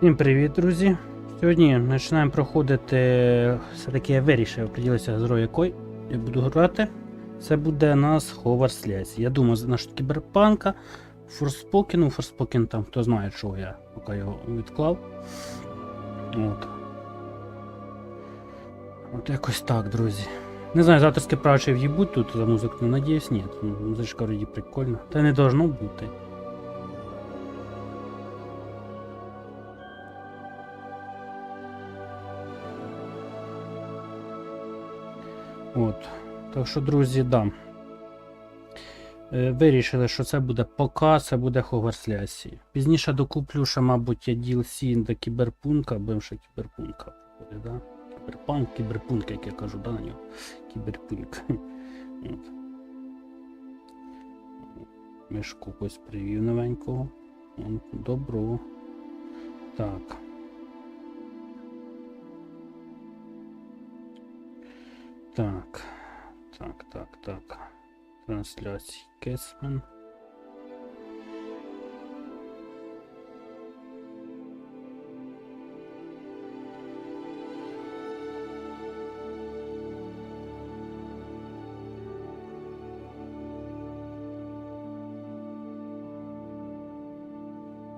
Всім привіт, друзі! Сьогодні починаємо проходити, все-таки я вирішив приділитися з грою, якою я буду грати. Це буде у нас Hogwarts Legacy. Я думаю, наш кіберпанка, Forspoken, там хто знає, чого я поки його відклав. От якось так, друзі. Не знаю, завтра права чи в'їбуть тут за музику, не надіюсь, ні. Музичка вроді прикольна. Та не должно бути. От. Так що, друзі, да. Вирішили, що це буде показ, це буде Hogwarts Legacy. Пізніше докуплю, що, мабуть, я DLC до кіберпунка, будемо ще кіберпунка проходить, да? Кіберпунк, як я кажу, да, на нього. Кіберпунк. От. Мишку ось привів новенького. Добро. Так. Так. Трансляції Кесмен.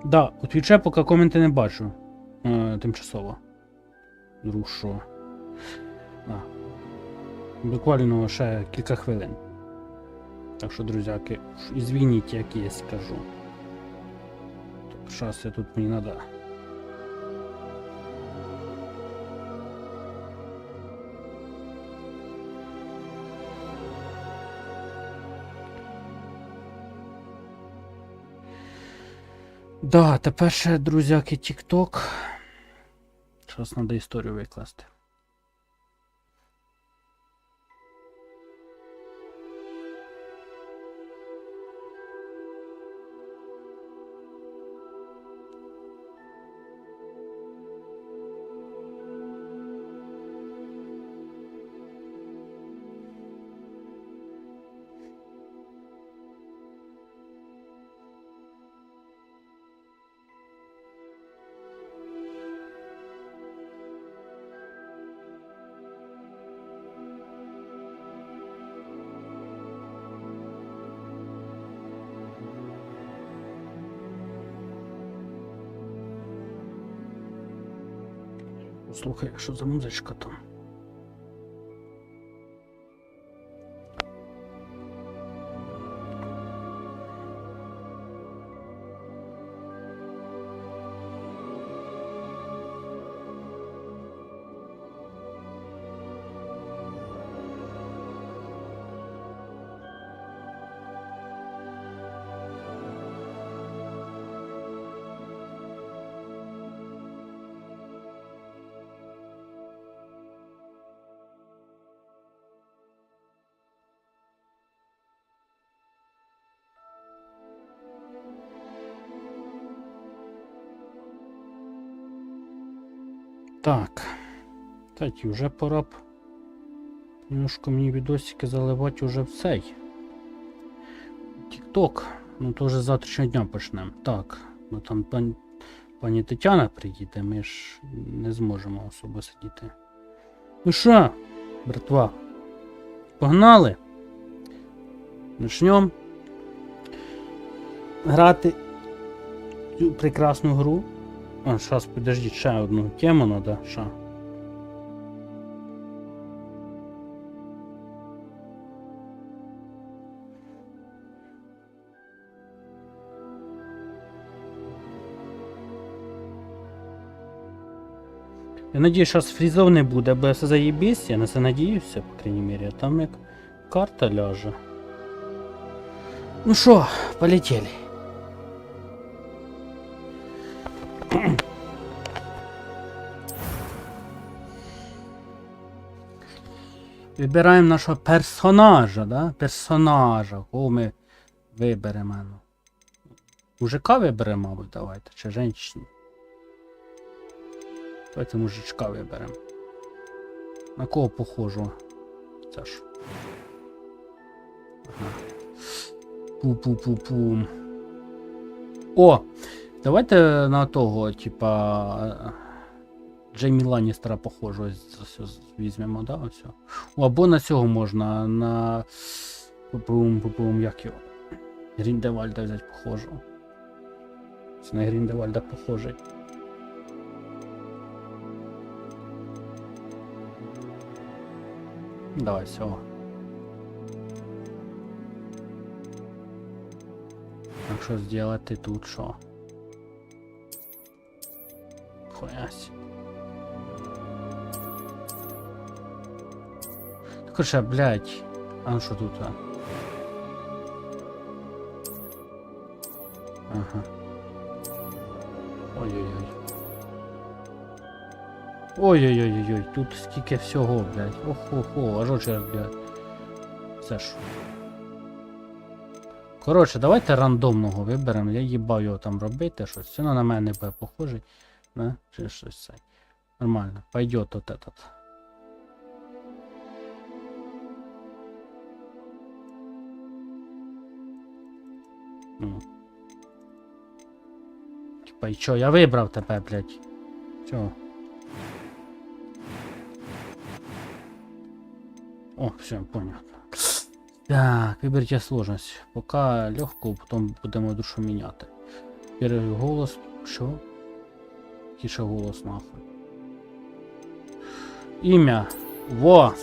Да, у Твіче поки коменти не бачу. Тимчасово. Друг що. Буквально ще кілька хвилин. Так що, друзяки, извините, як я скажу. Так, зараз я тут мені надо. Да, тепер ще, друзяки, TikTok. Зараз треба історію викласти. Слухай, що за музичка там? Так, кстати, вже пора б немножко мені відосики заливати уже в цей TikTok. Ну то вже з завтрашнього дня почнемо. Так, ну там пані Тетяна приїде, ми ж не зможемо особо сидіти. Ну що, братва, погнали? Начнемо грати цю прекрасну гру. А, сейчас, подожди, ще одну тему надо, ша. Я надіюсь, зараз фрізов не буде, бо все заєбісь, я на це надіюся, по крайній мірі, а там як карта ляже. Ну що, полетели. Вибираємо нашого персонажа, да? Персонажа. Кого ми виберемо? Мужика виберемо, мабуть, давайте. Чи женщину? Давайте мужичка виберемо. На кого похожу? Це ж. Ага. Пу-пу-пу-пу. О! Давайте на того, типа... Джеймі Ланністера похожого візьмемо, да, ось. Або на цього можна, на... як його? Гріндевальда взяти похожого. Це на Гріндевальда похожий. Давай, все. Так що зробити тут що? Хуясь. Короче, блядь. А ну що тут, а? Ага. Ой-ой-ой. Ой-ой-ой-ой, тут скільки всього, блядь. Охо-хо, аж очі розбігать. Це ж. Коротше, давайте рандомного виберемо. Я їбав його там робити, щось. Це на мене не буде похожий. Не? Чи щось це. Нормально. Пойдет вот этот. Ну. Типа, і чо, я вибрав тебе, блядь. Чо? О, все, понятно. Так, виберіть сложність. Поки легко, потім будемо душу міняти. Перший голос. Що? Тише голос, нахуй. Ім'я. Во!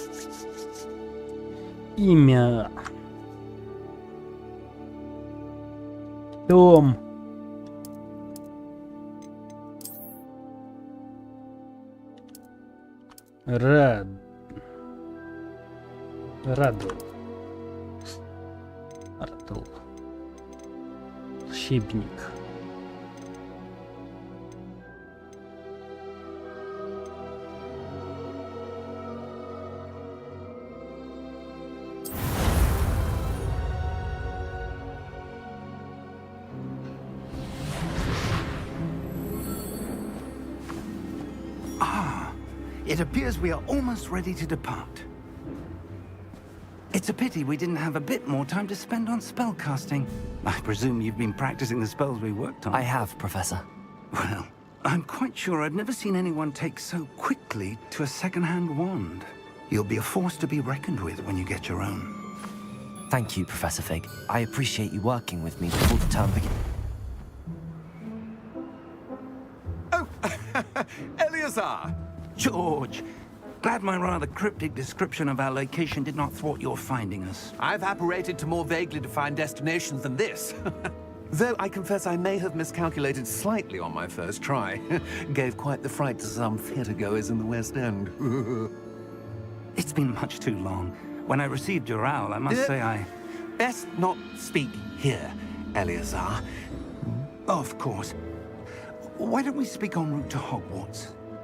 Ім'я. Том. Ред. Радл. Радл. Щебник. It appears we are almost ready to depart. It's a pity we didn't have a bit more time to spend on spellcasting. I presume you've been practicing the spells we worked on. I have, Professor. Well, I'm quite sure I've never seen anyone take so quickly to a second-hand wand. You'll be a force to be reckoned with when you get your own. Thank you, Professor Fig. I appreciate you working with me before the term begins. Oh, Eleazar! George, glad my rather cryptic description of our location did not thwart your finding us. I've apparated to more vaguely defined destinations than this. Though I confess I may have miscalculated slightly on my first try. Gave quite the fright to some theatre-goers in the West End. It's been much too long. When I received your owl, I must say I... Best not speak here, Eleazar. Of course. Why don't we speak en route to Hogwarts?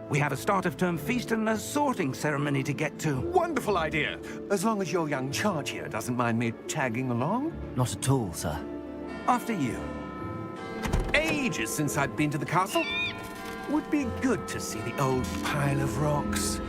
We have a start-of-term feast and a sorting ceremony to get to. Wonderful idea! As long as your young charge here doesn't mind me tagging along. Not at all, sir. After you. Ages since I'd been to the castle. Would be good to see the old pile of rocks.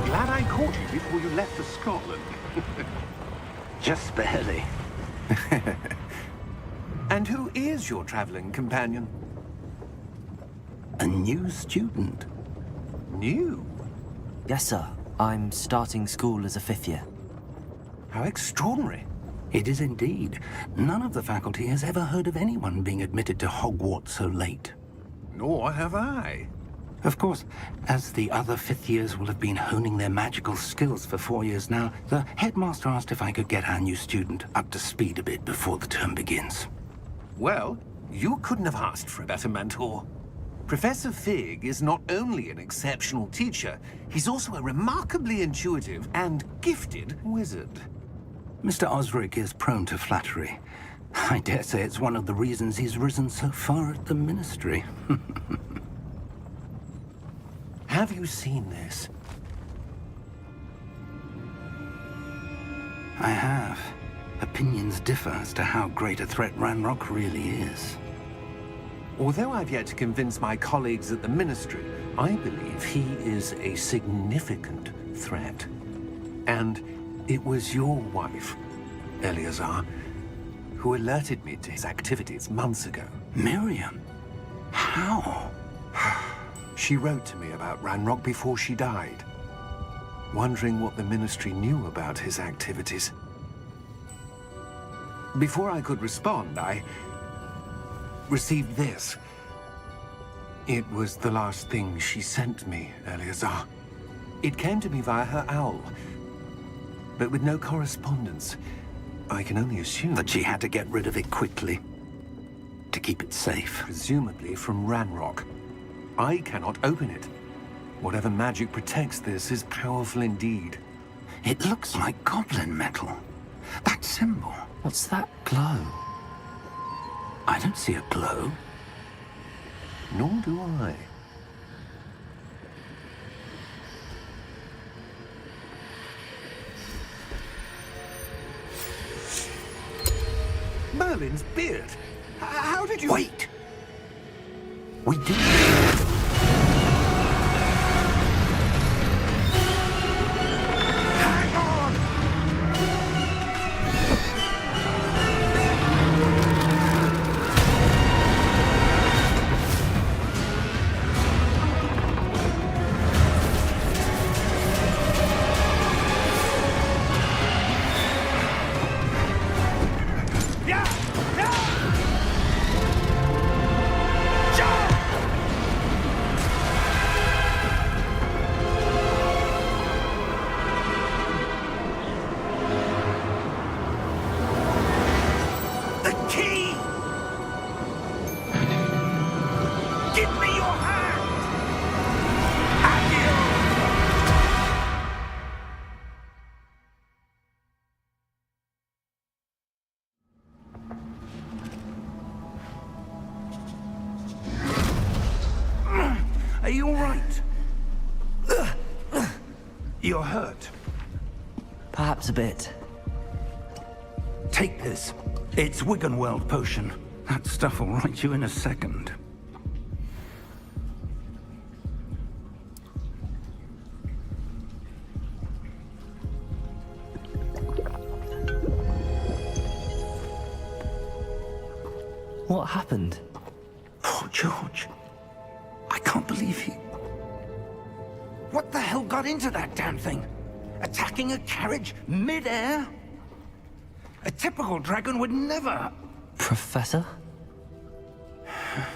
Glad I caught you before you left for Scotland. Just barely. And who is your traveling companion? A new student. New? Yes, sir. I'm starting school as a 5th year. How extraordinary. It is indeed. None of the faculty has ever heard of anyone being admitted to Hogwarts so late. Nor have I. Of course, as the other fifth years will have been honing their magical skills for 4 years now, the headmaster asked if I could get our new student up to speed a bit before the term begins. Well, you couldn't have asked for a better mentor. Professor Fig is not only an exceptional teacher, he's also a remarkably intuitive and gifted wizard. Mr. Osric is prone to flattery. I dare say it's one of the reasons he's risen so far at the Ministry. Have you seen this? I have. Opinions differ as to how great a threat Ranrock really is. Although I've yet to convince my colleagues at the Ministry, I believe he is a significant threat. And it was your wife, Eleazar, who alerted me to his activities months ago. Miriam? How? She wrote to me about Ranrock before she died, wondering what the Ministry knew about his activities. Before I could respond, I received this. It was the last thing she sent me, Eleazar. It came to me via her owl, but with no correspondence. I can only assume That she had to get rid of it quickly. To keep it safe. presumably from Ranrock. I cannot open it. Whatever magic protects this is powerful indeed. It looks like goblin metal. That symbol. What's that glow? I don't see a glow. Nor do I. Merlin's beard. How did you... Wait! We did. Hang on! Yeah! Yeah! The key! Give me your hand! Adieu! Are you all right? You're hurt. Perhaps a bit. Take this. It's Wiggenweld potion. That stuff will right you in a second. What happened? Poor George. I can't believe he... What the hell got into that damn thing? Attacking a carriage mid-air? A typical dragon would never... Professor?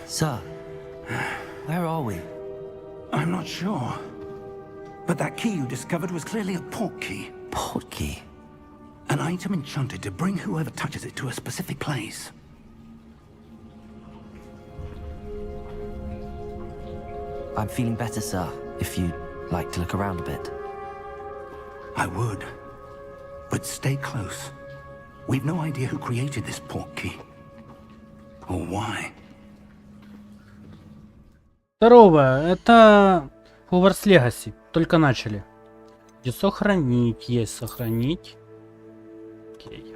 Sir, where are we? I'm not sure. But that key you discovered was clearly a port key. Port key? An item enchanted to bring whoever touches it to a specific place. I'm feeling better, sir, if you'd like to look around a bit. I would. But stay close. We've no idea who created this port key. Or why. Здорово, это Hogwarts Legacy. Только начали. Где сохранить? Есть сохранить. Окей.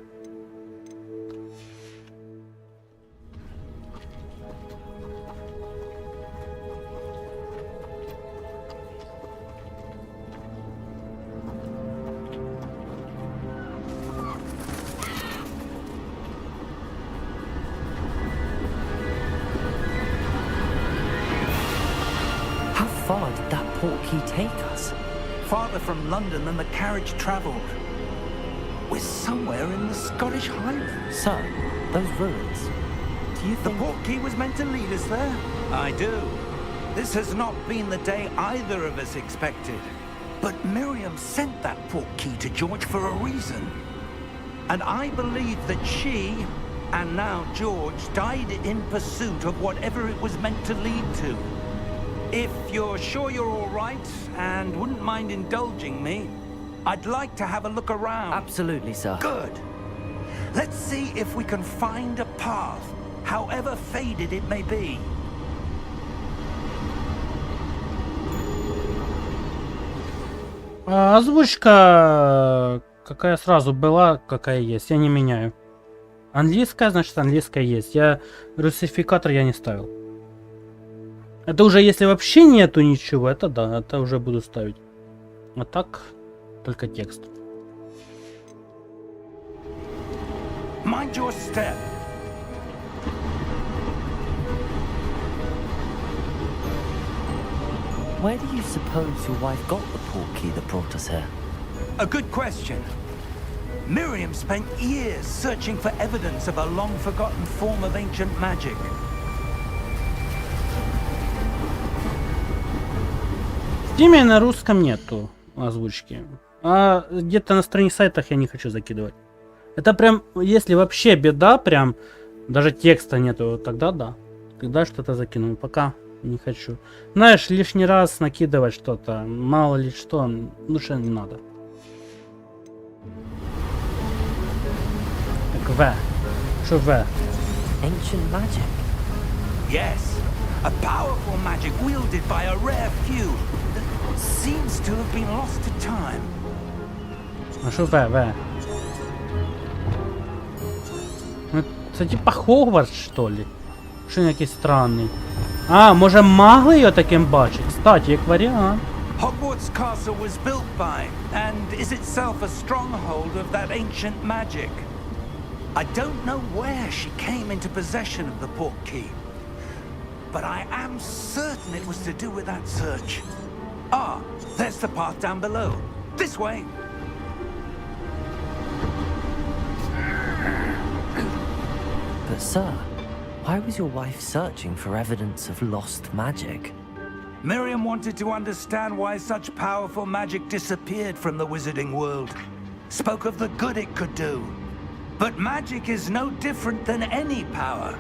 How far did that port key take us? Farther from London than the carriage traveled. We're somewhere in the Scottish Highlands. Sir, those ruins. Do you The think... port key was meant to lead us there? I do. This has not been the day either of us expected. But Miriam sent that port key to George for a reason. And I believe that she, and now George, died in pursuit of whatever it was meant to lead to. If you're sure you're all right, and wouldn't mind indulging me, I'd like to have a look around. Absolutely, sir. Good. Let's see if we can find a path, however faded it may be. Озвучка какая сразу была, какая есть. Я не меняю. Английская, значит английская есть. Русификатор я не ставил. Это уже если вообще нету ничего, это да, это уже буду ставить. А так только текст. Mind your step. Where do you suppose your wife got the port key that brought us here? A good question. Miriam spent years searching for evidence of a long-forgotten form of ancient magic. В Steam на русском нету озвучки. А где-то на странице сайтах я не хочу закидывать. Это прям, если вообще беда, прям даже текста нету, тогда да. Тогда что-то закину. Пока не хочу. Знаешь, лишний раз накидывать что-то, мало ли что, лучше не надо. Так, В. Что В? Ancient magic. Yes, a powerful magic wielded by a rare few that seems to have been lost to time. А что В? Ну, це типа Хогвартс, что ли? Що він якийсь странний. А, може магли його таким бачить? Кстати, як варіант. Hogwarts Castle was built by, and is itself a stronghold of that ancient magic. I don't know where she came into possession of the port key, but I am certain it was to do with that search. Ah, there's the path down below. This way. But sir, why was your wife searching for evidence of lost magic? Miriam wanted to understand why such powerful magic disappeared from the wizarding world. Spoke of the good it could do. But magic is no different than any power.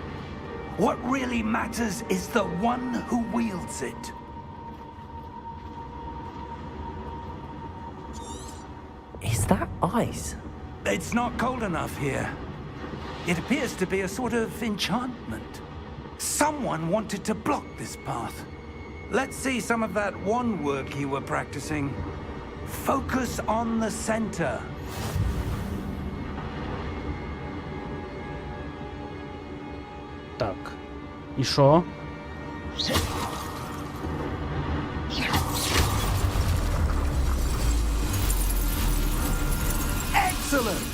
What really matters is the one who wields it. Is that ice? It's not cold enough here. It appears to be a sort of enchantment. Someone wanted to block this path. Let's see some of that wand work you were practicing. Focus on the center. Так. І що? Excellent!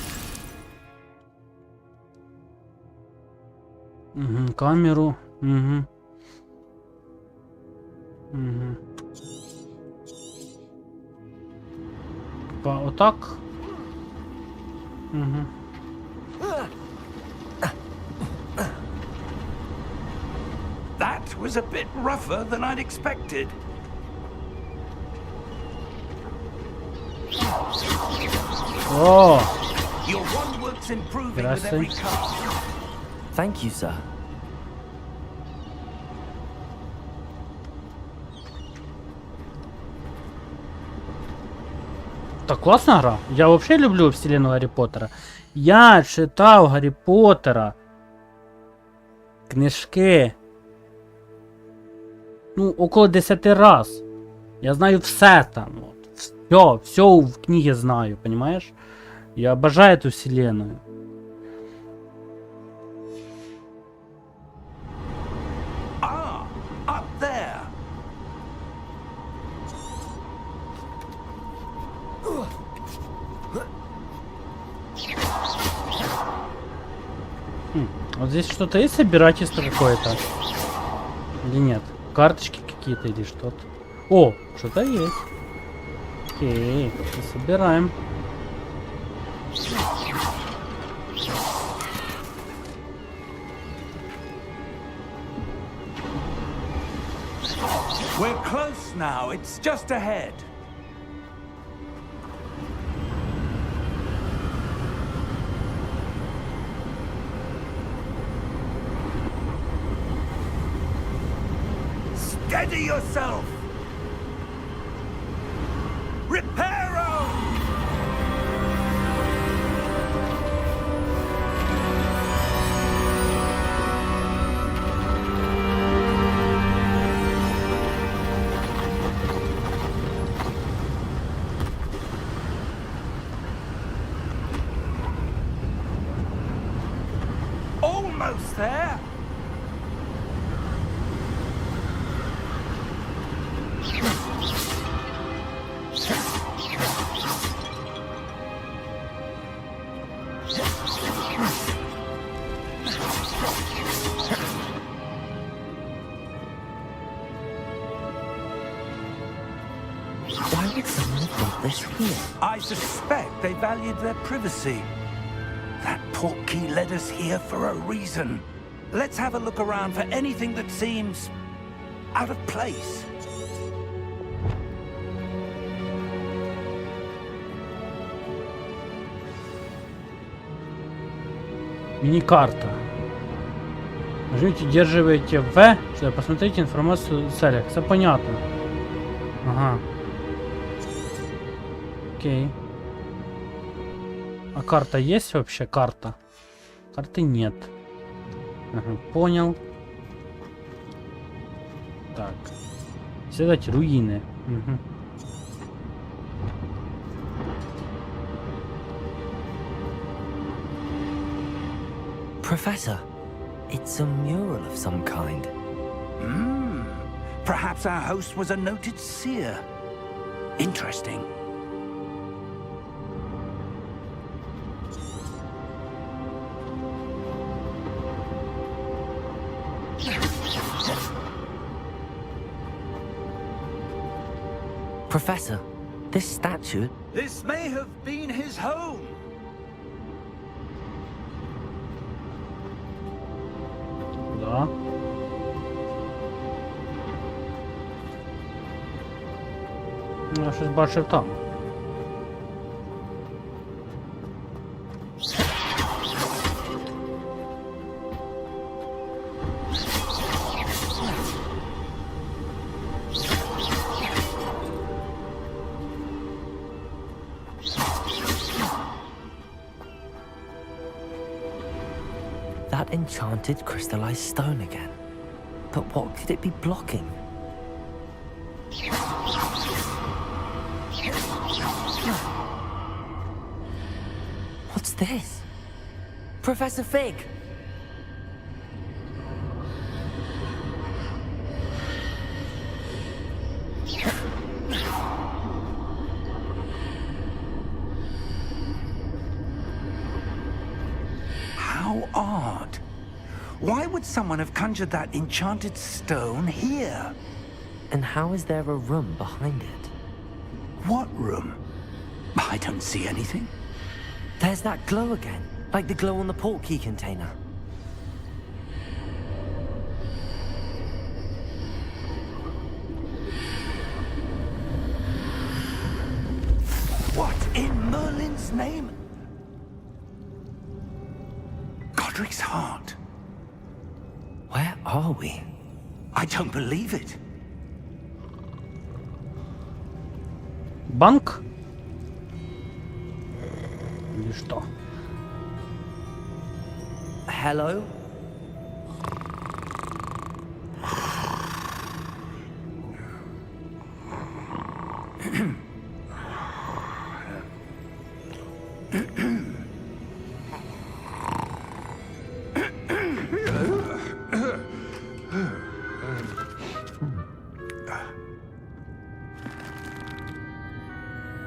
Угу, камеру. Угу. Угу. Отак. Угу. That was a bit rougher than I'd expected. О! Your wand work's improving with every Gracias. cast. Thank you, sir. Так, классная гра. Я вообще люблю вселенную Гарри Поттера. Я читав Гаррі Поттера. Книжки. Ну, около 10 раз. Я знаю все там. Вот. Все в книге знаю, понимаешь? Я обожаю эту вселенную. Ah, up there. Вот здесь что-то есть, собирательство какое-то? Или нет? Карточки какие-то или что-то? О, что-то есть. Окей, собираем. We're close now. It's just ahead. Steady yourself! Reparo! Almost there! Why would someone have built this here? I suspect they valued their privacy. That portkey led us here for a reason. Let's have a look around for anything that seems out of place. Мини-карта. Нажмите, удерживайте В, чтобы посмотреть информацию о целях. Все понятно. Ага. Окей. А карта есть вообще? Карта? Карты нет. Ага, понял. Так. Исследовать руины. Угу. Professor, it's a mural of some kind. Perhaps our host was a noted seer. Interesting. Professor, this statue... This may have been his home. Да. Я щось бачив там. That enchanted crystallized stone again. But what could it be blocking? What's this? Professor Fig! How odd. Why would someone have conjured that enchanted stone here? And how is there a room behind it? What room? I don't see anything. There's that glow again, like the glow on the portkey container. What in Merlin's name? Godric's heart. Where are we? I don't believe it. Банк? Или что? Hello?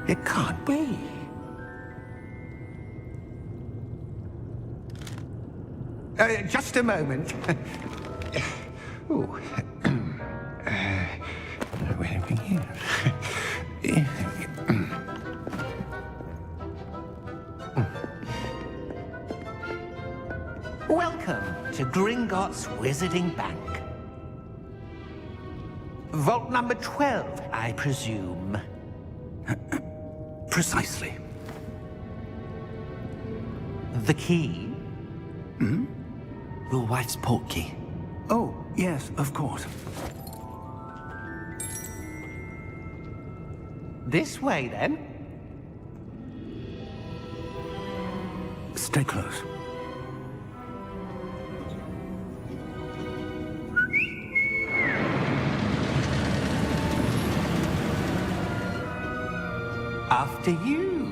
It can't be. Just a moment. Ooh. Wait a minute. to Gringotts Wizarding Bank. Vault number 12, I presume. Precisely. The key? Your wife's portkey. Oh, yes, of course. This way, then. Stay close. After you.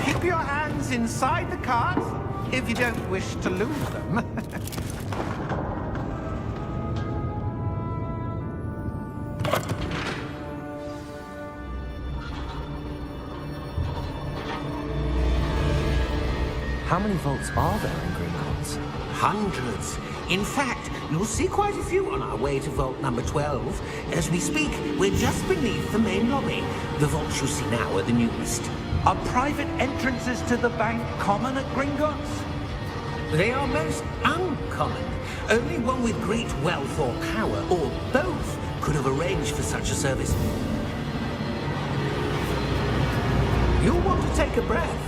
Keep your hands inside the cart if you don't wish to lose them. How many vaults are there in Gringotts? Hundreds. In fact, you'll see quite a few on our way to vault number 12. As we speak, we're just beneath the main lobby. The vaults you see now are the newest. Are private entrances to the bank common at Gringotts? They are most uncommon. Only one with great wealth or power, or both, could have arranged for such a service. You'll want to take a breath.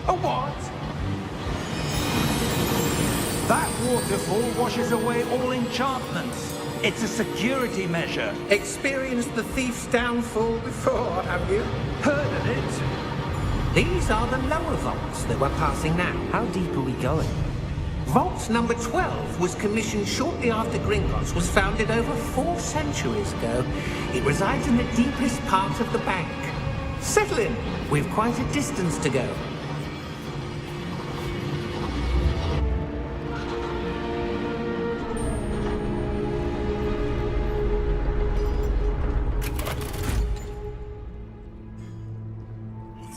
A what? That waterfall washes away all enchantments. It's a security measure. Experienced the thief's downfall before, have you? Heard of it? These are the lower vaults that we're passing now. How deep are we going? Vault number 12 was commissioned shortly after Gringotts was founded over 4 centuries ago. It resides in the deepest part of the bank. Settle in. We've quite a distance to go.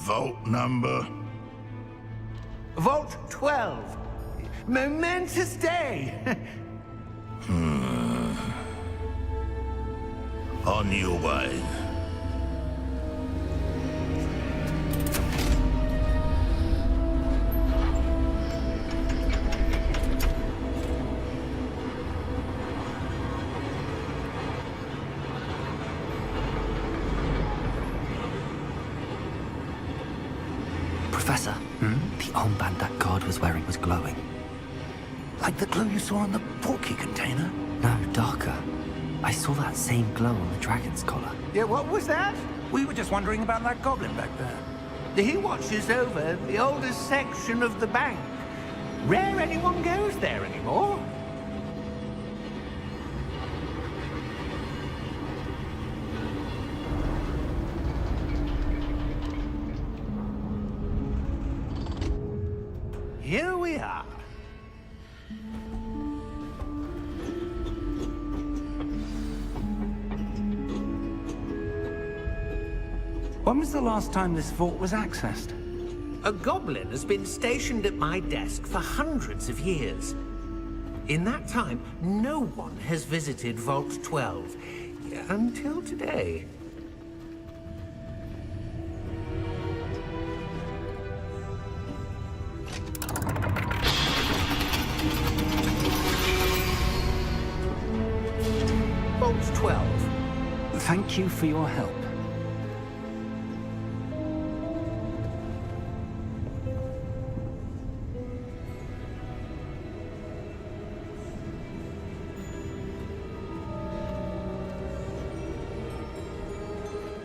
Vault number? Vault 12. Momentous day. On your way. Professor, the armband that guard was wearing was glowing. Like the glow you saw in the portkey container? No, darker. I saw that same glow on the dragon's collar. Yeah, what was that? We were just wondering about that goblin back there. He watches over the oldest section of the bank. Rare anyone goes there anymore. Here we are. When was the last time this vault was accessed? A goblin has been stationed at my desk for hundreds of years. In that time, no one has visited Vault 12. Until today. Vault 12. Thank you for your help.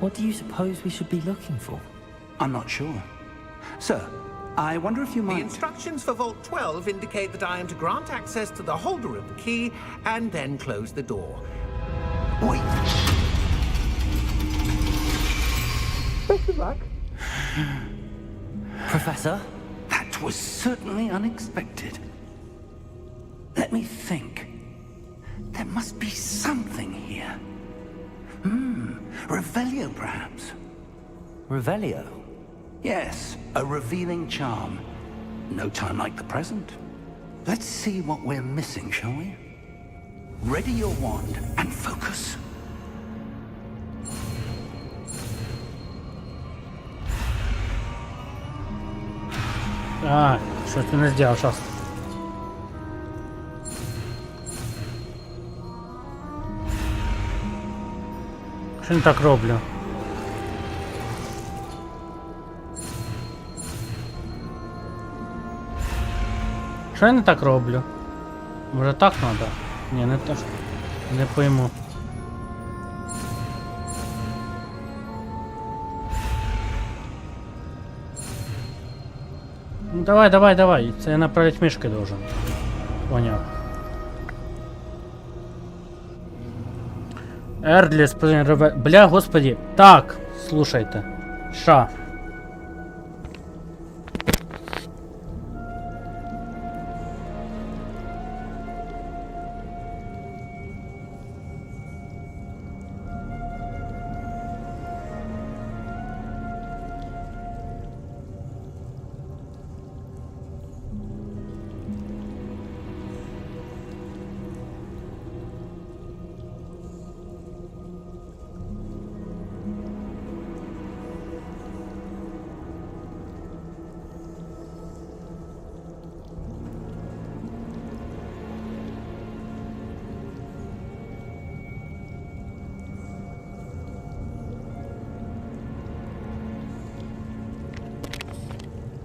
What do you suppose we should be looking for? I'm not sure. Sir, I wonder if you The might... instructions for Vault 12 indicate that I am to grant access to the holder of the key and then close the door. Wait! Best of luck. Professor? That was certainly unexpected. Let me think. There must be something here. Revelio, perhaps? Revelio? Yes, a revealing charm. No time like the present. Let's see what we're missing, shall we? Ready your wand and focus. А, що ти не зробив, щас. Що не так роблю? Що я не так роблю? Може так надо? Ні, не так. Не пойму. Ну давай, давай, давай. Це я направить мишкой должен. Понял. Ердліс, бля, господи. Так, слушайте. Ша.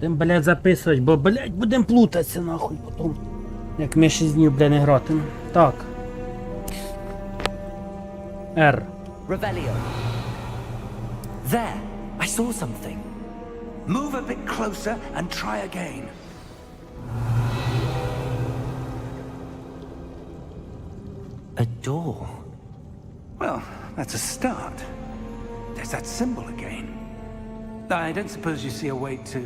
Будем, блядь, записувати, бо, блядь, будем плутатися, нахуй, потом. Як ми 6 днів, блядь, не гратимемо. Так. R. Revelio. There, I saw something. Move a bit closer and try again. A door. Well, that's a start. There's that symbol again. I don't suppose you see a way to...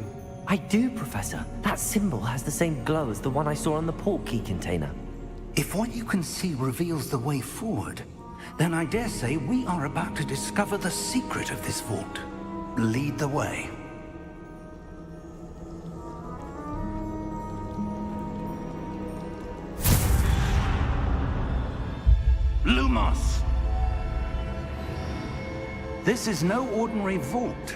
I do, Professor. That symbol has the same glow as the one I saw on the port key container. If what you can see reveals the way forward, then I dare say we are about to discover the secret of this vault. Lead the way. Lumos! This is no ordinary vault.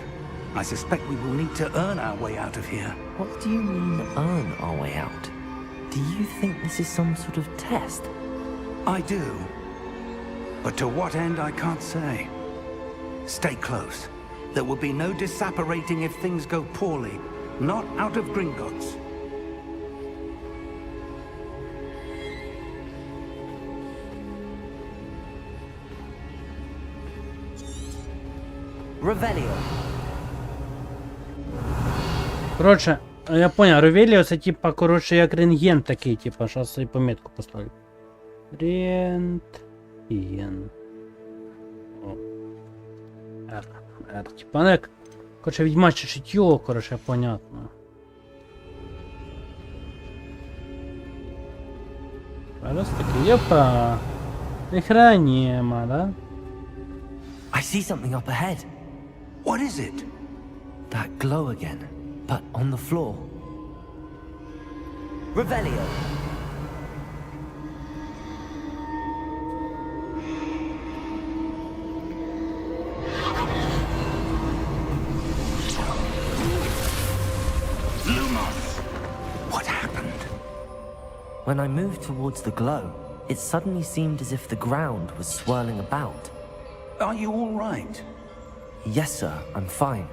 I suspect we will need to earn our way out of here. What do you mean, earn our way out? Do you think this is some sort of test? I do. But to what end, I can't say. Stay close. There will be no disapparating if things go poorly. Not out of Gringotts. Revelio. Коротше, я понял, Ревеліо це типа, коротше, як рентген такий, типа, зараз я помітку поставлю. Рентген. О. R. Типа, ну як, коротше, відьмаче чутьо, коротше, понятно. Раз такий, опа. Ніхера нема, да? I see something up ahead. What is it? That glow again, but on the floor. Revelio. Lumos! What happened? When I moved towards the glow, it suddenly seemed as if the ground was swirling about. Are you all right? Yes, sir, I'm fine.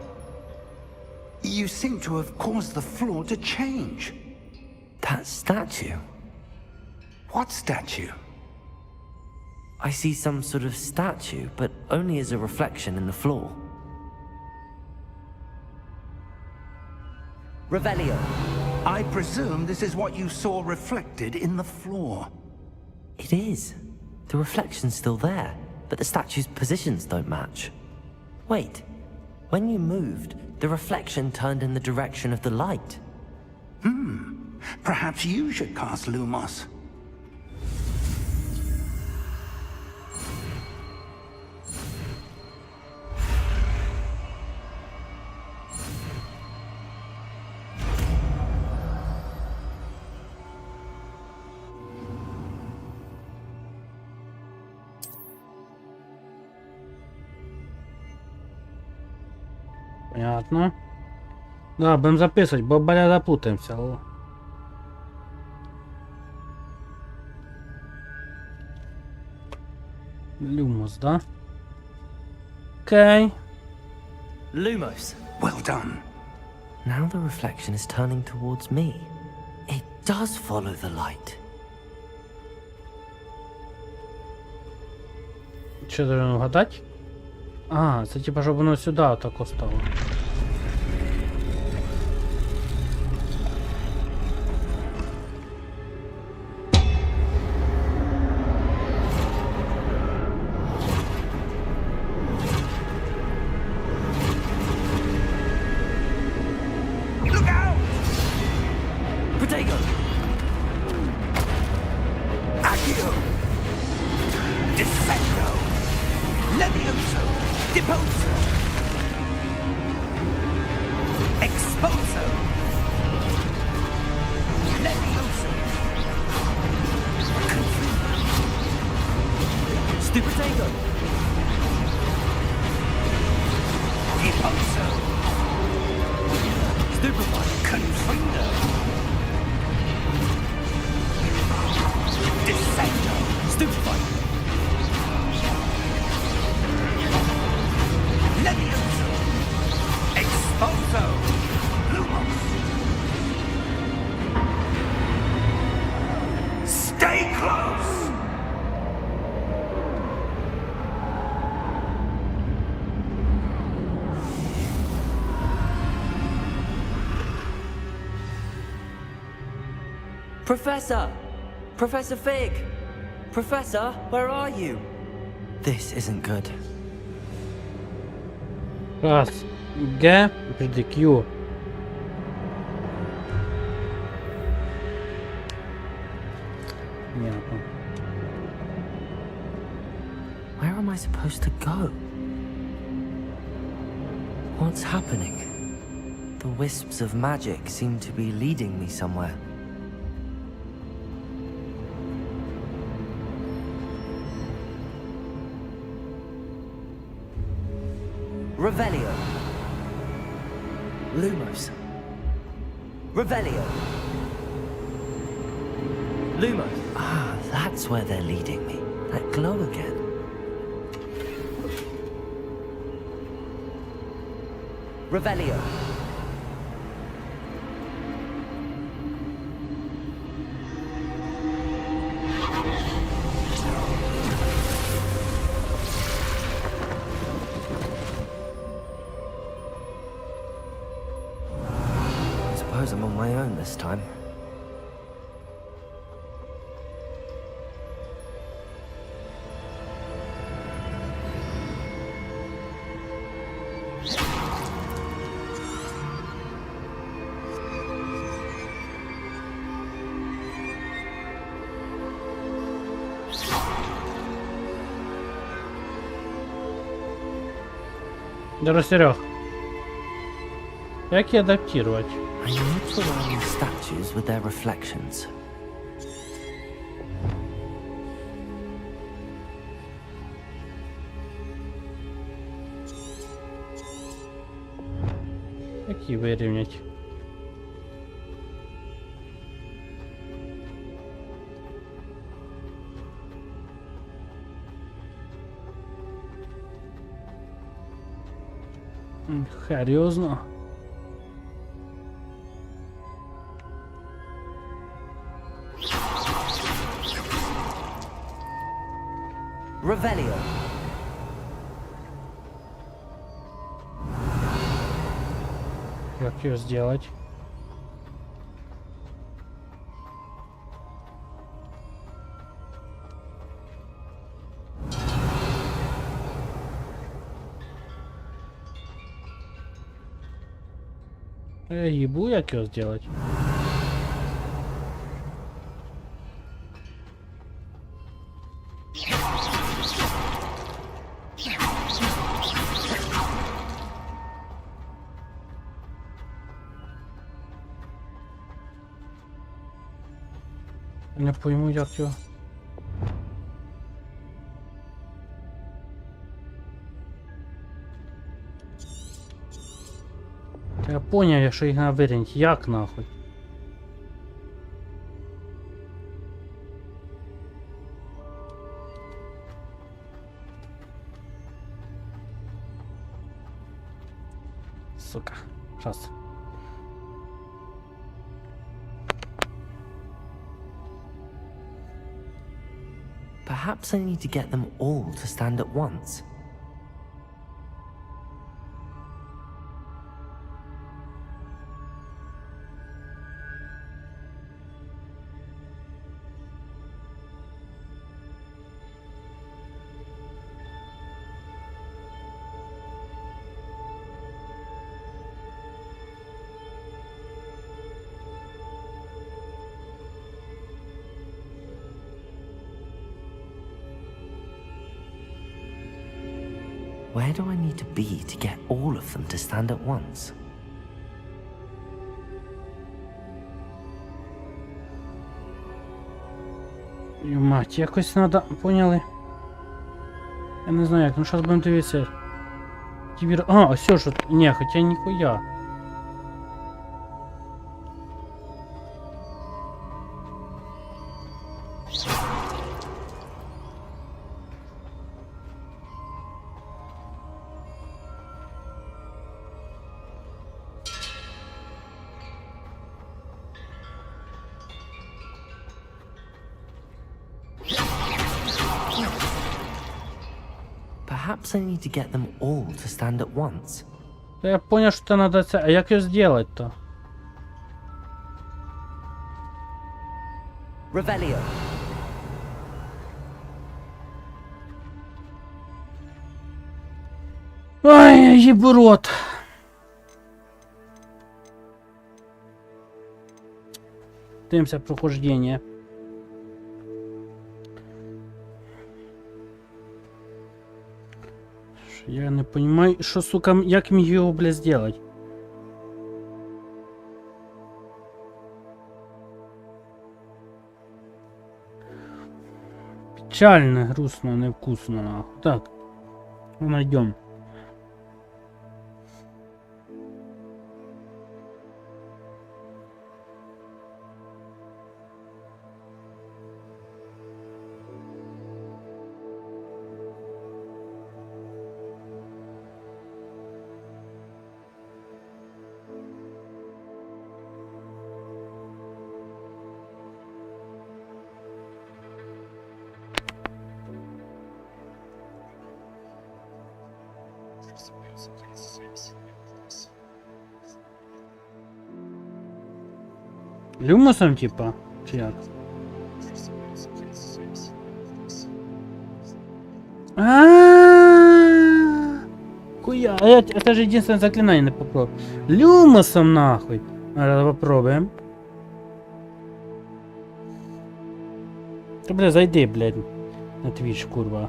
You seem to have caused the floor to change. That statue. What statue? I see some sort of statue, but only as a reflection in the floor. Revelio. I presume this is what you saw reflected in the floor. It is. The reflection's still there, but the statue's positions don't match. Wait. When you moved, the reflection turned in the direction of the light. Perhaps you should cast Lumos. Понятно. Да, будем записывать, бо бля запутаемся. О. Люмус, да? Окей. Lumos. Well done. Now the reflection is turning towards me. It does follow the light. Що должен угадать? А, це типа, щоб воно сюди отако стало. Look out! Protego! Accio! Defendo! Levioso! Deposo! Exposo! Levioso! Stupidego! Deposo! Stupefy! Confundo! Descendo! Stupefy! Levioso! Exposo! Lumos! Stay close! Professor! Professor Fig! Professor, where are you? This isn't good. Раз. Г. Подожди, Q. Понятно. Where am I supposed to go? What's happening? The wisps of magic seem to be leading me somewhere. Revelio. Lumos. Revelio. Lumos. Ah, that's where they're leading me. That glow again. Revelio. I suppose I'm on my own this time. Здорово, Серег. Як її адаптувати? I look around the statues with their reflections. Як її вирівняти? Серйозно? Revelio. Як її зробити? Я їбу, як його зробити? Не пойму, як його. Я поняв, якщо їх треба вирінити. Як нахуй? Сука. Щас. Perhaps I need to get them all to stand at once. Where do I need to be to get all of them to stand at once? Мать, якось надо, поняли? Я не знаю як, ну зараз будемо дивитися. А, все ж, ні, хоча ніхуя. Perhaps I need to get them all to stand at once. Та я понял, що це надо це. А як його зробити-то? Revelio. Ой, ебурот. Дивимося прохождення. Я не понимаю, що, сука, як мені його, бля, сделать. Печально, грустно, невкусно, нахуй. Так, найдем. Люмосом, типа? Чи як? Хуя, а это же единственное заклинание не попробую. Люмосом нахуй. Попробуем. Да, бля, зайди, блядь, на Twitch, курва.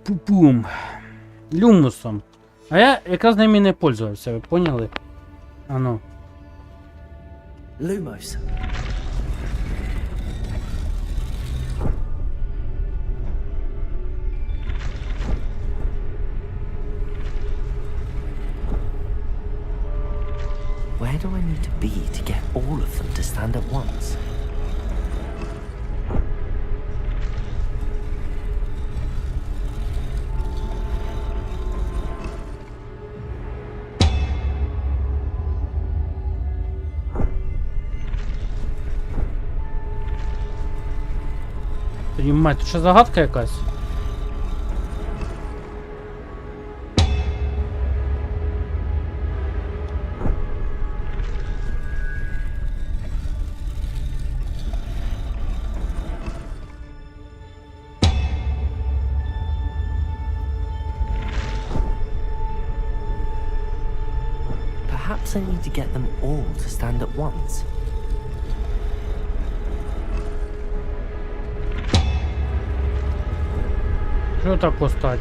Пупум. Люмусом. А я якраз ними не пользувався, ви поняли? А ну. Lumos. Where do I need to be to get all of them to stand at once? Мать, тут що загадка якась? Perhaps I need to get them all to stand at once. Що так постать?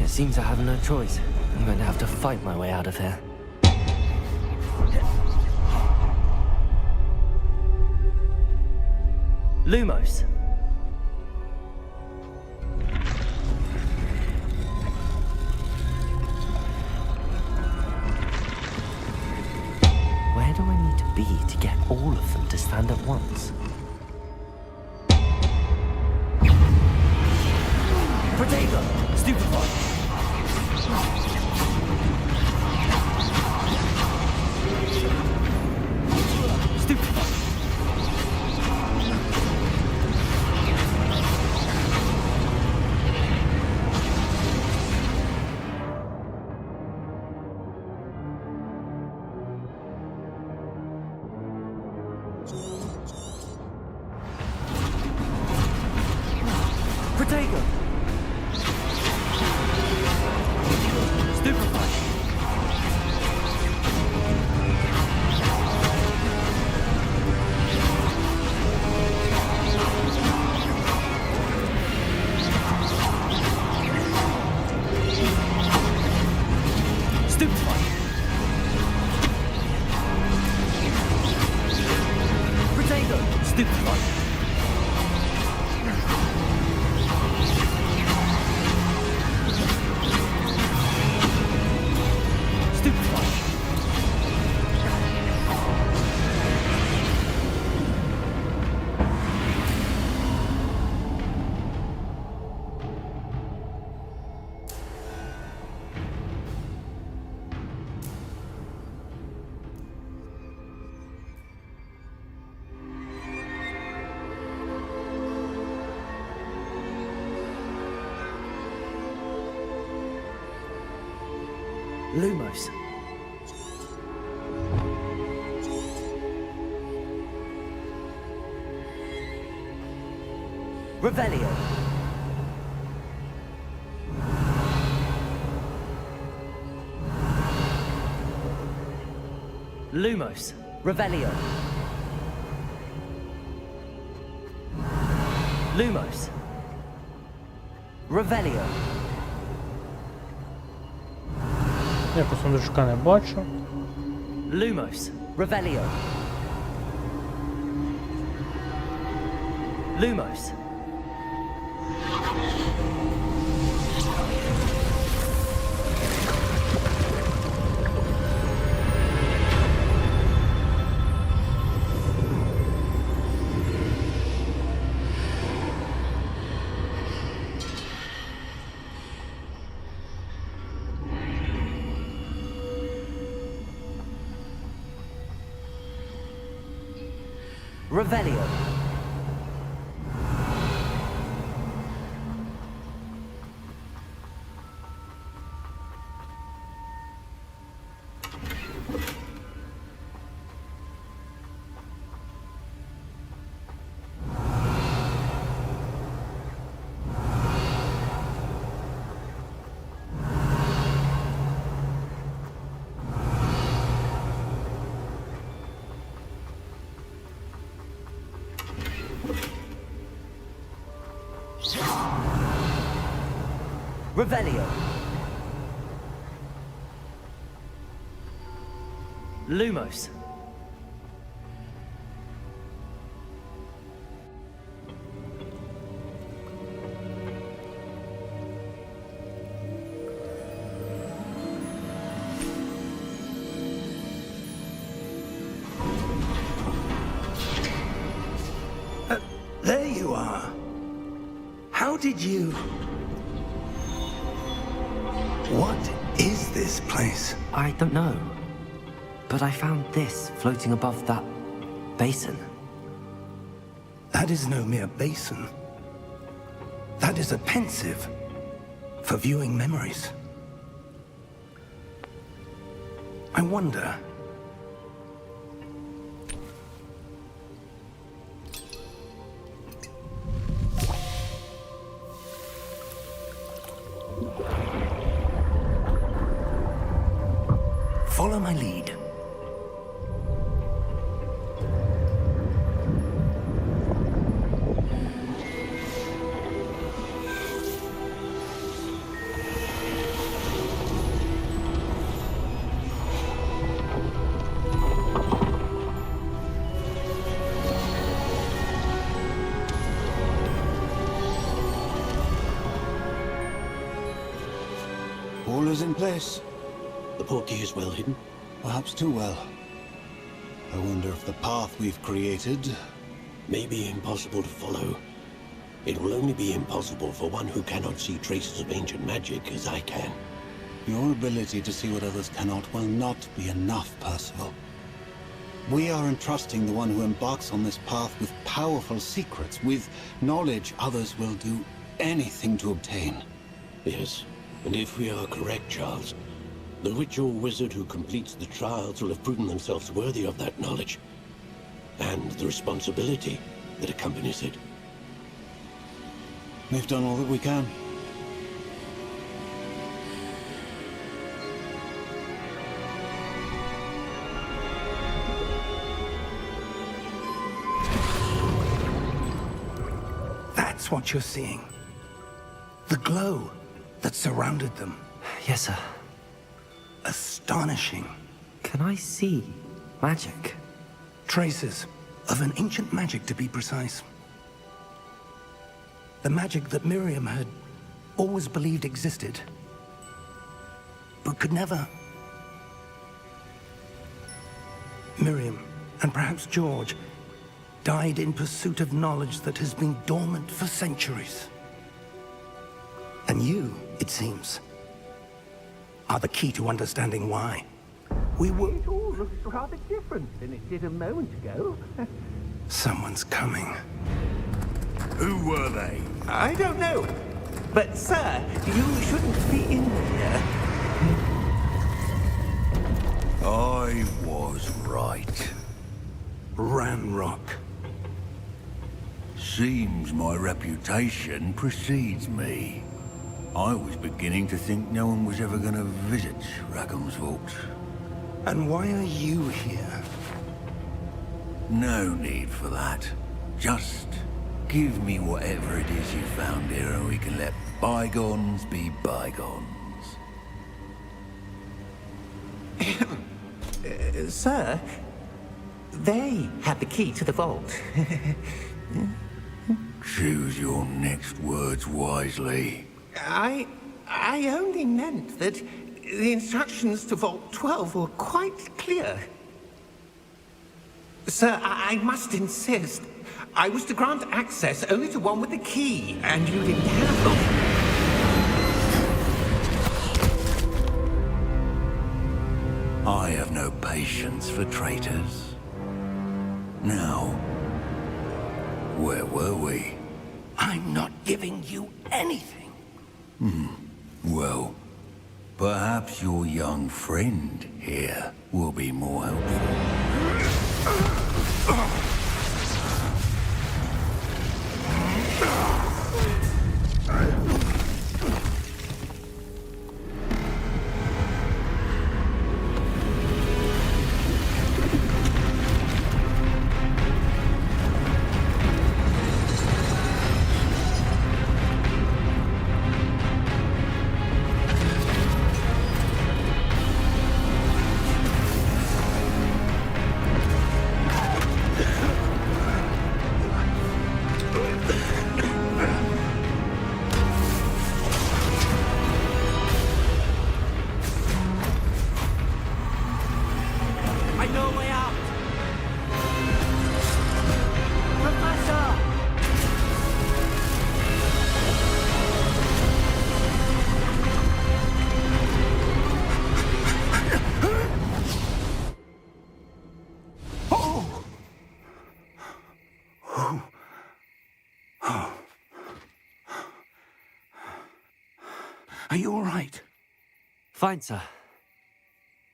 It seems I have no choice. I'm going to have to fight my way out of here. Lumos. Where do I need to be to get all of them to stand at once? Protego! Stupefy! Stupefy! Protego! Stupefy! Stupefy! Protego! Stupefy! Stupefy! Lumos. Revelio. Lumos. Revelio. Lumos. Revelio. Якось сундучка не бачу. Lumos. Revelio. Lumos. Revelio. Revelio. Lumos. There you are. How did you... What is this place? I don't know, but I found this floating above that basin. That is no mere basin. That is a pensive for viewing memories. I wonder... Follow my lead. is in place. The portkey is well hidden. Perhaps too well. I wonder if the path we've created... May be impossible to follow. It will only be impossible for one who cannot see traces of ancient magic as I can. Your ability to see what others cannot will not be enough, Percival. We are entrusting the one who embarks on this path with powerful secrets, with knowledge others will do anything to obtain. Yes, and if we are correct, Charles, the witch or wizard who completes the trials will have proven themselves worthy of that knowledge, and the responsibility that accompanies it. We've done all that we can. That's what you're seeing. The glow that surrounded them. Yes, sir. Astonishing. Can I see magic? Traces of an ancient magic, to be precise. The magic that Miriam had always believed existed, but could never. Miriam, and perhaps George, died in pursuit of knowledge that has been dormant for centuries. And you, it seems, are the key to understanding why. We were... It all looks rather different than it did a moment ago. Someone's coming. Who were they? I don't know. But, sir, you shouldn't be in here. I was right. Ranrock. Seems my reputation precedes me. I was beginning to think no one was ever going to visit Rackham's vault. And why are you here? No need for that. Just give me whatever it is you found here and we can let bygones be bygones. Sir, they had the key to the vault. Choose your next words wisely. I only meant that the instructions to Vault 12 were quite clear. Sir, I must insist. I was to grant access only to one with the key, and you didn't have them. I have no patience for traitors. Now, where were we? I'm not giving you anything. Well, perhaps your young friend here will be more helpful. Are you all right? Fine, sir.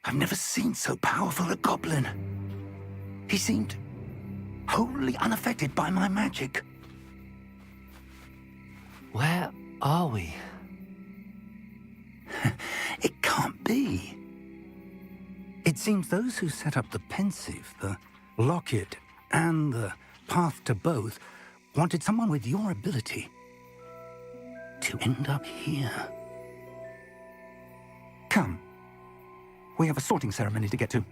I've never seen so powerful a goblin. He seemed wholly unaffected by my magic. Where are we? It can't be. It seems those who set up the pensive, the locket, and the path to both wanted someone with your ability to end up here. Come. We have a sorting ceremony to get to.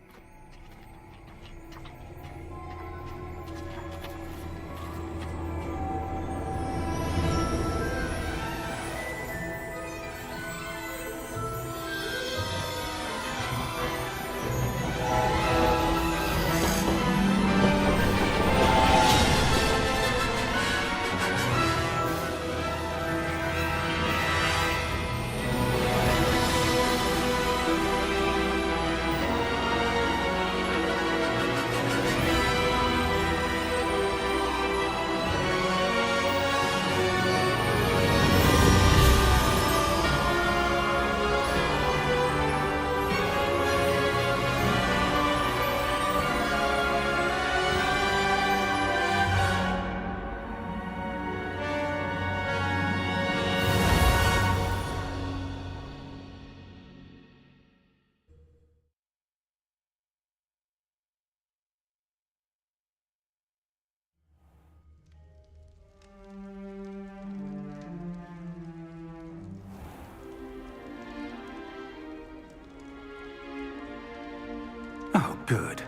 Good.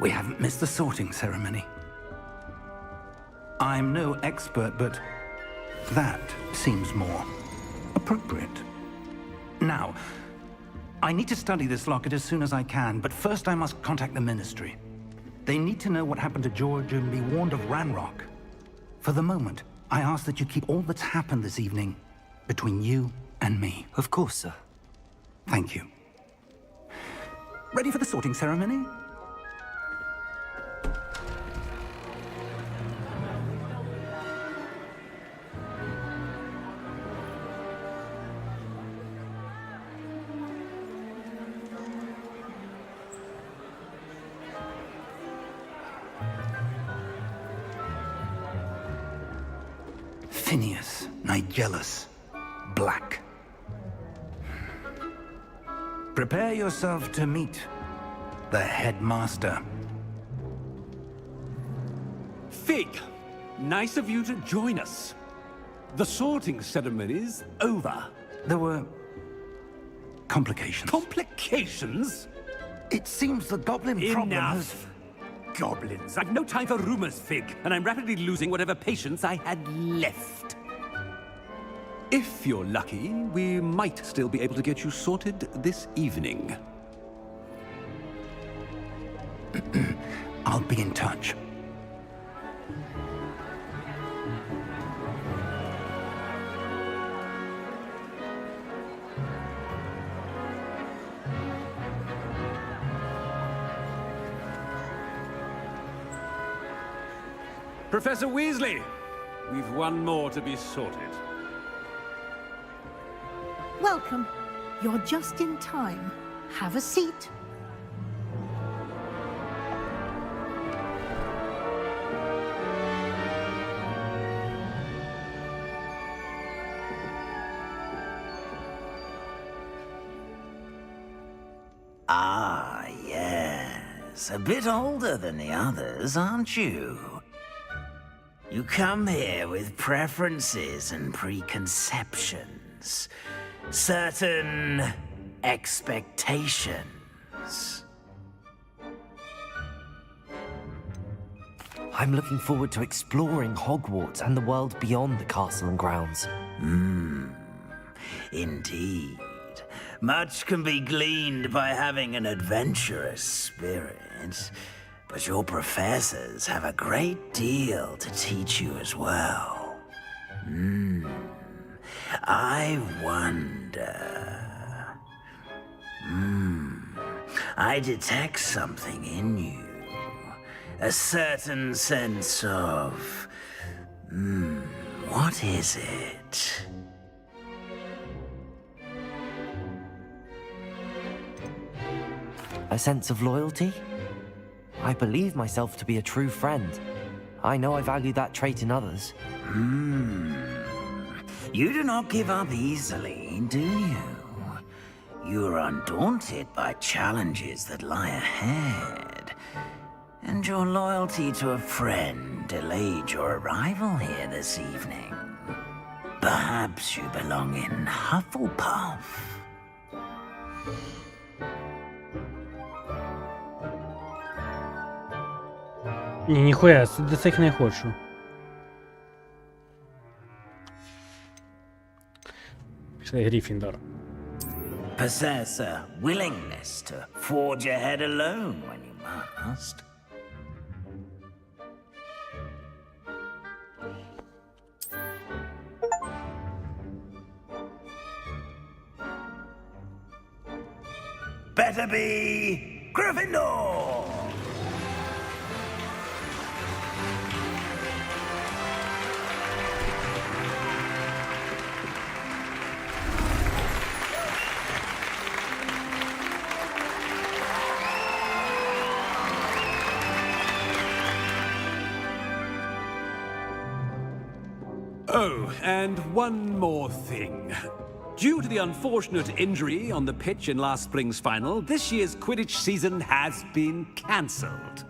We haven't missed the sorting ceremony. I'm no expert, but that seems more appropriate. Now, I need to study this locket as soon as I can, but first I must contact the Ministry. They need to know what happened to George and be warned of Ranrock. For the moment, I ask that you keep all that's happened this evening between you and me. Of course, sir. Thank you. Ready for the sorting ceremony? Phineas Nigellus Black. Prepare yourself to meet the headmaster. Fig, nice of you to join us. The sorting ceremony's over. There were complications. Complications? It seems the goblin problem has... Enough. Goblins. I've no time for rumors, Fig, and I'm rapidly losing whatever patience I had left. If you're lucky, we might still be able to get you sorted this evening. I'll be in touch. Professor Weasley, we've one more to be sorted. Welcome. You're just in time. Have a seat. Ah, yes. A bit older than the others, aren't you? You come here with preferences and preconceptions. Certain expectations. I'm looking forward to exploring Hogwarts and the world beyond the castle and grounds. Indeed. Much can be gleaned by having an adventurous spirit, but your professors have a great deal to teach you as well. I wonder... I detect something in you. A certain sense of... what is it? A sense of loyalty? I believe myself to be a true friend. I know I value that trait in others. You do not give up easily, do you? You are undaunted by challenges that lie ahead. And your loyalty to a friend delayed your arrival here this evening. Perhaps you belong in Hufflepuff. Ні, ніхуя, до цих не хочу. Пішли Гриффіндор. Possess a willingness to forge ahead alone when you must. Better be Gryffindor! Oh, and one more thing. Due to the unfortunate injury on the pitch in last spring's final, this year's Quidditch season has been cancelled.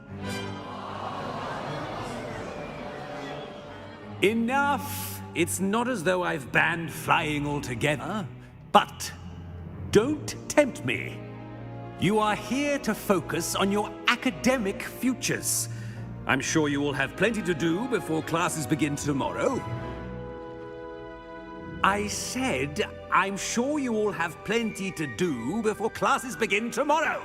Enough! It's not as though I've banned flying altogether, but don't tempt me. You are here to focus on your academic futures. I'm sure you will have plenty to do before classes begin tomorrow. I said, I'm sure you all have plenty to do before classes begin tomorrow.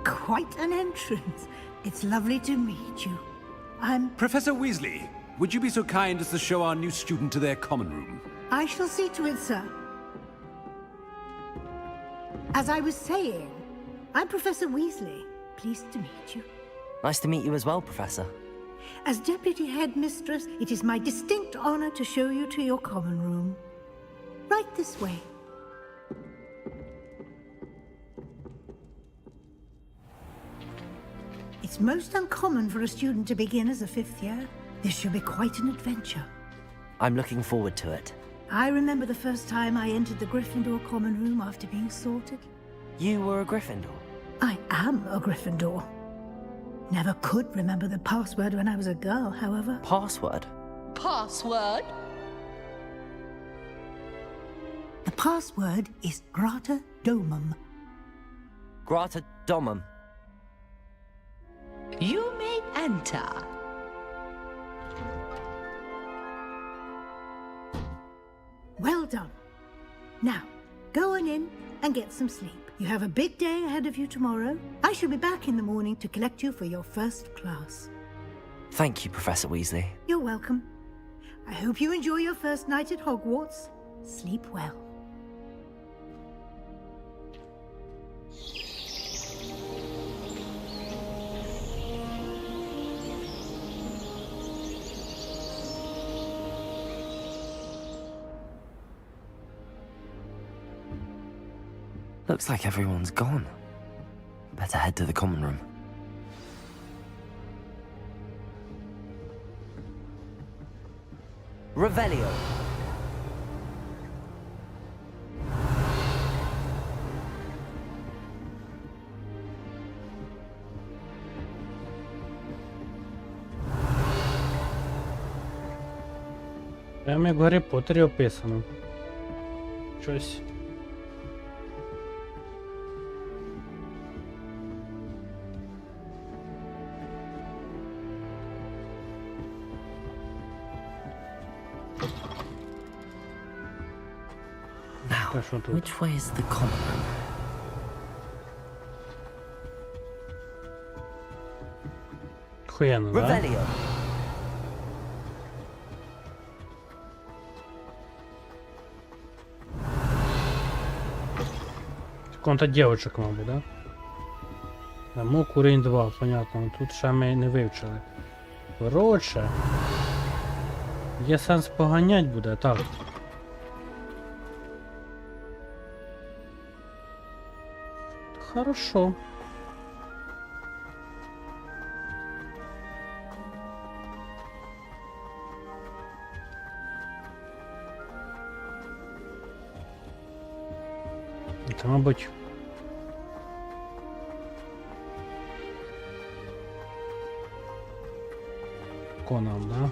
Quite an entrance. It's lovely to meet you. Professor Weasley, would you be so kind as to show our new student to their common room? I shall see to it, sir. As I was saying, I'm Professor Weasley. Pleased to meet you. Nice to meet you as well, Professor. As Deputy Headmistress, it is my distinct honor to show you to your common room. Right this way. It's most uncommon for a student to begin as a 5th year. This should be quite an adventure. I'm looking forward to it. I remember the first time I entered the Gryffindor common room after being sorted. You were a Gryffindor? I am a Gryffindor. Never could remember the password when I was a girl, however. Password? Password? The password is Grata Domum. Grata Domum. You may enter. Well done. Now, go on in and get some sleep. You have a big day ahead of you tomorrow. I shall be back in the morning to collect you for your first class. Thank you, Professor Weasley. You're welcome. I hope you enjoy your first night at Hogwarts. Sleep well. Looks like everyone's gone. Better head to the common room. Revelio. Прямо як в Гаррі Поттері описано. Щось. Now, що тут? which way is the common room? Хуєнно, да? Revelio. Конта дівчинок, мабуть, да? Замок уровень 2, понятно. Тут ще ми не вивчили. Коротше. Є сенс поганять буде, так. Хорошо. Це, мабуть. Конам, да?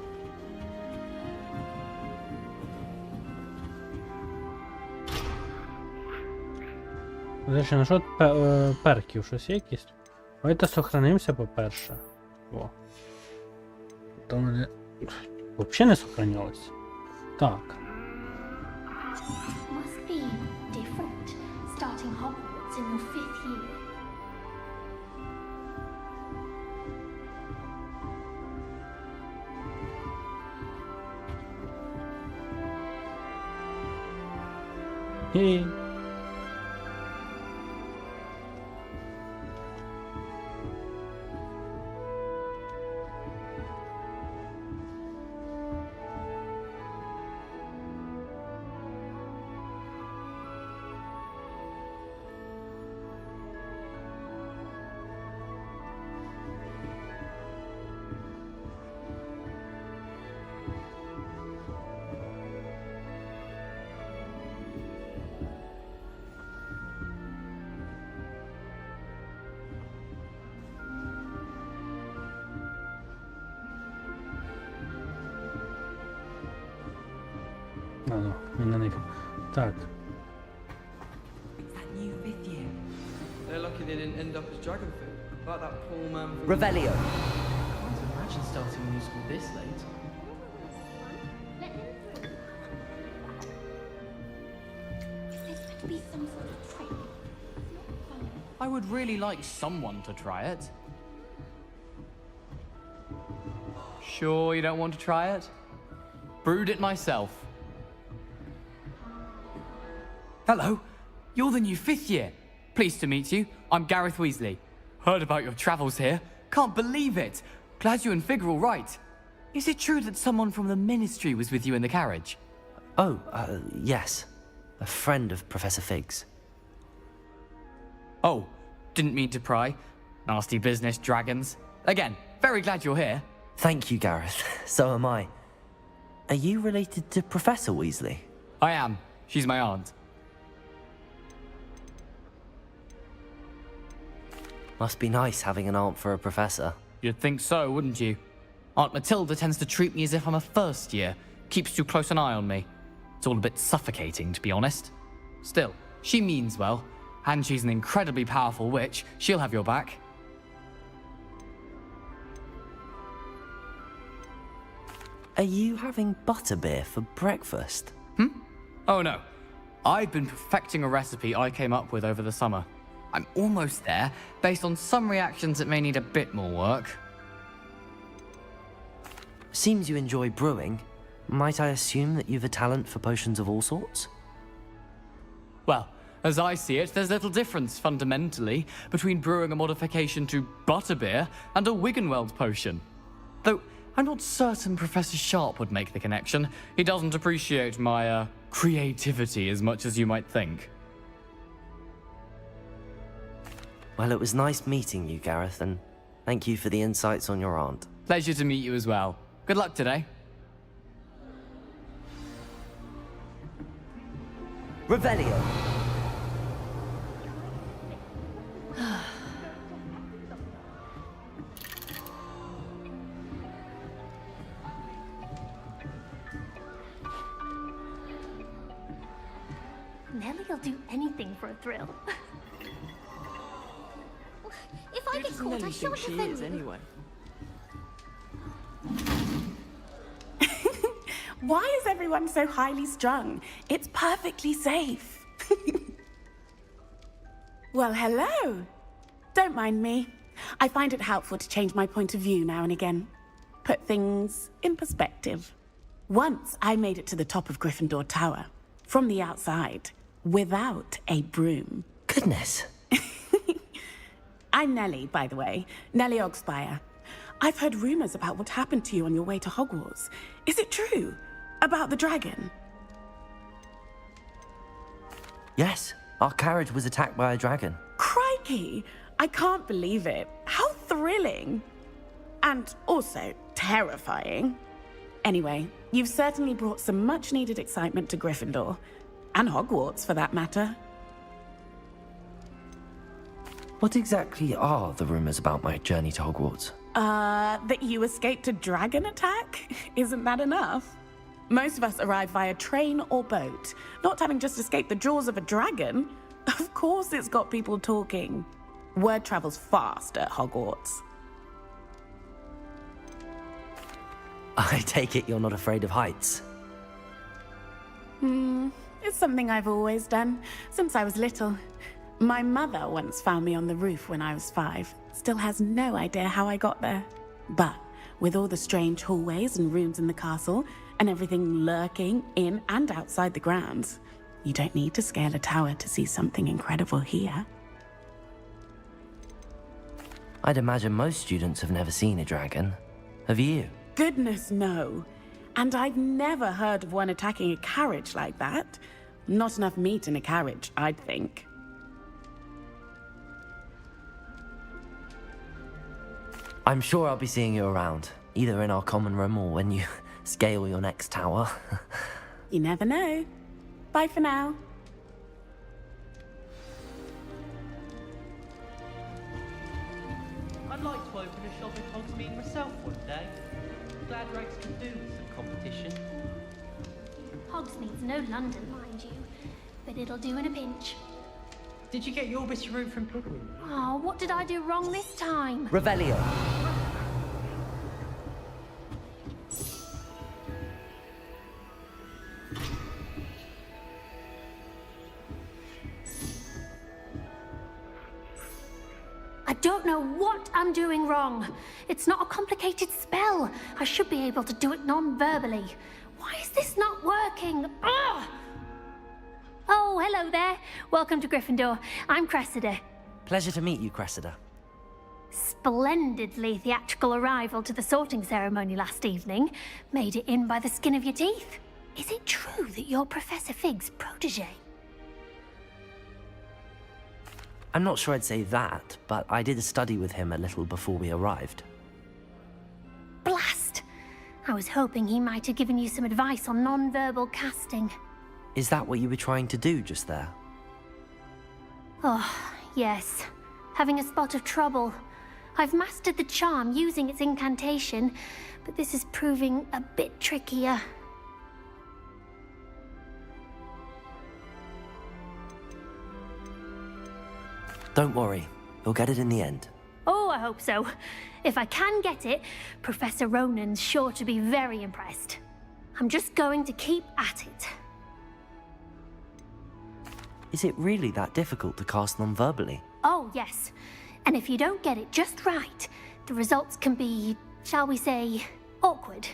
Зачем, на що перків? Щось є якісь? Давайте сохранимося, по-перше. О. То вони взагалі не сохранилось. Так. Must be different starting Hogwarts in your 5th year. Хі. Ну, він на них. Так. They're lucky they didn't end up as dragon food, like that poor man from... Revelio. I can't imagine starting a new school this late. Is this going to be some sort of trick? I would really like someone to try it. Sure you don't want to try it? Brewed it myself. Hello, you're the new 5th year. Pleased to meet you. I'm Gareth Weasley. Heard about your travels here. Can't believe it. Glad you and Fig are all right. Is it true that someone from the Ministry was with you in the carriage? Oh, yes. A friend of Professor Fig's. Oh, didn't mean to pry. Nasty business, dragons. Again, very glad you're here. Thank you, Gareth. So am I. Are you related to Professor Weasley? I am. She's my aunt. Must be nice having an aunt for a professor. You'd think so, wouldn't you? Aunt Matilda tends to treat me as if I'm a first year. Keeps too close an eye on me. It's all a bit suffocating, to be honest. Still, she means well. And she's an incredibly powerful witch. She'll have your back. Are you having butterbeer for breakfast? Oh no. I've been perfecting a recipe I came up with over the summer. I'm almost there, based on some reactions that may need a bit more work. Seems you enjoy brewing. Might I assume that you've a talent for potions of all sorts? Well, as I see it, there's little difference, fundamentally, between brewing a modification to butterbeer and a Wiggenweld potion. Though, I'm not certain Professor Sharp would make the connection. He doesn't appreciate my, creativity as much as you might think. Well, it was nice meeting you, Gareth, and thank you for the insights on your aunt. Pleasure to meet you as well. Good luck today. Revelio. Nellie'll do anything for a thrill. If I get caught, I shan't defend you. Anyway. Why is everyone so highly strung? It's perfectly safe. Well, hello. Don't mind me. I find it helpful to change my point of view now and again. Put things in perspective. Once I made it to the top of Gryffindor Tower, from the outside, without a broom. Goodness. I'm Nellie, by the way. Nellie Ogspire. I've heard rumors about what happened to you on your way to Hogwarts. Is it true? About the dragon? Yes, our carriage was attacked by a dragon. Crikey! I can't believe it. How thrilling! And also terrifying. Anyway, you've certainly brought some much-needed excitement to Gryffindor. And Hogwarts, for that matter. What exactly are the rumors about my journey to Hogwarts? That you escaped a dragon attack? Isn't that enough? Most of us arrive via train or boat, not having just escaped the jaws of a dragon. Of course it's got people talking. Word travels fast at Hogwarts. I take it you're not afraid of heights. It's something I've always done, since I was little. My mother once found me on the roof when I was 5. Still has no idea how I got there. But with all the strange hallways and rooms in the castle, and everything lurking in and outside the grounds, you don't need to scale a tower to see something incredible here. I'd imagine most students have never seen a dragon. Have you? Goodness, no. And I've never heard of one attacking a carriage like that. Not enough meat in a carriage, I'd think. I'm sure I'll be seeing you around, either in our common room or when you scale your next tower. You never know. Bye for now. I'd like to open a shop in Hogsmeade myself one day. Glad Rags can do with some competition. Hogsmeade's no London, mind you, but it'll do in a pinch. Did you get your bit of root from Pippin? Oh, what did I do wrong this time? Revelio. I don't know what I'm doing wrong. It's not a complicated spell. I should be able to do it non-verbally. Why is this not working? Ugh! Oh, hello there. Welcome to Gryffindor. I'm Cressida. Pleasure to meet you, Cressida. Splendidly theatrical arrival to the sorting ceremony last evening. Made it in by the skin of your teeth. Is it true that you're Professor Fig's protege? I'm not sure I'd say that, but I did study with him a little before we arrived. Blast! I was hoping he might have given you some advice on non-verbal casting. Is that what you were trying to do just there? Oh, yes. Having a spot of trouble. I've mastered the charm using its incantation, but this is proving a bit trickier. Don't worry, you'll get it in the end. Oh, I hope so. If I can get it, Professor Ronan's sure to be very impressed. I'm just going to keep at it. Is it really that difficult to cast non-verbally? Oh, yes. And if you don't get it just right, the results can be, shall we say, awkward.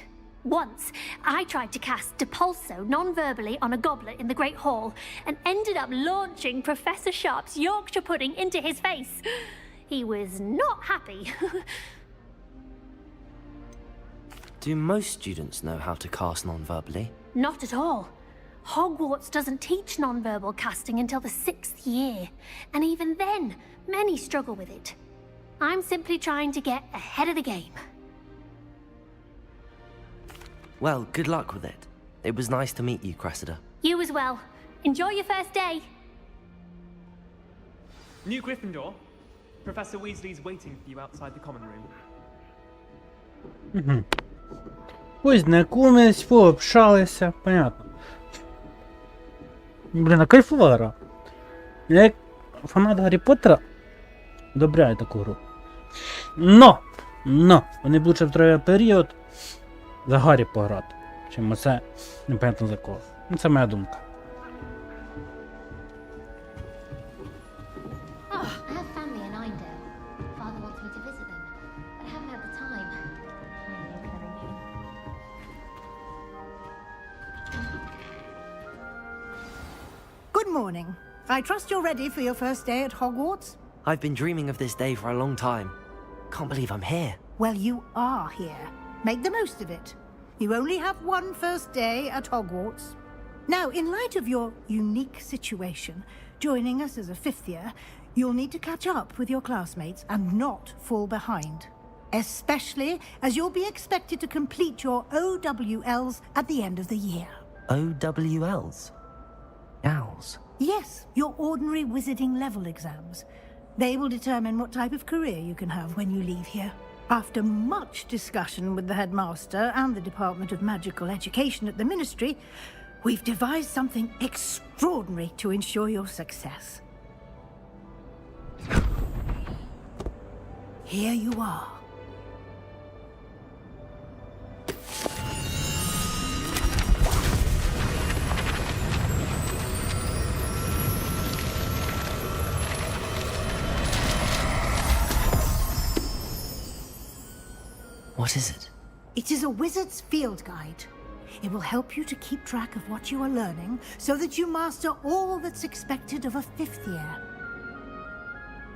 Once, I tried to cast Depulso non-verbally on a goblet in the Great Hall and ended up launching Professor Sharp's Yorkshire pudding into his face. He was not happy. Do most students know how to cast non-verbally? Not at all. Hogwarts doesn't teach non-verbal casting until the 6th year, and even then, many struggle with it. I'm simply trying to get ahead of the game. Well, good luck with it. It was nice to meet you, Cressida. You as well. Enjoy your first day. New Gryffindor. Professor Weasley's waiting for you outside the common room. Познакомились, пообщалися, понятно. Блін, а кайфова гра. Я як фанат Гаррі Поттера одобряю таку гру. Но! Вони б лучше в тривалий період за Гаррі пограти, чим оце непонятно за кого. Ну, це моя думка. I have family in Eindale. Father wants me to visit them, but I haven't had the time. Good morning. I trust you're ready for your first day at Hogwarts? I've been dreaming of this day for a long time. Can't believe I'm here. Well, you are here. Make the most of it. You only have one first day at Hogwarts. Now, in light of your unique situation, joining us as a 5th year, you'll need to catch up with your classmates and not fall behind. Especially as you'll be expected to complete your OWLs at the end of the year. OWLs? Owls? Yes, your ordinary wizarding level exams. They will determine what type of career you can have when you leave here. After much discussion with the headmaster and the Department of Magical Education at the Ministry, we've devised something extraordinary to ensure your success. Here you are. What is it? It is a wizard's field guide. It will help you to keep track of what you are learning so that you master all that's expected of a 5th year.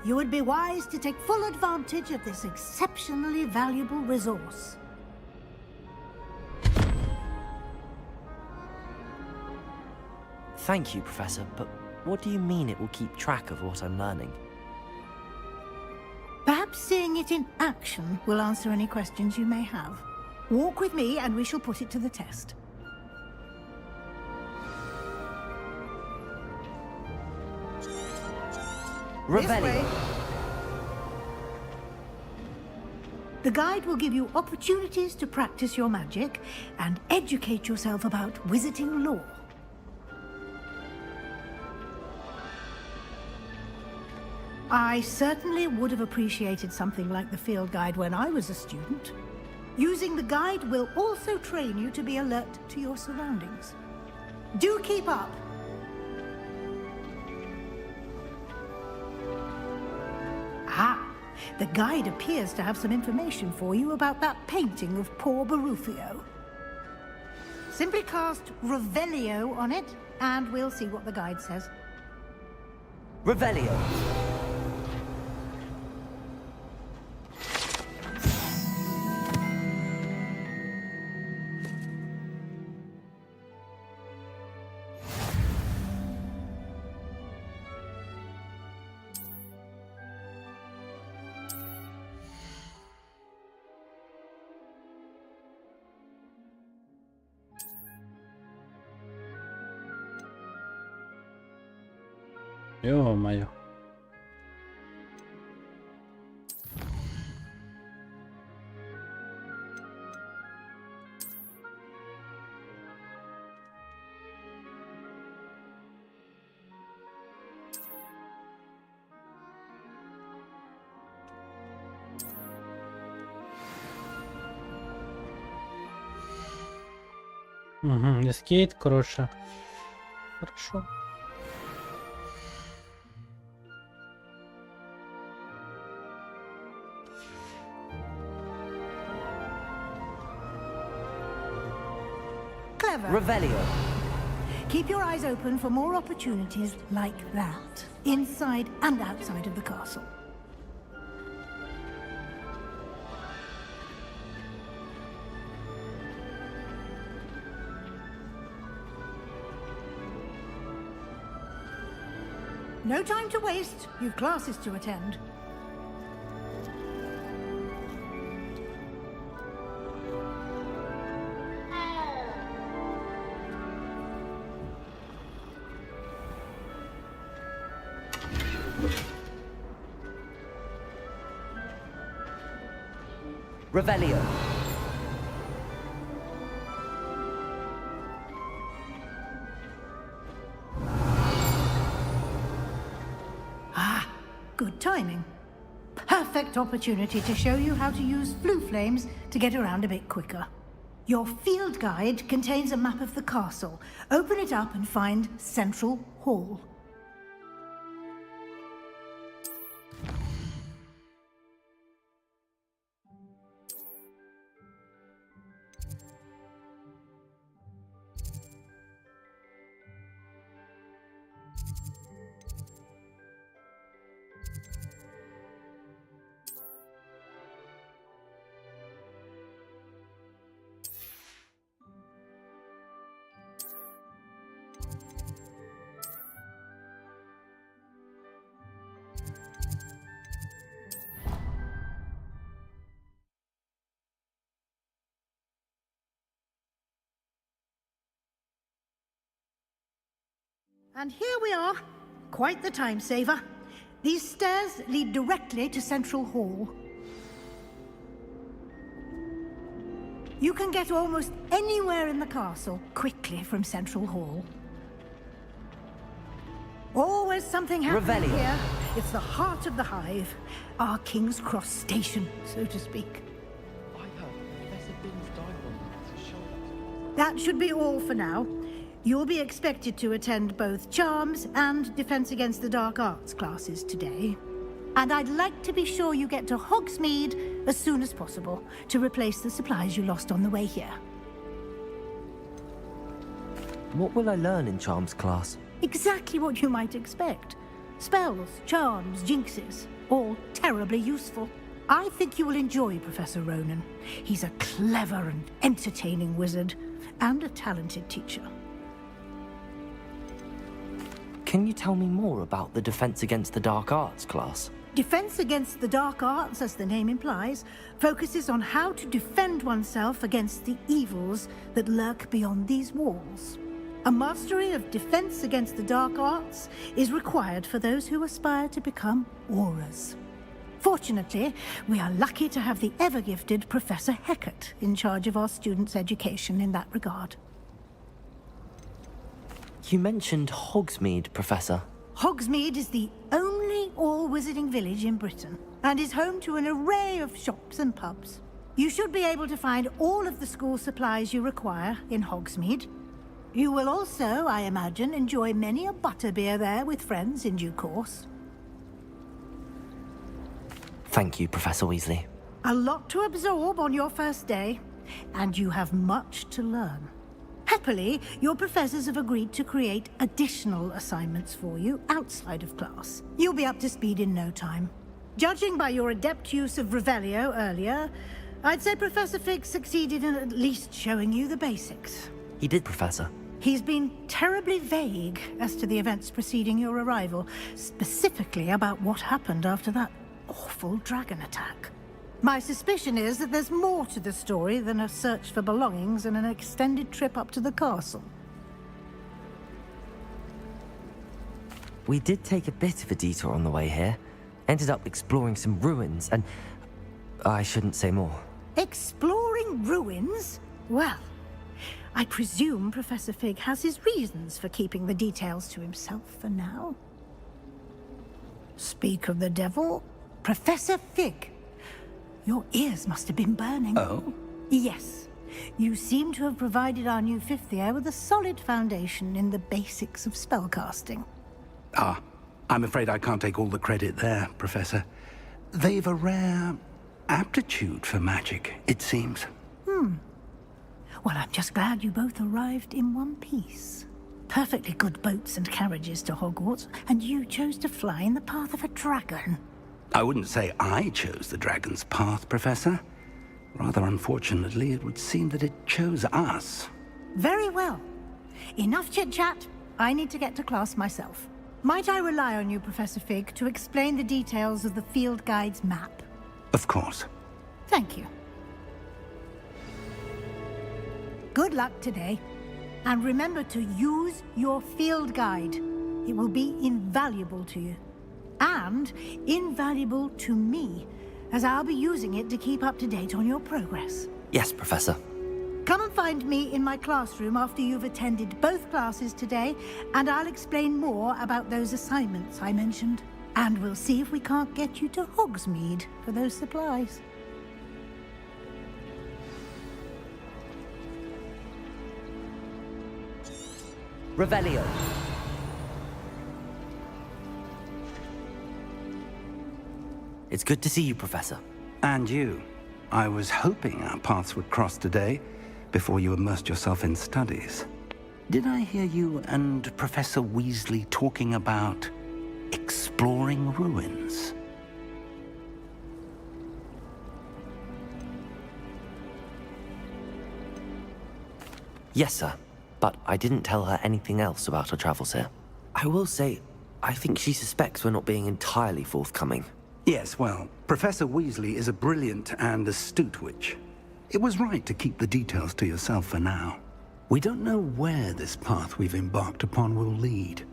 You would be wise to take full advantage of this exceptionally valuable resource. Thank you, Professor, but what do you mean it will keep track of what I'm learning? Perhaps seeing it in action will answer any questions you may have. Walk with me and we shall put it to the test. Revelio. The guide will give you opportunities to practice your magic and educate yourself about wizarding lore. I certainly would have appreciated something like the field guide when I was a student. Using the guide will also train you to be alert to your surroundings. Do keep up! Ah, the guide appears to have some information for you about that painting of poor Barufio. Simply cast Revelio on it, and we'll see what the guide says. Revelio. Ё-моё. Угу, эскейт, короче. Хорошо. Revelio. Keep your eyes open for more opportunities like that, inside and outside of the castle. No time to waste. You've classes to attend. Revelio. Ah, good timing. Perfect opportunity to show you how to use flue flames to get around a bit quicker. Your field guide contains a map of the castle. Open it up and find Central Hall. And here we are. Quite the time saver. These stairs lead directly to Central Hall. You can get almost anywhere in the castle quickly from Central Hall. Always something happening Revelio. here. It's the heart of the hive. Our King's Cross station, so to speak. I heard Professor Binns died one night, so sure. That should be all for now. You'll be expected to attend both Charms and Defense Against the Dark Arts classes today. And I'd like to be sure you get to Hogsmeade as soon as possible to replace the supplies you lost on the way here. What will I learn in Charms class? Exactly what you might expect. Spells, charms, jinxes, all terribly useful. I think you will enjoy Professor Ronan. He's a clever and entertaining wizard, and a talented teacher. Can you tell me more about the Defense Against the Dark Arts class? Defense Against the Dark Arts, as the name implies, focuses on how to defend oneself against the evils that lurk beyond these walls. A mastery of Defense Against the Dark Arts is required for those who aspire to become Aurors. Fortunately, we are lucky to have the ever-gifted Professor Hecat in charge of our students' education in that regard. You mentioned Hogsmeade, Professor. Hogsmeade is the only all-wizarding village in Britain, and is home to an array of shops and pubs. You should be able to find all of the school supplies you require in Hogsmeade. You will also, I imagine, enjoy many a butterbeer there with friends in due course. Thank you, Professor Weasley. A lot to absorb on your first day, and you have much to learn. Happily, your professors have agreed to create additional assignments for you outside of class. You'll be up to speed in no time. Judging by your adept use of Revelio earlier, I'd say Professor Fig succeeded in at least showing you the basics. He did, Professor. He's been terribly vague as to the events preceding your arrival, specifically about what happened after that awful dragon attack. My suspicion is that there's more to the story than a search for belongings and an extended trip up to the castle. We did take a bit of a detour on the way here. Ended up exploring some ruins and... I shouldn't say more. Exploring ruins? Well, I presume Professor Fig has his reasons for keeping the details to himself for now. Speak of the devil, Professor Fig. Your ears must have been burning. Oh? Yes. You seem to have provided our new fifth year with a solid foundation in the basics of spellcasting. Ah, I'm afraid I can't take all the credit there, Professor. They've a rare aptitude for magic, it seems. Well, I'm just glad you both arrived in one piece. Perfectly good boats and carriages to Hogwarts, and you chose to fly in the path of a dragon. I wouldn't say I chose the dragon's path, Professor. Rather unfortunately, it would seem that it chose us. Very well. Enough chit-chat. I need to get to class myself. Might I rely on you, Professor Fig, to explain the details of the field guide's map? Of course. Thank you. Good luck today. And remember to use your field guide. It will be invaluable to you. And invaluable to me, as I'll be using it to keep up to date on your progress. Yes, Professor. Come and find me in my classroom after you've attended both classes today, and I'll explain more about those assignments I mentioned. And we'll see if we can't get you to Hogsmeade for those supplies. Revelio. It's good to see you, Professor. And you. I was hoping our paths would cross today, before you immersed yourself in studies. Did I hear you and Professor Weasley talking about exploring ruins? Yes, sir. But I didn't tell her anything else about our travels here. I will say, I think she suspects we're not being entirely forthcoming. Yes, well, Professor Weasley is a brilliant and astute witch. It was right to keep the details to yourself for now. We don't know where this path we've embarked upon will lead.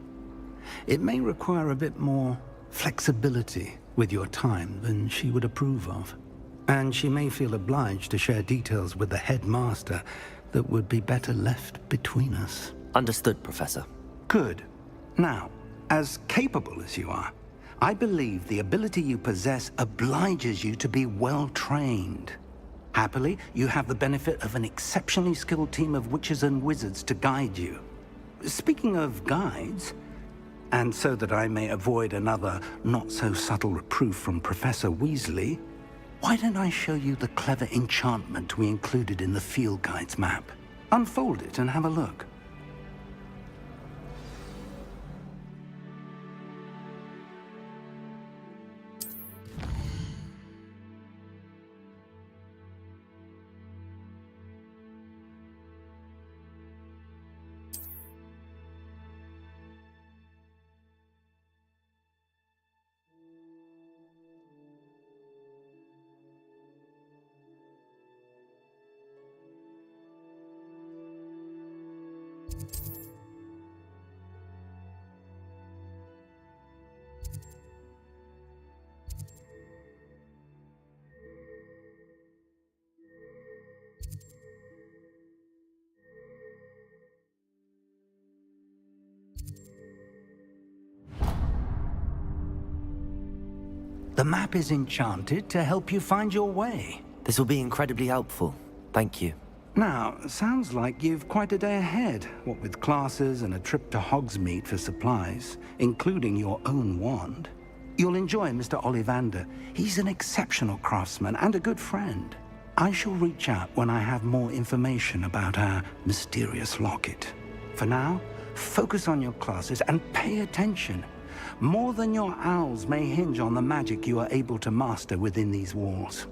It may require a bit more flexibility with your time than she would approve of. And she may feel obliged to share details with the headmaster that would be better left between us. Understood, Professor. Good. Now, as capable as you are, I believe the ability you possess obliges you to be well-trained. Happily, you have the benefit of an exceptionally skilled team of witches and wizards to guide you. Speaking of guides, and so that I may avoid another not-so-subtle reproof from Professor Weasley, why don't I show you the clever enchantment we included in the field guide's map? Unfold it and have a look. The map is enchanted to help you find your way. This will be incredibly helpful. Thank you. Now, sounds like you've quite a day ahead, what with classes and a trip to Hogsmeade for supplies, including your own wand. You'll enjoy Mr. Ollivander. He's an exceptional craftsman and a good friend. I shall reach out when I have more information about our mysterious locket. For now, focus on your classes and pay attention. More than your owls may hinge on the magic you are able to master within these walls.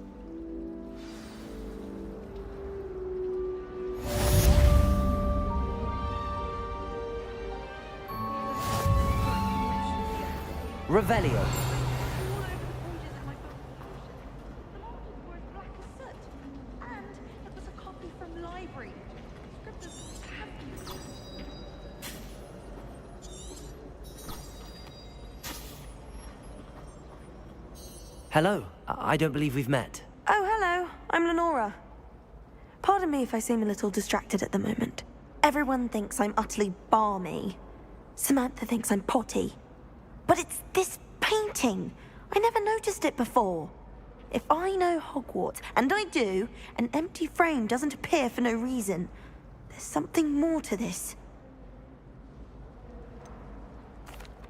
Revelio. Hello. I don't believe we've met. Oh, hello. I'm Lenora. Pardon me if I seem a little distracted at the moment. Everyone thinks I'm utterly balmy. Samantha thinks I'm potty. But it's this painting. I never noticed it before. If I know Hogwarts, and I do, an empty frame doesn't appear for no reason. There's something more to this.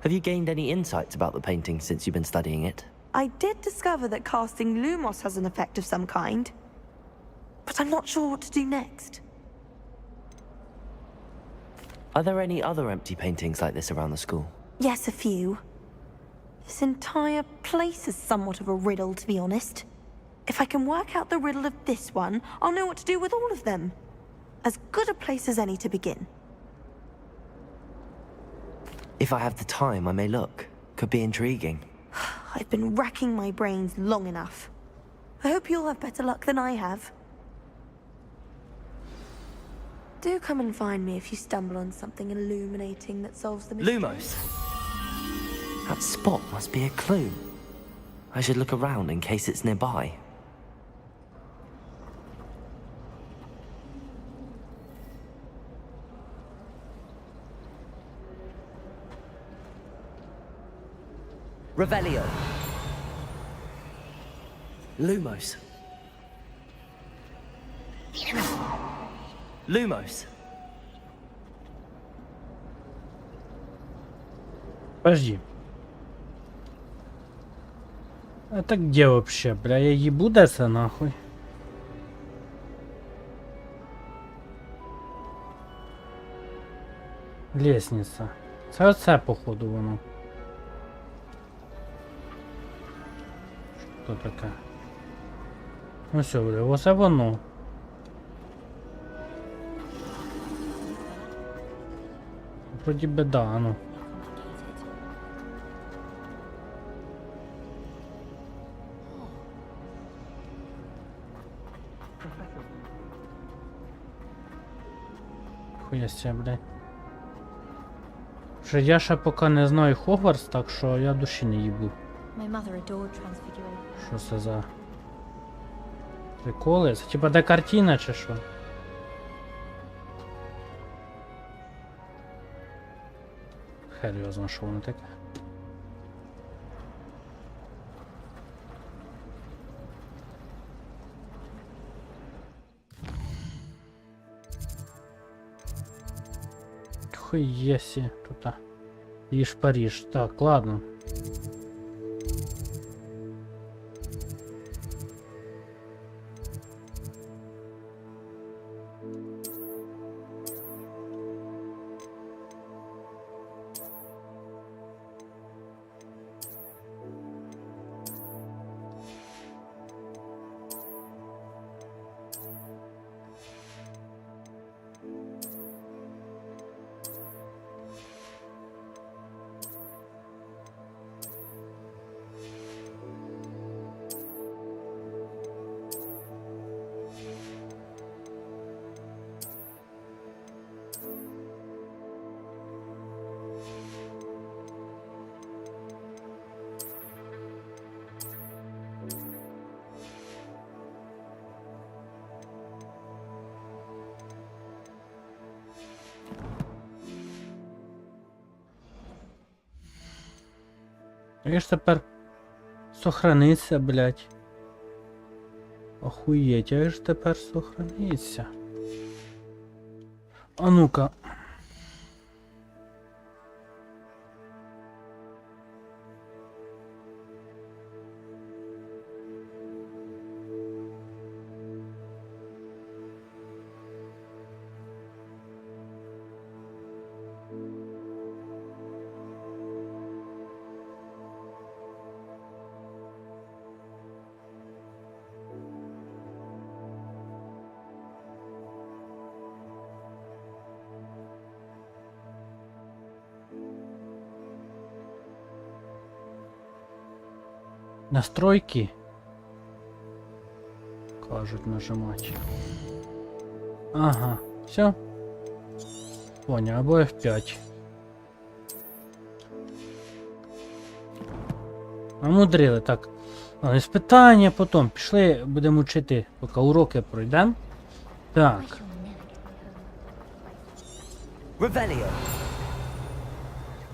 Have you gained any insights about the painting since you've been studying it? I did discover that casting Lumos has an effect of some kind. But I'm not sure what to do next. Are there any other empty paintings like this around the school? Yes, a few. This entire place is somewhat of a riddle, to be honest. If I can work out the riddle of this one, I'll know what to do with all of them. As good a place as any to begin. If I have the time, I may look. Could be intriguing. I've been racking my brains long enough. I hope you'll have better luck than I have. Do come and find me if you stumble on something illuminating that solves the mystery. Lumos! That spot must be a clue. I should look around in case it's nearby. Revelio. Lumos. Lumos. Подожди. Это где вообще? Бля, я ебу даться нахуй. Лестниця. Це оце, походу, воно. Що таке? Ну все, бля, оце воно. Вроді би да, ну. Хуяся, блядь. Вже я ще поки не знаю Хогвартс, так що я душі не їбу. Що це за приколи? Це типа де картина чи що? Хер його знає, що воно таке. Хуєсі, тут. Їж Париж. Так, ладно. Я ж тепер Сохраниться, блядь. Охуєть, як ж тепер сохраниться? А ну-ка. Настройки. Кажуть нажимать. Ага, все. Понял, або F5. Намудрили, так. Але питання потім. Пішли, будемо вчити, поки уроки пройдемо. Так. Revelio.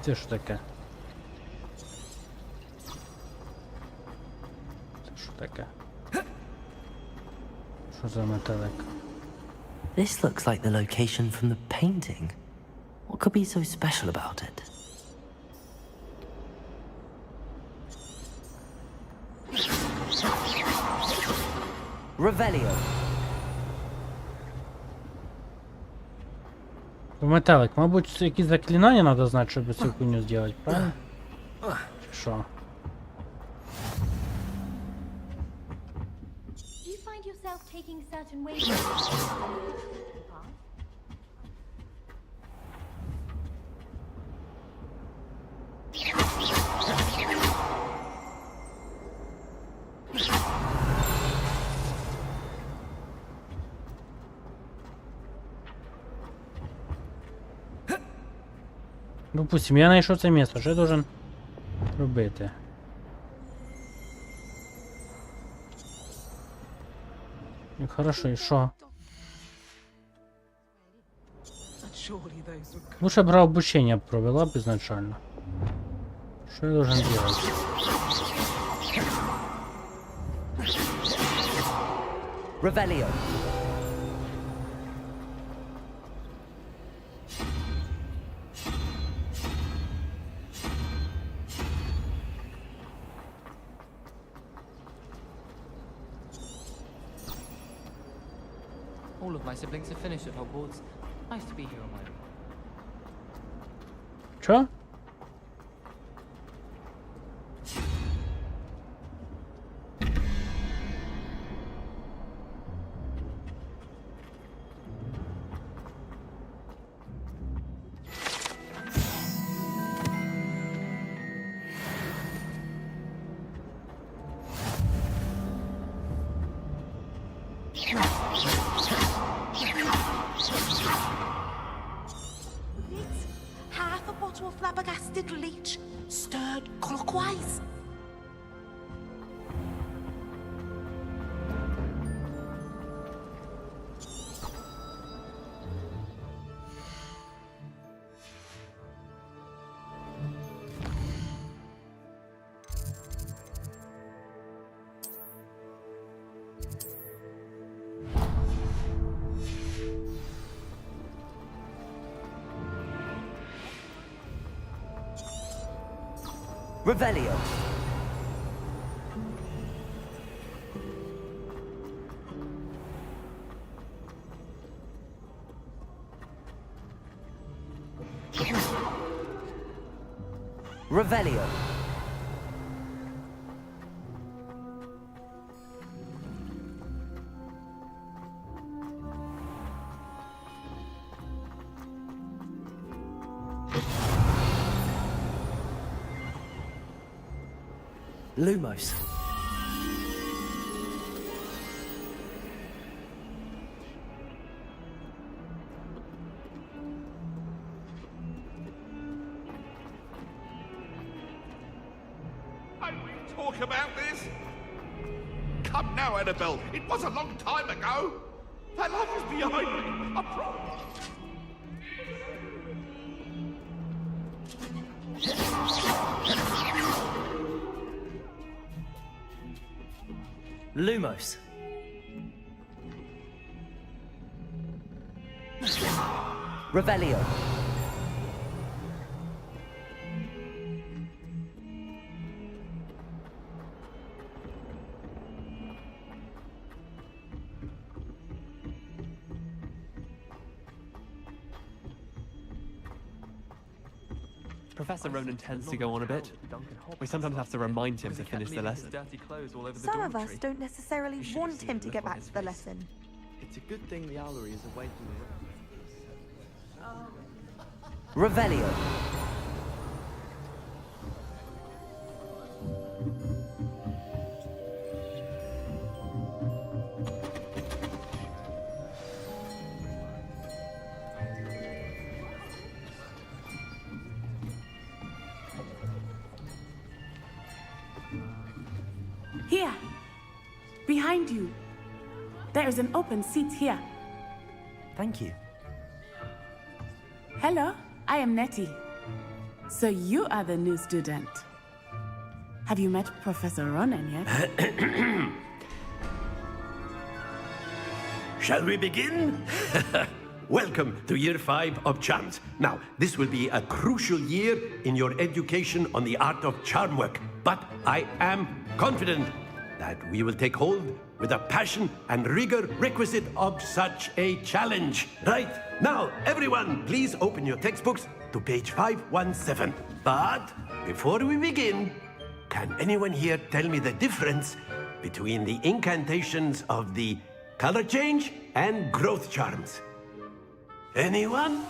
Це що таке? Це що таке? Що за метелик? This looks like the location from the painting. What could be so special about it? Revelio. Метелик, мабуть, якісь заклинання треба знати, щоб цю хуйню зробити, правильно? Чи що? Do you find yourself taking certain ways? Допустим, я знайшов це місце, що я должен робити? Ну, хорошо, і що? Лучше б гра обучення провела б изначально. Що я должен делать? Revelio. All of my siblings have finished at Hogwarts. Nice to be here on my own. Що? Half a bottle of flabbergasted leech, stirred clockwise. Revelio. Revelio. Lumos. Talk about this? Come now, Annabelle. It was a long time ago. That life is behind me. I promise. Lumos. Revelio. Professor Ronan tends to go on a bit. We sometimes have to remind him to finish the lesson. Some of us don't necessarily want him to get back to the lesson. It's a good thing the owlery is away from the Revelio. Here. Behind you. There is an open seat here. Thank you. Hello, I am Nettie. So you are the new student. Have you met Professor Ronan yet? Shall we begin? Welcome to Year 5 of Charms. Now, this will be a crucial year in your education on the art of charm work, but I am confident that we will take hold with the passion and rigor requisite of such a challenge. Right, now, everyone, please open your textbooks to page 517. But before we begin, can anyone here tell me the difference between the incantations of the color change and growth charms? Anyone?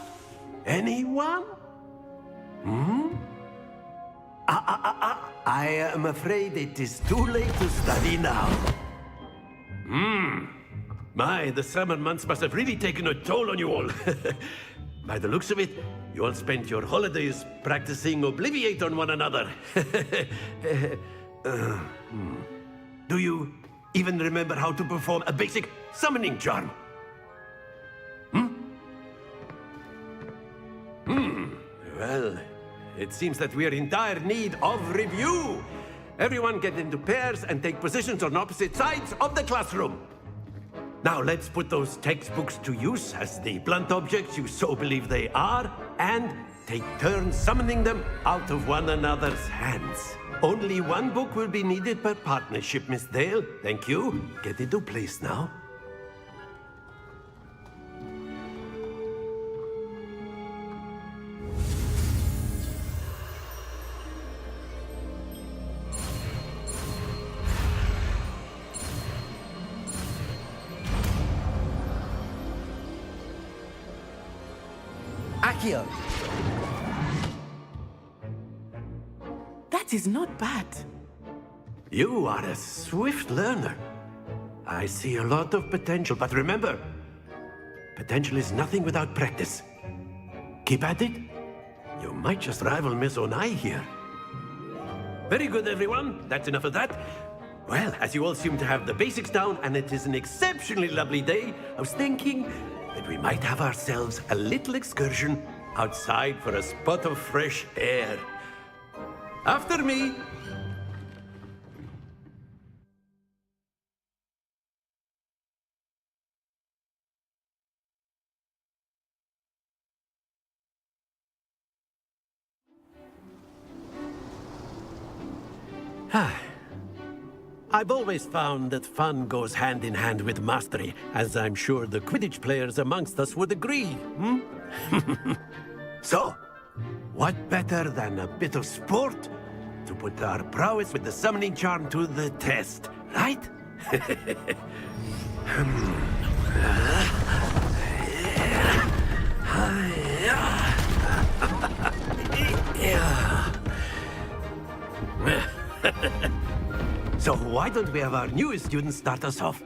Anyone? I am afraid it is too late to study now. My, the summer months must have really taken a toll on you all. By the looks of it, you all spent your holidays practicing Obliviate on one another. Do you even remember how to perform a basic summoning charm? Well, it seems that we are in dire need of review. Everyone get into pairs and take positions on opposite sides of the classroom. Now let's put those textbooks to use as the blunt objects you so believe they are, and take turns summoning them out of one another's hands. Only one book will be needed per partnership, Miss Dale. Thank you. Get into place now. Accio. That is not bad. You are a swift learner. I see a lot of potential, but remember, potential is nothing without practice. Keep at it. You might just rival Miss Onai here. Very good, everyone. That's enough of that. Well, as you all seem to have the basics down, and it is an exceptionally lovely day, I was thinking that we might have ourselves a little excursion outside for a spot of fresh air. After me. I've always found that fun goes hand in hand with mastery, as I'm sure the Quidditch players amongst us would agree, So, what better than a bit of sport to put our prowess with the summoning charm to the test, right? So why don't we have our newest student start us off?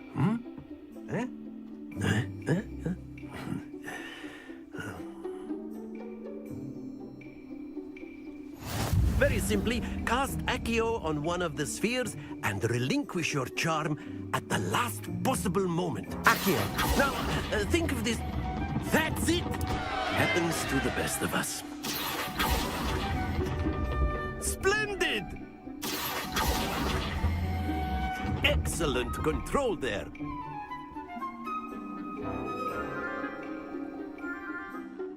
Very simply, cast Accio on one of the spheres and relinquish your charm at the last possible moment. Accio. Now, think of this. That's it. Happens to the best of us. Splendid! Excellent control there.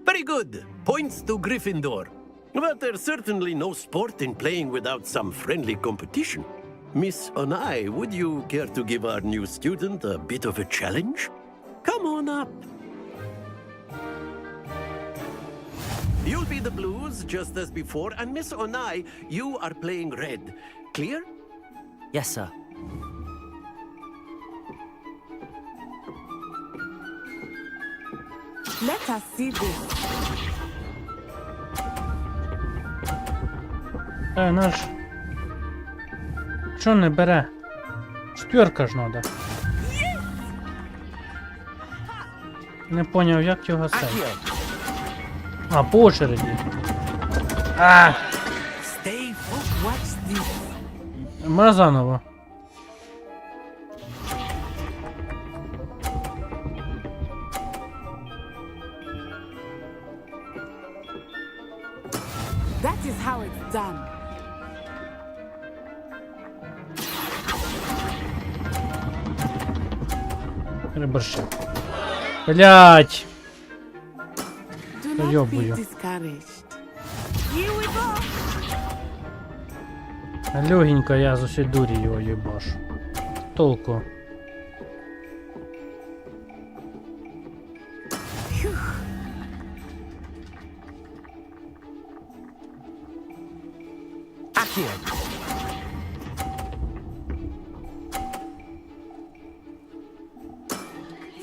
Very good. Points to Gryffindor. But there's certainly no sport in playing without some friendly competition. Miss Onai, would you care to give our new student a bit of a challenge? Come on up. You'll be the blues, just as before, and Miss Onai, you are playing red. Clear? Yes, sir. Let us see this. Наш. Чо не бере? Четверка ж надо. Не поняв, як його це. А, по очереді. А! Ми заново. That is how it's done. Переборщив. Блять! Do not be Йобую. discouraged. Here we go. Легенько я з усій дурі його їбашу. Толку.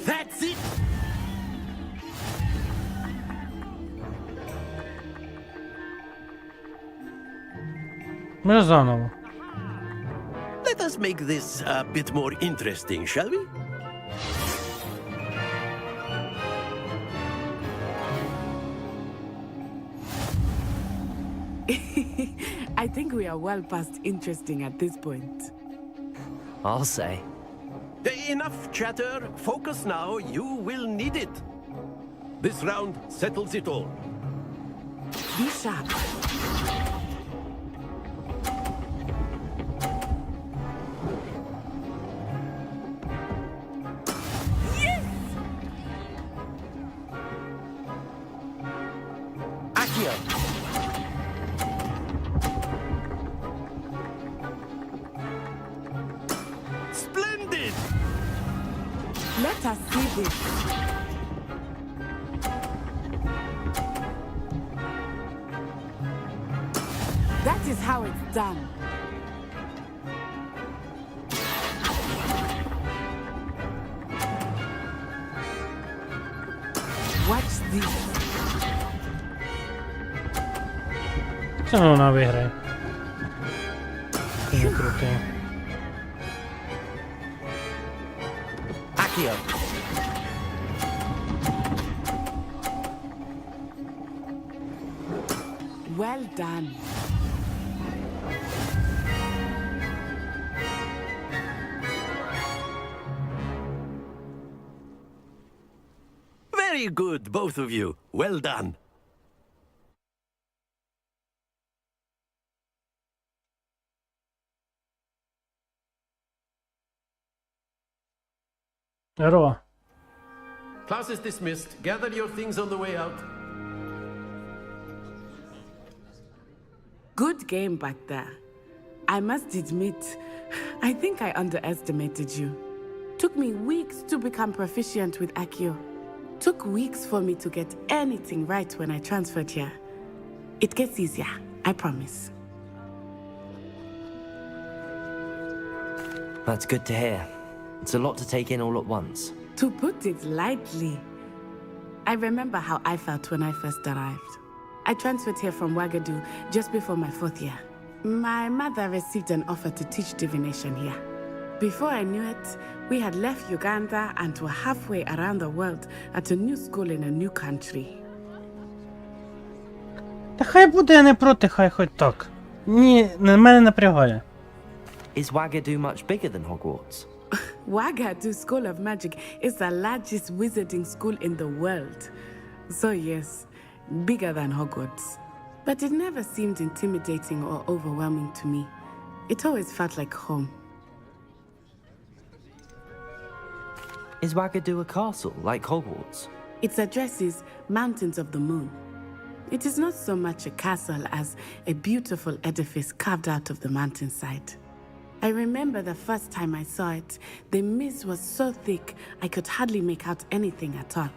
That's it! Ми заново. Let us make this a bit more interesting, shall we? I think we are well past interesting at this point. I'll say. Enough chatter. Focus now. You will need it. This round settles it all. Be sharp. Accio. Splendid! Let us see this. That is how it's done. Watch this. Це вона виграє. Це не круто. Accio. Well done. Very good, both of you. Well done. Здорово. Class is dismissed. Gather your things on the way out. Good game back there. I must admit, I think I underestimated you. Took me weeks to become proficient with Accio. Took weeks for me to get anything right when I transferred here. It gets easier, I promise. That's good to hear. It's a lot to take in all at once. To put it lightly, I remember how I felt when I first arrived. I transferred here from Wagadu just before my 4th year. My mother received an offer to teach divination here. Before I knew it, we had left Uganda and were halfway around the world at a new school in a new country. Та хай буде, я не проти, хай хоч так. Ні, мене напрягає. Is Wagadu much bigger than Hogwarts? Wagadu School of Magic is the largest wizarding school in the world. So yes, bigger than Hogwarts. But it never seemed intimidating or overwhelming to me. It always felt like home. Is Wagadu a castle, like Hogwarts? Its address is Mountains of the Moon. It is not so much a castle as a beautiful edifice carved out of the mountainside. I remember the first time I saw it, the mist was so thick I could hardly make out anything at all.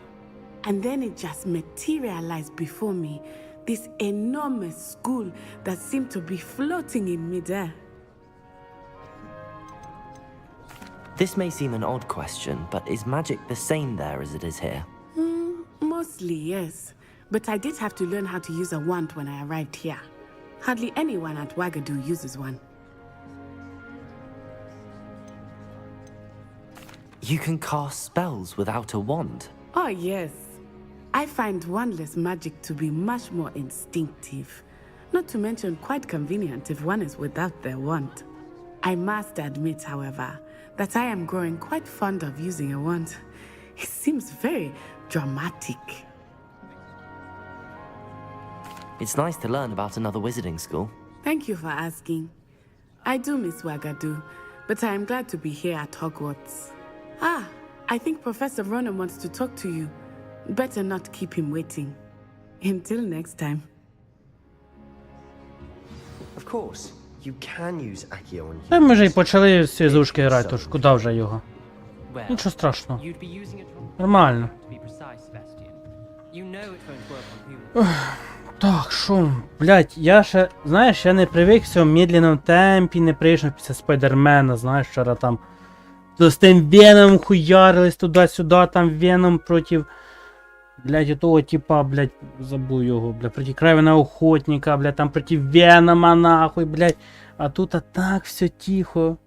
And then it just materialized before me, this enormous school that seemed to be floating in midair. This may seem an odd question, but is magic the same there as it is here? Mostly, yes. But I did have to learn how to use a wand when I arrived here. Hardly anyone at Wagadu uses one. You can cast spells without a wand? Oh, yes. I find wandless magic to be much more instinctive. Not to mention quite convenient if one is without their wand. I must admit, however, that I am growing quite fond of using a wand. It seems very dramatic. It's nice to learn about another wizarding school. Thank you for asking. I do miss Wagadu, but I am glad to be here at Hogwarts. Ah, I think Professor Ronan wants to talk to you. Better not keep him waiting. Until next time. Of course, you can use Accio on Та ми вже й почали з цієї зушки грати, тож куди вже його? Нічого страшного. Нормально. Так, що? Блять, я ще, знаєш, я не привик в цьому медленному темпі, не прийшов після Спайдермена, знаєш, вчора там то з тим Веном хуярились туди-сюди, там Веном проти, блять, того типа, блять, забув його, блять, проти Кравена Охотника, блять, там проти Венома, нахуй, блять, а тут так все тихо.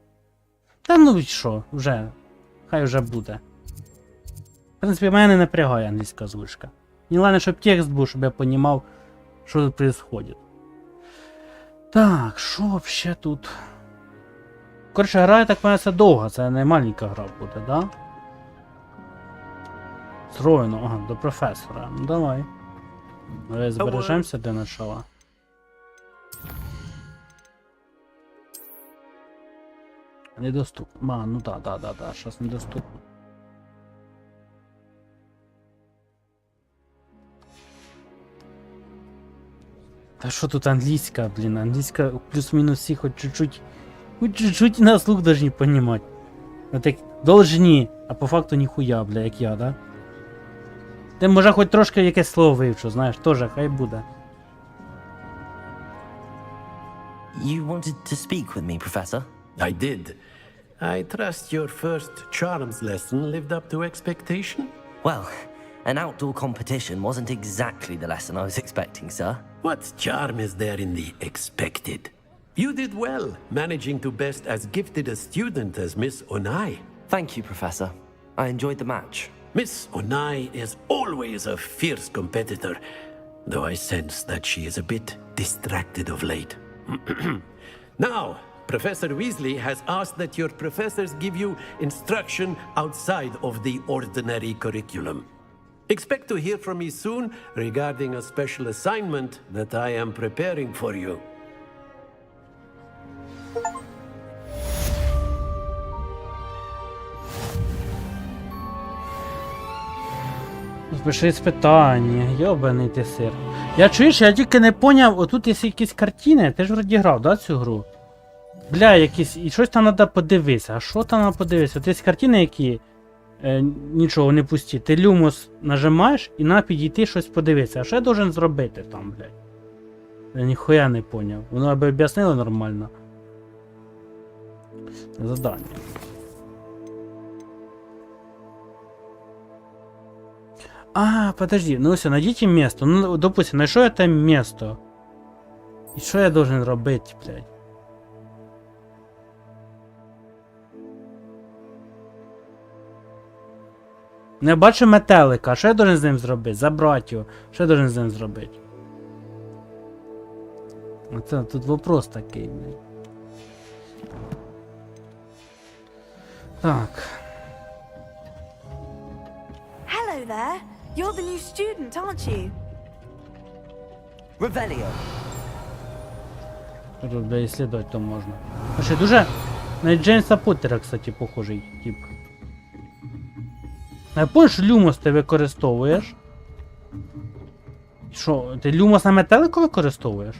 Та ну що, вже, хай вже буде. В принципі, мене не напрягає англійська озвучка. Мені головне, щоб текст був, щоб я розумів, що тут відбувається. Так, що взагалі тут? Коротше, гра, я так понимаю, це довга, це не маленька гра буде, да? Зроєно, ага, до професора. Ну давай. Давай збережемося для начала. Недоступно. А, ну да, зараз недоступно. Та що тут англійська, блін, англійська плюс-мінус всі хоч чуть-чуть на слух должны понимать. Ну так должні, а по факту ніхуя, бля, як я, да? Ти може хоч трошки якесь слово вивчу, знаєш, теж хай буде. You wanted to speak with me, Professor? I did. I trust your first charms lesson lived up to expectation? Well, an outdoor competition wasn't exactly the lesson I was expecting, sir. What charm is there in the expected? You did well, managing to best as gifted a student as Miss Onai. Thank you, Professor. I enjoyed the match. Miss Onai is always a fierce competitor, though I sense that she is a bit distracted of late. Now, Professor Weasley has asked that your professors give you instruction outside of the ordinary curriculum. Expect to hear from me soon regarding a special assignment that I am preparing for you. Спиши спитання, йобаний ти сир. Я чуєш, я тільки не поняв, отут є якісь картини, ти ж вроді грав, да, цю гру? Бля, якісь, і щось там треба подивитися, а що там треба подивитися? От є картини, які нічого не пусті, ти люмус нажимаєш і на підійти щось подивитися, а що я должен зробити там, блядь? Я ніхуя не поняв, воно аби об'яснило нормально. Задання. А, подожди, ну все, найдите место. Ну, допустим, нашел это место. И что я должен робити, блядь? Не бачу метелика, а що я должен з ним зробити? Забрати його. Що я должен з ним зробити? Оце тут вопрос такий, блядь. Так. Hello there. You're the new student, aren't you? Revelio. Тут, бля, исследовать то можна. А ще дуже на Джеймса Поттера, кстати, похожий тип. Я помню, що люмос ти використовуєш? Що, ти люмос на метелику використовуєш?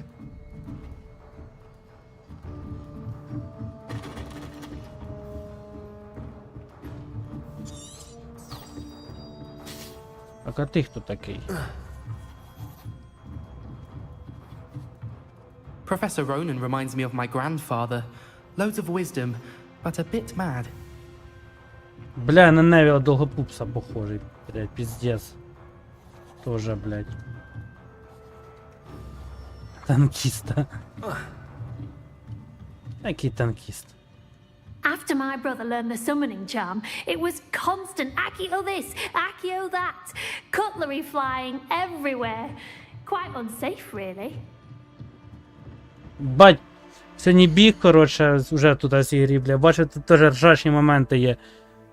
Так, а ти хто такий? Professor Ronan reminds me of my grandfather. Loads of wisdom, but a bit mad. Бля, на Невіла Долгопупса похожий. Блядь, пиздец. Тоже, блядь. Танкиста. Який танкист? After my brother learned the summoning charm, it was constant Accio this, Accio that. Cutlery flying everywhere. Quite unsafe, really. Бать, сьогодні біг, коротше, вже тут в цій грі, бля. Бачу, тут теж ржачні моменти є.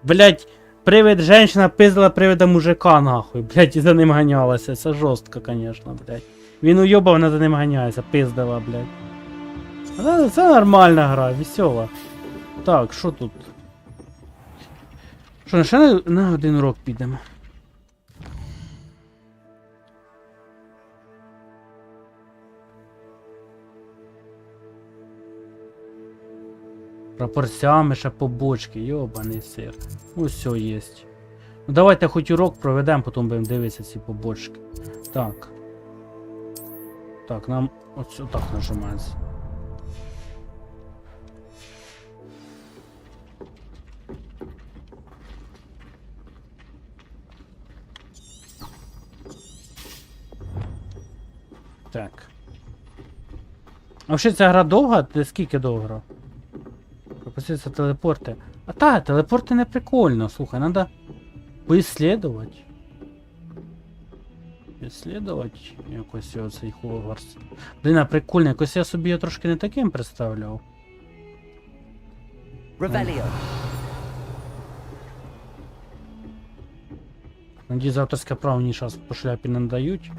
Блять, привид женщина пиздила привида мужика, нахуй, блять, і за ним ганялася. Це жорстко, конечно, блять. Він уйобав, вона за ним ганяється, пиздила, блять. Але це нормальна гра, весела. Так, що тут? Що, ще на один урок підемо? Прапорцями ще побочки, йобаний сир. Ось все є. Ну давайте хоч урок проведемо, потім будемо дивитися ці побочки. Так. Так, нам ось так нажимається. Так. А взагалі ця гра довга? Ти скільки довго грав? Пропуститься телепорти. А та, телепорти не прикольно, слухай, надо поіслідувати. Іслідувати якось оцей Hogwarts. Блін, а прикольно, якось я собі його трошки не таким представляв. Revelio. Надіюсь, авторське право мені зараз по шляпі не надають.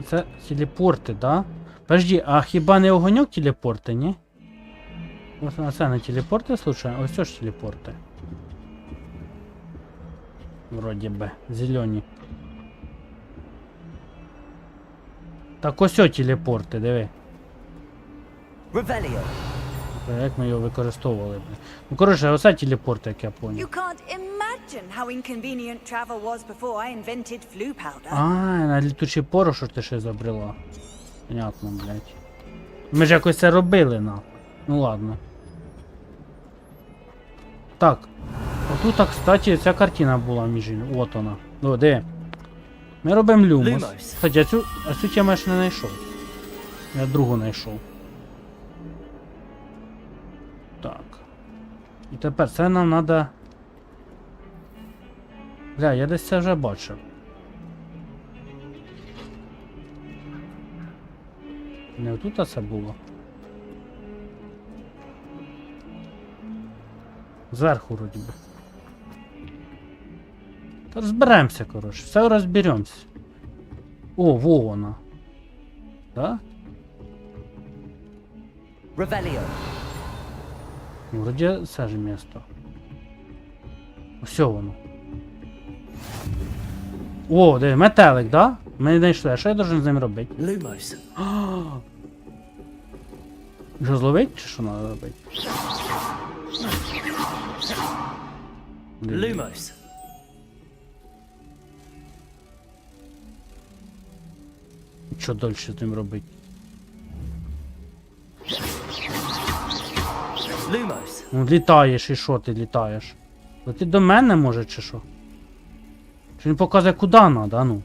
Це телепорти, да? Подожди, а хіба не огоньок телепорти, ні? Ось на це не телепорти, случайно? Ось це ж телепорти. Вроді би, зелені. Так ось о телепорти, диви. Revelio. Як ми його використовували, бля. Ну, коротше, оце телепорти, як я понял. You can't imagine how inconvenient travel was before I invented flu powder. А, на літучий порошок ти ще забрела. Понятно, блядь. Ми ж якось це робили, на. Ну ладно. Так. Отут, кстати, ця картина була між іншим. От вона. О, де? Ми робимо люмос. Кстати, а цю тему я ще не знайшов. Я другу знайшов. Так. І тепер це нам треба... Бля, я десь це вже бачив. Не отут це було. Зверху, вроді би. Та розберемося, коротше. Все розберемося. О, во вона. Да? Revelio. Ну, вроді це ж місто. Ось воно. О, диви, метелик, да? Ми не знайшли, а що я должен з ним робити? Lumos. Що, зловить, чи що треба робити? Lumos. Що далі з ним робити? Lumos. Ну, літаєш і що ти літаєш? Лети до мене, може, чи що? Чи він показує, куди треба, а ну?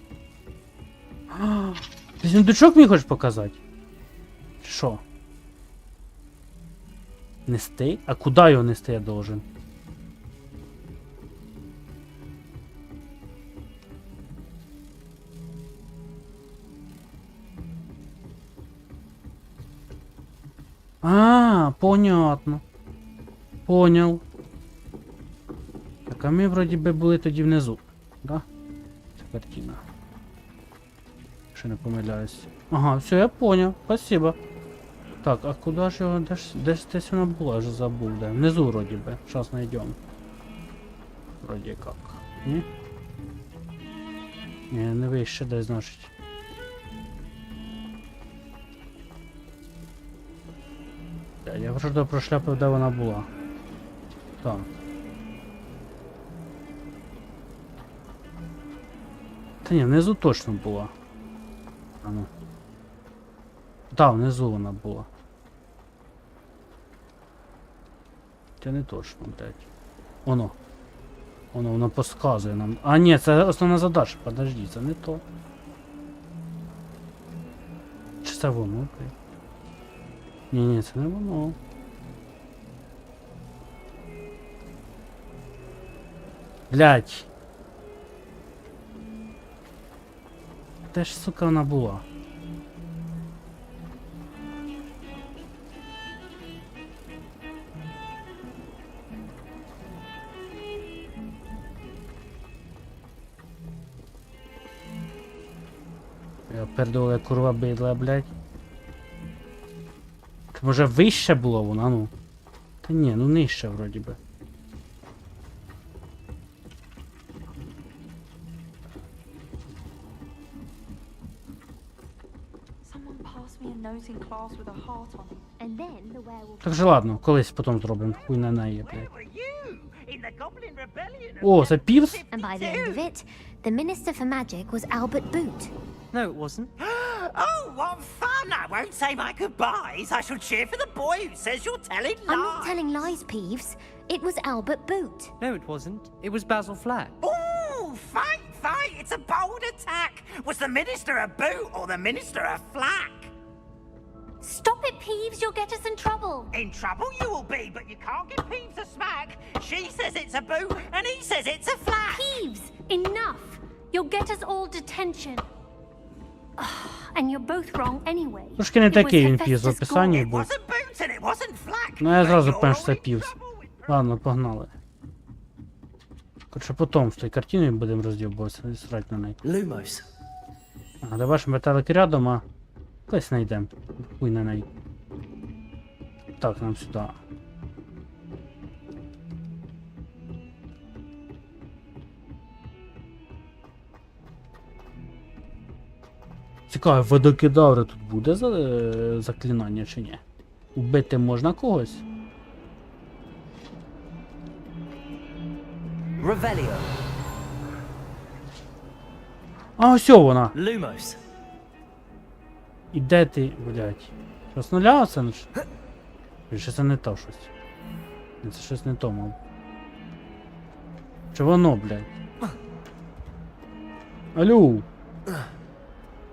Ти сундучок мені хочеш показати? Чи що? Нести? А куди його нести я должен? А, понятно. Понял. Так, а ми вроді би були тоді внизу. Да? Це картина. Ще не помиляюсь. Ага, все, я понял. Спасибо. Так, а куди ж його, десь вона була, вже забув, де. Внизу вроді би, зараз знайдемо. Вроді як. Ні? Ні, не вище десь, значить. Я вже прошляпив, де вона була. Так. Та ні, внизу точно була. А ну. Так, внизу вона була. Це не точно, блядь. Воно подсказує нам. А ні, це основна задача, подожди, це не то. Чи це воно, блядь? Ні, це не воно. Блядь. Де ж, сука, вона була? Я пердоле курва бидла, блядь. Може вище було вона, ну? Та ні, ну нижче вроді би. Так же ладно, колись потім зробимо. Хуй на неї, блядь. О, це Півс? And by the end of it, the Minister for Magic was Albert Boot. No, it wasn't. Oh, what fun! I won't say my goodbyes. I shall cheer for the boy who says you're telling lies. I'm not telling lies, Peeves. It was Albert Boot. No, it wasn't. It was Basil Flack. Ooh, fight! It's a bold attack. Was the Minister a boot or the Minister a flack? Stop it, Peeves. You'll get us in trouble. In trouble you will be, but you can't give Peeves a smack. She says it's a boot and he says it's a flack. Peeves, enough. You'll get us all detention. And you're both wrong anyway. Трошки не такий він Півс в описанні був. Ну я зразу певно, що це Півс. Ладно, погнали. Короче, потім з тою картиною будемо розділбуватися, не срать на неї. Lumos. Ага, де ваші металики рядом, а колись знайдемо. Хуй на неї. Так, нам сюди. Цікаво, водокидаври тут буде заклинання чи ні? Убити можна когось? Revelio. А ось вона! Lumos. І де ти, блядь? Що з нуля це? Чи це не то щось? Це щось не то, мав. Чи воно, блядь? Алло!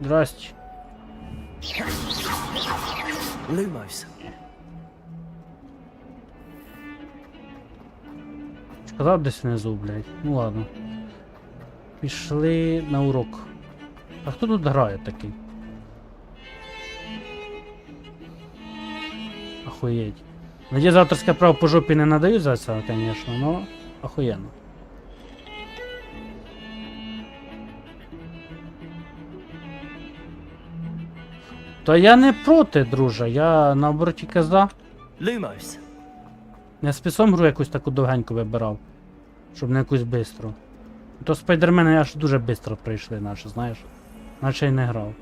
Здрасте. Lumos. Сказав десь внизу, блядь. Ну ладно. Пішли на урок. А хто тут грає такий? Охуєть. Надіюсь, авторське право по жопі не надають за це, звісно, но охуєнно. Та я не проти, друже, я наоборот тільки за. Lumos. Я списом гру якусь таку довгеньку вибирав, щоб не якусь бистру. То спайдермени аж дуже бистро прийшли, наче, знаєш. Наче й не грав.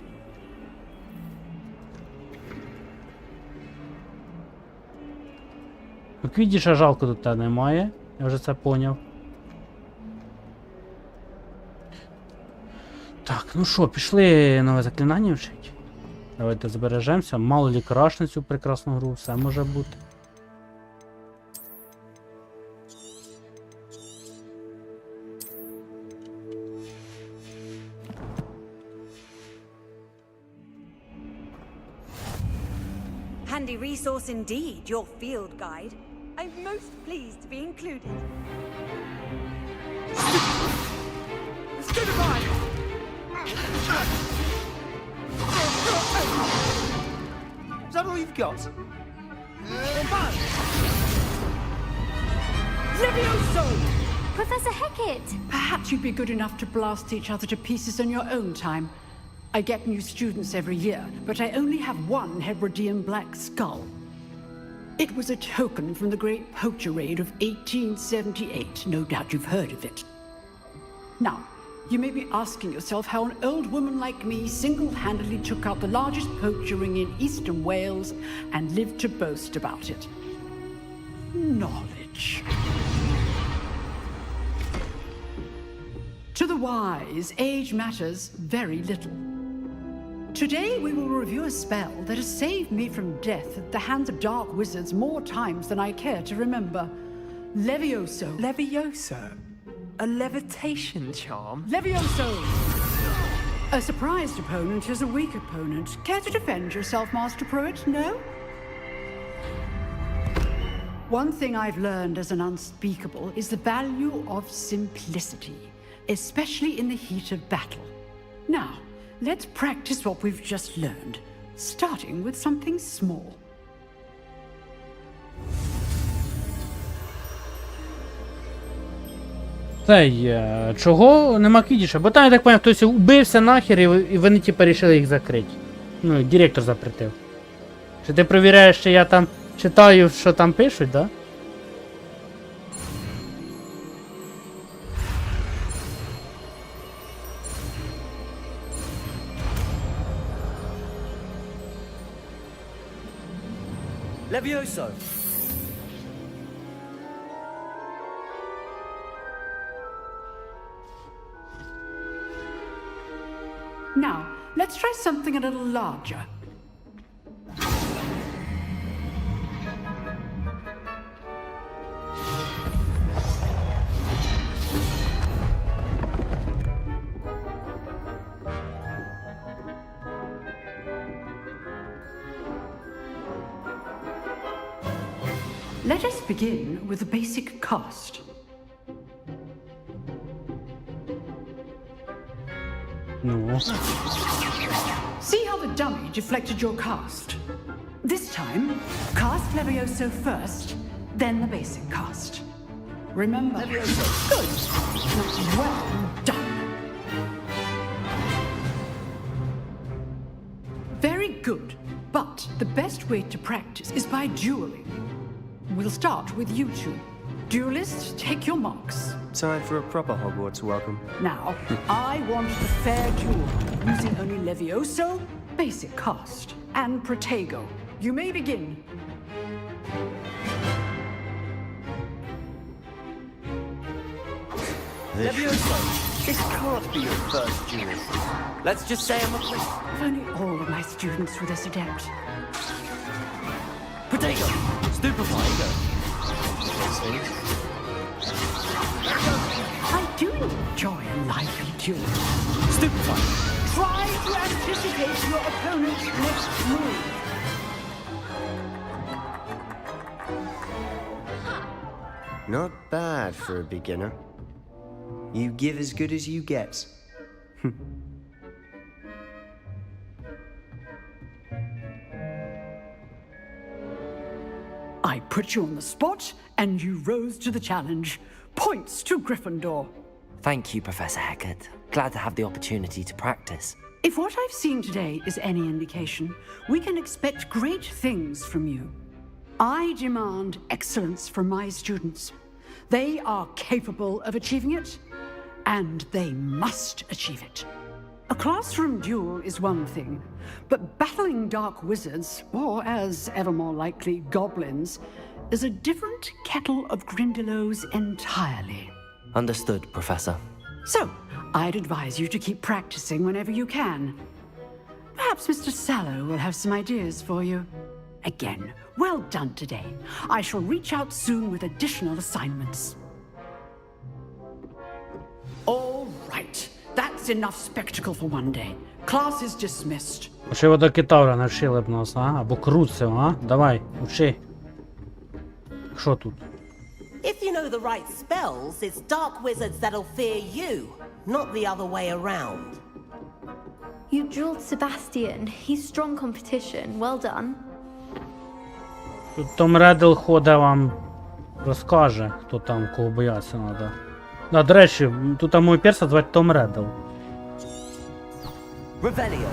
Ну, Квіддіша жалко тут та немає, я вже це поняв. Так, ну що, пішли нове заклинання вчить. Давайте збережемося. Мало лі краш на цю прекрасну гру, все може бути. Handy resource indeed, your field guide. I'm most pleased to be included. Is that all you've got? Levioso! Professor Hecat! Perhaps you'd be good enough to blast each other to pieces on your own time. I get new students every year, but I only have one Hebridean black skull. It was a token from the Great Poacher Raid of 1878. No doubt you've heard of it. Now, you may be asking yourself how an old woman like me single-handedly took out the largest poacher ring in eastern Wales and lived to boast about it. Knowledge. To the wise, age matters very little. Today we will review a spell that has saved me from death at the hands of dark wizards more times than I care to remember. Levioso. Levioso? A levitation charm? Levioso! A surprised opponent is a weak opponent. Care to defend yourself, Master Pruitt? No? One thing I've learned as an unspeakable is the value of simplicity, especially in the heat of battle. Now, let's practice what we've just learned, starting with something small. Чого нема квідіша? Бо там, я так поняв, хтось убився нахер і вони типа рішили їх закрити. Ну, директор запретив. Чи ти перевіряєш, чи я там читаю, що там пишуть, да? Levioso! Now, let's try something a little larger. Let us begin with the basic cast. No. See how the dummy deflected your cast? This time, cast Levioso first, then the basic cast. Remember, Levioso. Good. Well done. Very good. But the best way to practice is by dueling. We'll start with you two. Duelists, take your marks. Time for a proper Hogwarts welcome. Now, I want the fair duel, using only Levioso, basic cast, and Protego. You may begin. Levioso, this can't be your first duel. Let's just say I'm a priest. If only all of my students were this adept. Protego, stupefy. I do enjoy a lively duel. Stupefy. Try to anticipate your opponent's next move. Not bad for a beginner. You give as good as you get. I put you on the spot, and you rose to the challenge. Points to Gryffindor. Thank you, Professor Hecat. Glad to have the opportunity to practice. If what I've seen today is any indication, we can expect great things from you. I demand excellence from my students. They are capable of achieving it, and they must achieve it. A classroom duel is one thing, but battling dark wizards, or as ever more likely, goblins, is a different kettle of Grindylows entirely. Understood, Professor. So, I'd advise you to keep practicing whenever you can. Perhaps Mr. Sallow will have some ideas for you. Again, well done today. I shall reach out soon with additional assignments. All right. That's enough spectacle for one day. Class is dismissed. Ще до китавра навчили б нас, а? Або круцев, а? Давай, учи. Що тут? If you know the right spells, it's dark wizards that'll fear you, not the other way around. You drilled Sebastian. He's strong competition. Well done. Тут Том Реддл ходить вам розкаже, хто там, кого боятися треба. Да, до речі, тут мій перса звати Том Реддл. Revelio.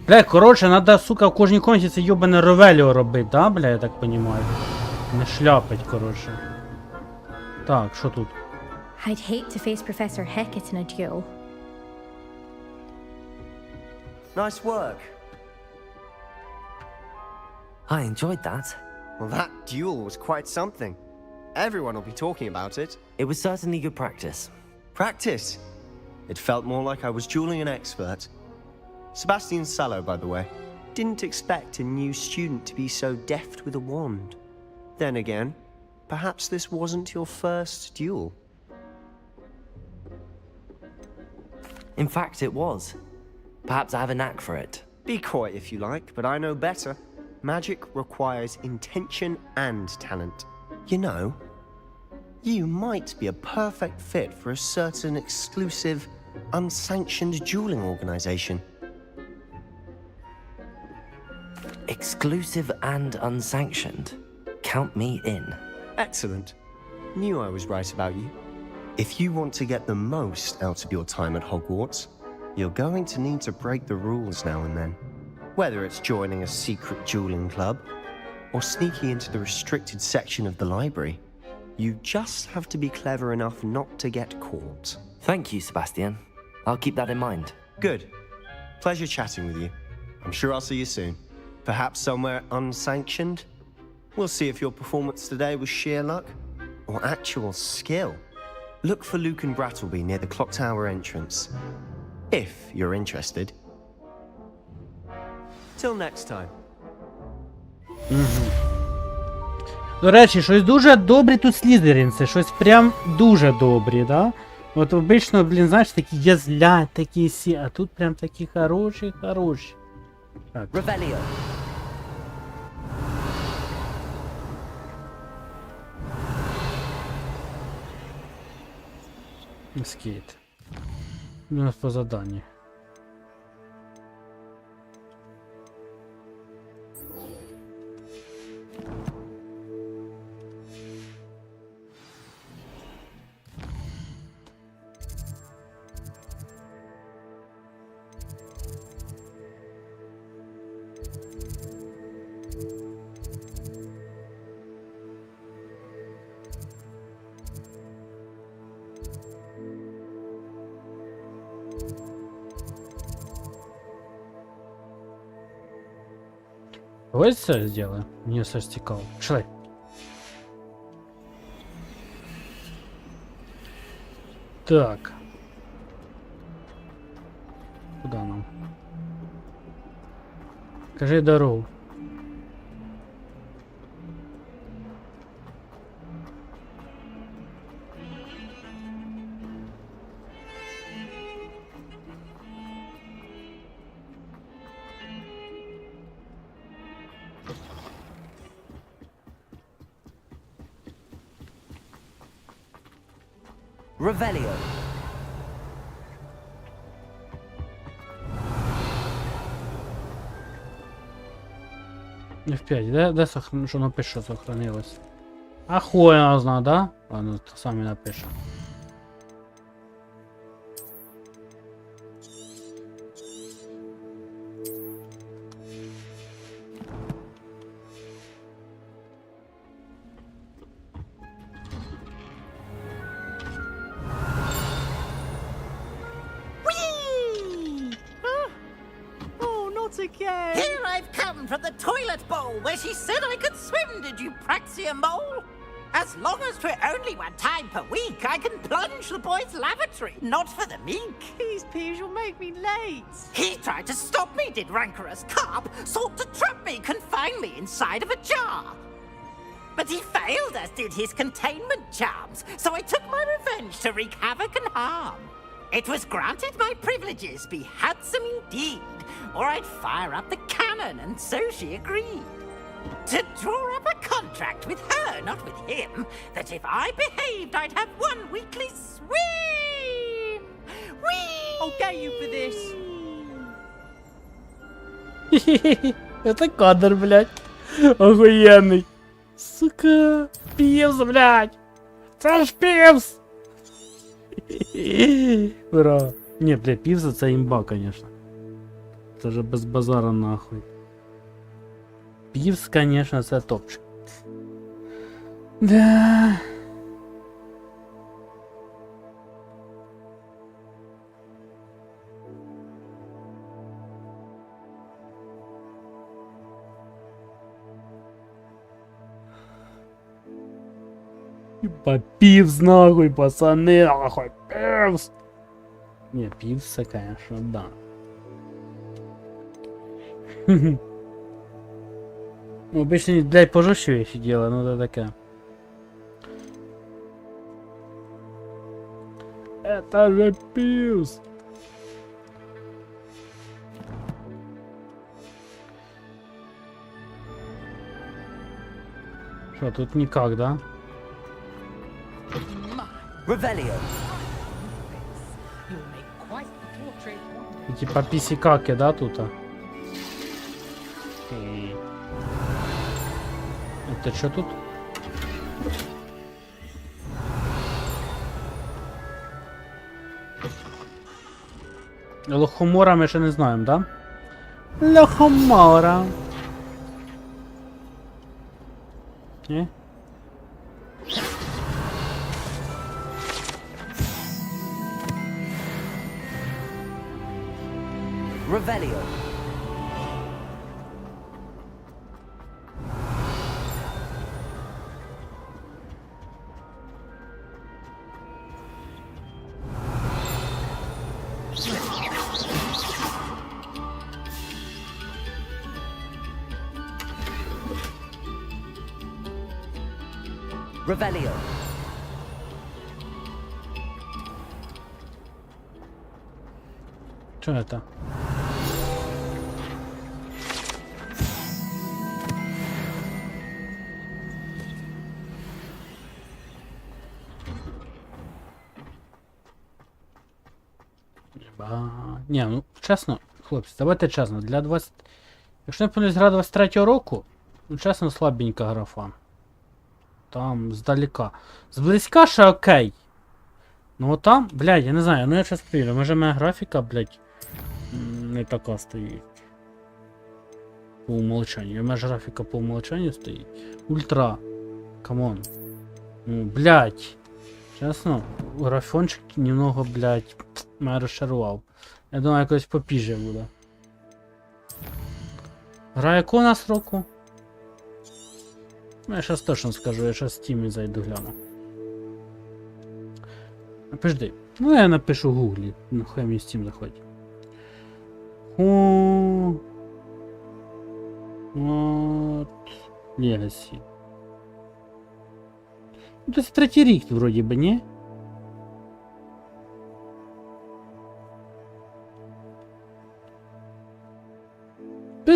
Бля, коротше, надо, сука, в кожній комнаті це йобане Ревеліо робити, да, бля, я так понімаю? Не шляпить, коротше. Так, що тут? I'd hate to face Professor Hecat in a duel. Nice work. I enjoyed that. Well, that duel was quite something. Everyone will be talking about it. It was certainly good practice. Practice? It felt more like I was dueling an expert. Sebastian Sallow, by the way. Didn't expect a new student to be so deft with a wand. Then again, perhaps this wasn't your first duel. In fact, it was. Perhaps I have a knack for it. Be coy if you like, but I know better. Magic requires intention and talent. You know, you might be a perfect fit for a certain exclusive, unsanctioned dueling organization. Exclusive and unsanctioned. Count me in. Excellent. Knew I was right about you. If you want to get the most out of your time at Hogwarts, you're going to need to break the rules now and then. Whether it's joining a secret dueling club, or sneaking into the restricted section of the library, you just have to be clever enough not to get caught. Thank you, Sebastian. I'll keep that in mind. Good. Pleasure chatting with you. I'm sure I'll see you soon. Perhaps somewhere unsanctioned? We'll see if your performance today was sheer luck, or actual skill. Look for Luke and Brattleby near the clock tower entrance. If you're interested. Till next time. До речі, щось дуже добрі тут слізерінці, щось прям дуже добрі, да? От обично, блін, знаєш, такі язлять, такі сі, а тут прям такі хороші. Так. Revelio. Скейт. У нас по заданню. Давай це сделаем. Мені все ж цікаво. Пішли. Так. Куда нам? Кажи дорогу. Revelio. F5, де що напише, сохранилось? А хуй я знаю, да? Ладно, то самі напишу. Again. Here I've come from the toilet bowl where she said I could swim, did you praxia mole? As long as 'twere only one time per week, I can plunge the boys' lavatory, not for the meek. These peas will make me late. He tried to stop me, did rancorous carp, sought to trap me, confine me inside of a jar. But he failed, as did his containment charms, so I took my revenge to wreak havoc and harm. It was granted my privileges be handsome indeed, or I'd fire up the cannon, and so she agreed. To draw up a contract with her, not with him, that if I behaved, I'd have one weekly swim! Whee! I'll get you for this. Это кадр, блядь. Охуенный. Сука. Пиздец, блядь. Це ж Півз! Ура! Ні, бля, Півза це імба, конечно. Це же без базара нахуй. Півз, конечно, це топчик. Да. Півз нахуй, пацани, нахуй, Півз! Не, Півз це, конечно, да. Обычно, блядь, пожестче вещи делаю, ну это такая. Это же Пивз. Что, тут никак, да? Revelio. И типа писикаки, да, тут? Это что тут? Лохомора ми ще не знаємо, да? Лохомора. Ні? Revelio. Revelio. Что это? Ні, ну чесно, хлопці, давайте чесно, для 20... Якщо не помиляюсь, гра 23-го року, ну чесно, слабенька графа. Там, здалека. Зблизька ще окей. Ну от там, блядь, я не знаю, ну я щас повірю, може моя графіка, блядь, не така стоїть. По умолчанню. У мене ж графіка по умолчанню стоїть. Ультра. Камон. Ну, блядь. Чесно, графончик немного, блядь, мене розчарував. Я думаю, якось попіже буде. Гра якого у нас року? Ну, я щас точно скажу, я щас в Steam зайду гляну. Подожди. Ну я напишу в гуглі. Ну хай мені Steam заходить. От... Legacy. Ну, то есть 3-й рік, вроді би, ні?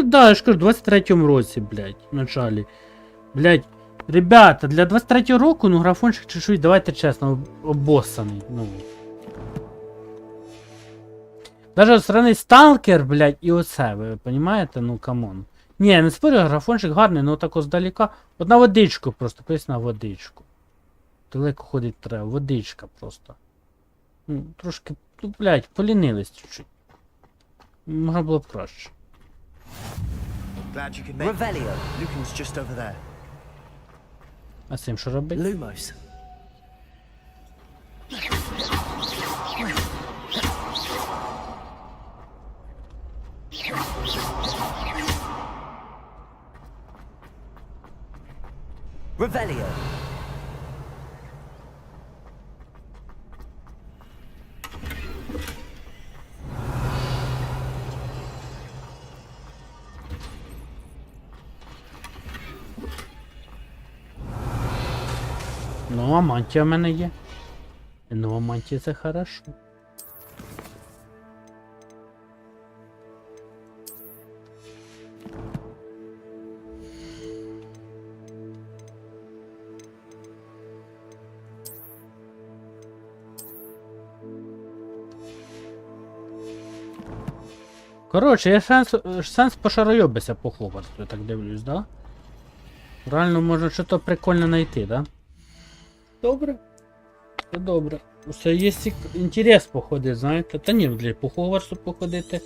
Да, я ж кажу, в 23-му році, блядь, в началі. Блядь, ребята, для 23-го року, ну, графончик чуть-чуть, давайте чесно, обоссаний, ну. Даже сраний сталкер, блядь, і оце, ви розумієте? Ну, камон. Ні, я не спорю, графончик гарний, ну так здалека. От на водичку просто, пояс на водичку. Далеко ходить треба, водичка просто. Ну, трошки, ну, блядь, полінились чуть-чуть. Можна було б краще. Glad you could make it. Revelio. Lucan's just over there. А з цим що робити? Lumos. Revelio. Нова мантія в мене є. І нова мантія це хорошо. Коротше, є сенс пошаройобися по Хогвартсу, я так дивлюсь, да? Реально можна щось прикольне знайти, да? Добре. Це добре. Усе є інтерес походити, знаєте. Та ні, для по Хогвартсу походити. В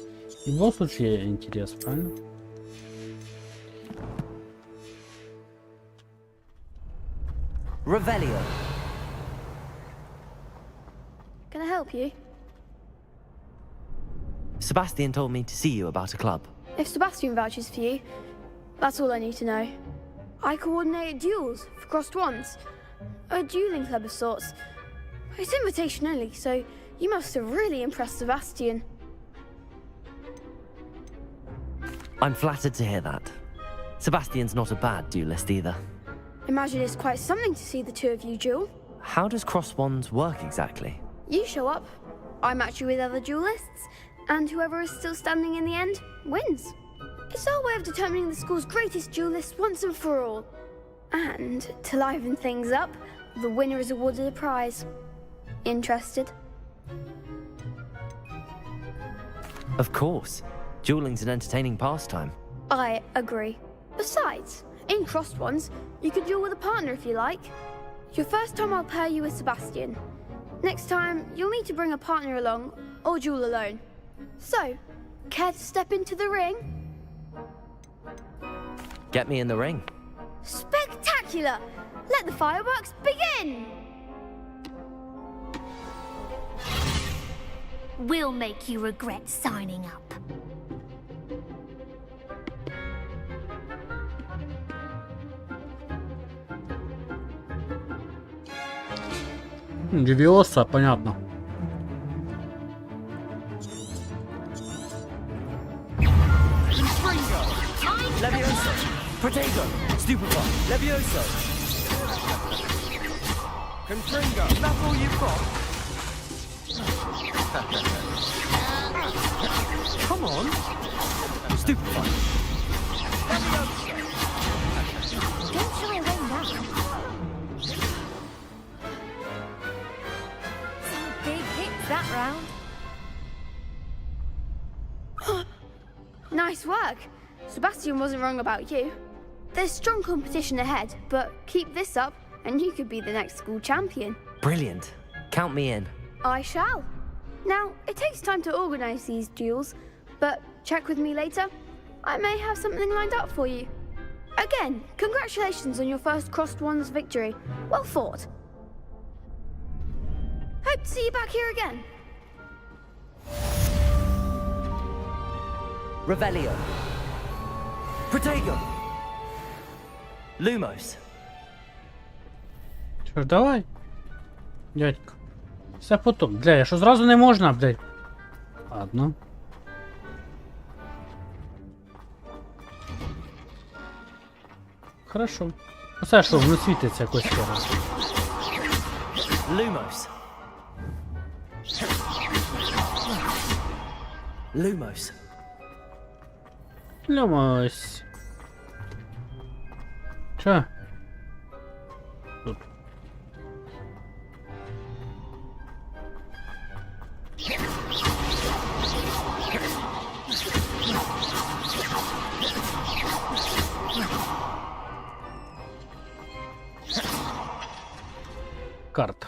будь-якому випадку є інтерес, правильно? Revelio. Can I help you? Sebastian told me to see you about a club. If Sebastian vouches for you, that's all I need to know. I coordinate duels for crossed wands. A dueling club of sorts. It's invitation only, so you must have really impressed Sebastian. I'm flattered to hear that. Sebastian's not a bad duelist either. Imagine it's quite something to see the two of you duel. How does cross wands work exactly? You show up, I match you with other duelists, and whoever is still standing in the end wins. It's our way of determining the school's greatest duelist once and for all. And to liven things up, the winner is awarded a prize. Interested? Of course. Dueling's an entertaining pastime. I agree. Besides, in crossed ones, you can duel with a partner if you like. Your first time I'll pair you with Sebastian. Next time, you'll need to bring a partner along, or duel alone. So, care to step into the ring? Get me in the ring. Spectacular! Let the fireworks begin! We'll make you regret signing up. Левиоса, понятно. Levioso. Protego. Stupefy. Levioso. Confringo. That's all you've got? Come on. Stupefy. Don't shy away now. Some big hits that round. Nice work. Sebastian wasn't wrong about you. There's strong competition ahead, but keep this up and you could be the next school champion. Brilliant. Count me in. I shall. Now, it takes time to organise these duels, but check with me later. I may have something lined up for you. Again, congratulations on your first crossed wands victory. Well fought. Hope to see you back here again. Revelio. Protego. Lumos. Що ж, давай. Дядько. Все потом. Бля, що зразу не можна, блядь. Ладно. Хорошо. Оце що, воно світиться якось раз. Lumos. Lumos. Льомось. Що? Тут. Карта.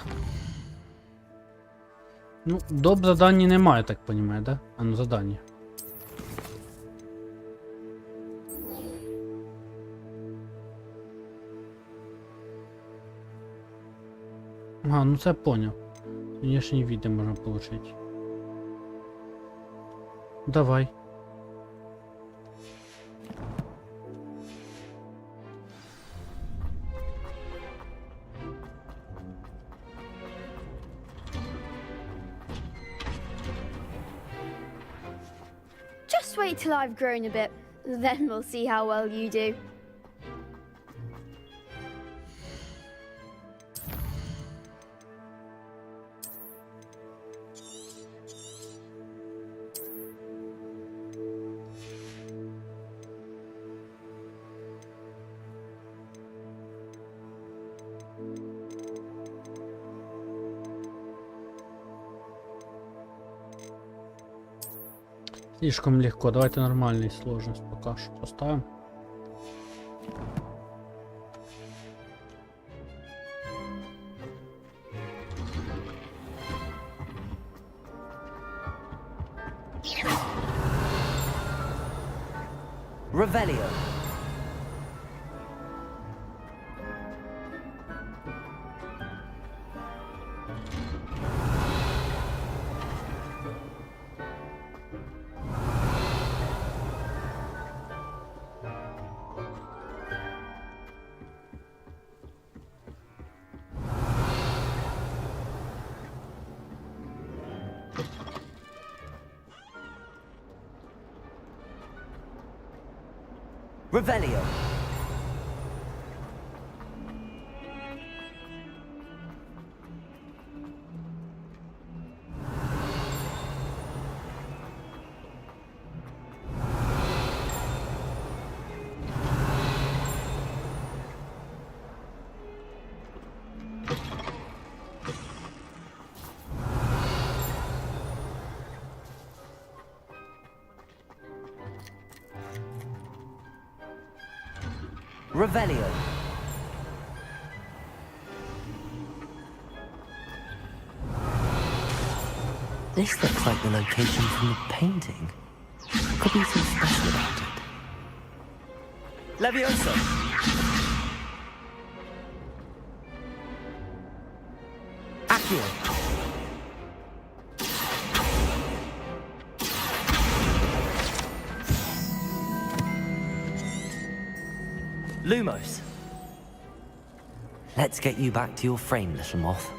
Ну, доп задання немає, так понимаю, да? А ну задання. Ага, ну це понял. Внешний вид можна получить. Давай. Just wait till I've grown a bit, then we'll see how well you do. Слишком легко. Давайте нормальную сложность пока что поставим. Revelio. Revelio. Revelio. This looks like the location from the painting. Could be something special about it. Levioso. Accio. Lumos. Let's get you back to your frame, little moth.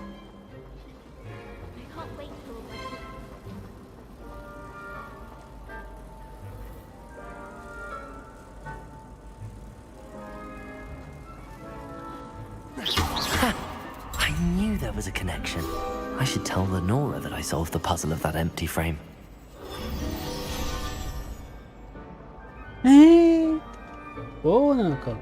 I knew there was a connection. I should tell Lenora that I solved the puzzle of that empty frame. Вон как.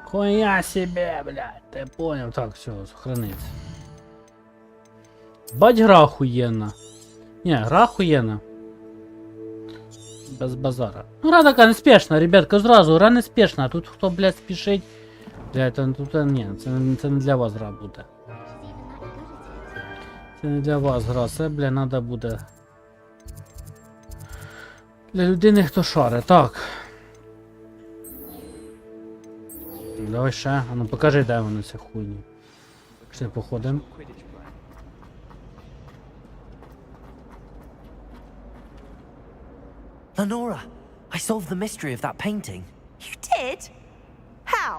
Хуя себе, блядь, ты понял? Так, все, сохранится. Бать, гра охуенна. Не, гра охуенна. Без базара. Ну, гра така неспешна, ребятка, зразу, гра неспешна. А тут хто, блядь, спішить. Блядь, тут ні, це не для вас гра буде. Це не для вас гра, це, бля, надо буде. Для людини, хто шаре. Так. Давай ще. А ну покажи, де воно ця хуйня. Пішли походимо. Lenora, I solved the mystery of that painting. You did? How?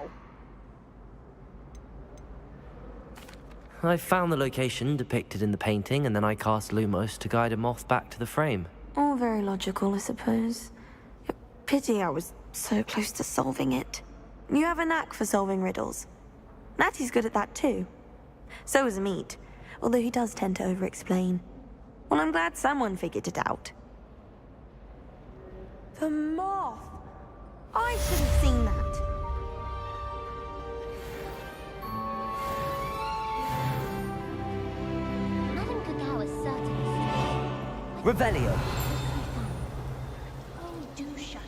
I found the location depicted in the painting, and then I cast Lumos to guide a moth back to the frame. All very logical, I suppose. Pity I was so close to solving it. You have a knack for solving riddles. Natty's good at that too. So is Meat, although he does tend to over-explain. Well, I'm glad someone figured it out. The moth! I should have seen that. Madame Cacao is certainly Revelio. Oh, do shut up.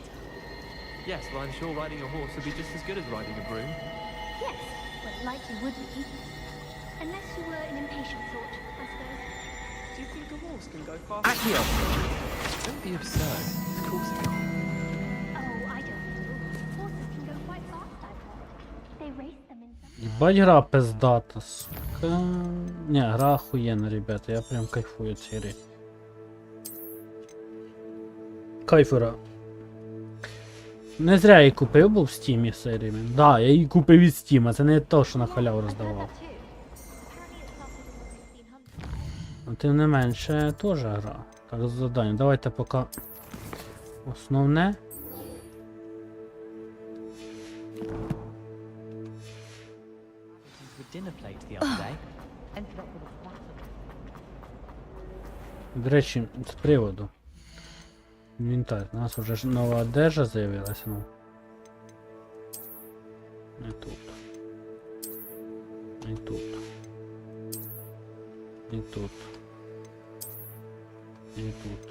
Yes, well, I'm sure riding a horse would be just as good as riding a broom. Yes, well, likely would be. Unless you were an impatient sort, I suppose. Do you think a horse can go fast? Accio. Don't be absurd. Of course it can. Oh, I don't know. Horses can go quite fast, I've heard. They race them in some... Ебать, гра пиздата, сука. Не, гра охуенна, ребята, я прям кайфую от цієї гри. Кайфура. Не зря я її купив, був в Стімі серії. Да, я її купив від Стіма, це не то, що на халяву роздавав. А тим не менше, теж гра. Так, завдання. Давайте поки основне. До речі, з приводу. Інвентар. У нас вже ж нова одежа з'явилася. Ну. Не тут. Не тут. Не тут. Не тут.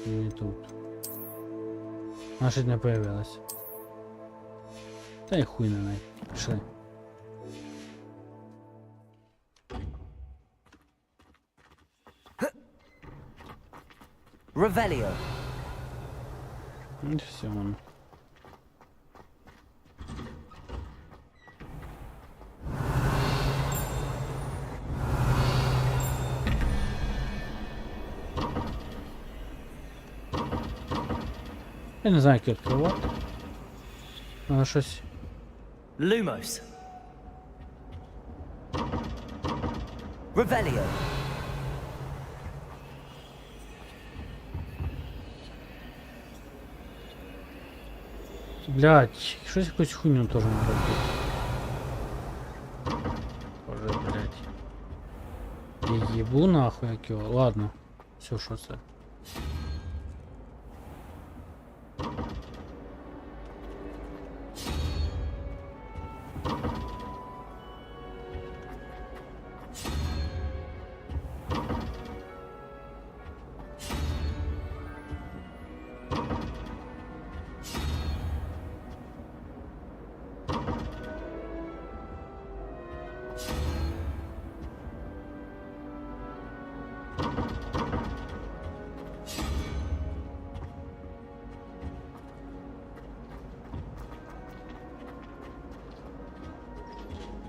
Не тут. Наша не появилась. Та й хуй на неї. Пішли. Revelio. Все. Я не знаю, як відкривати. Надо щось. Lumos. Revelio. Блять, щось якусь хуйню теж не робити. Боже, блять. Я їбу нахуй як його. Ладно. Все, що це?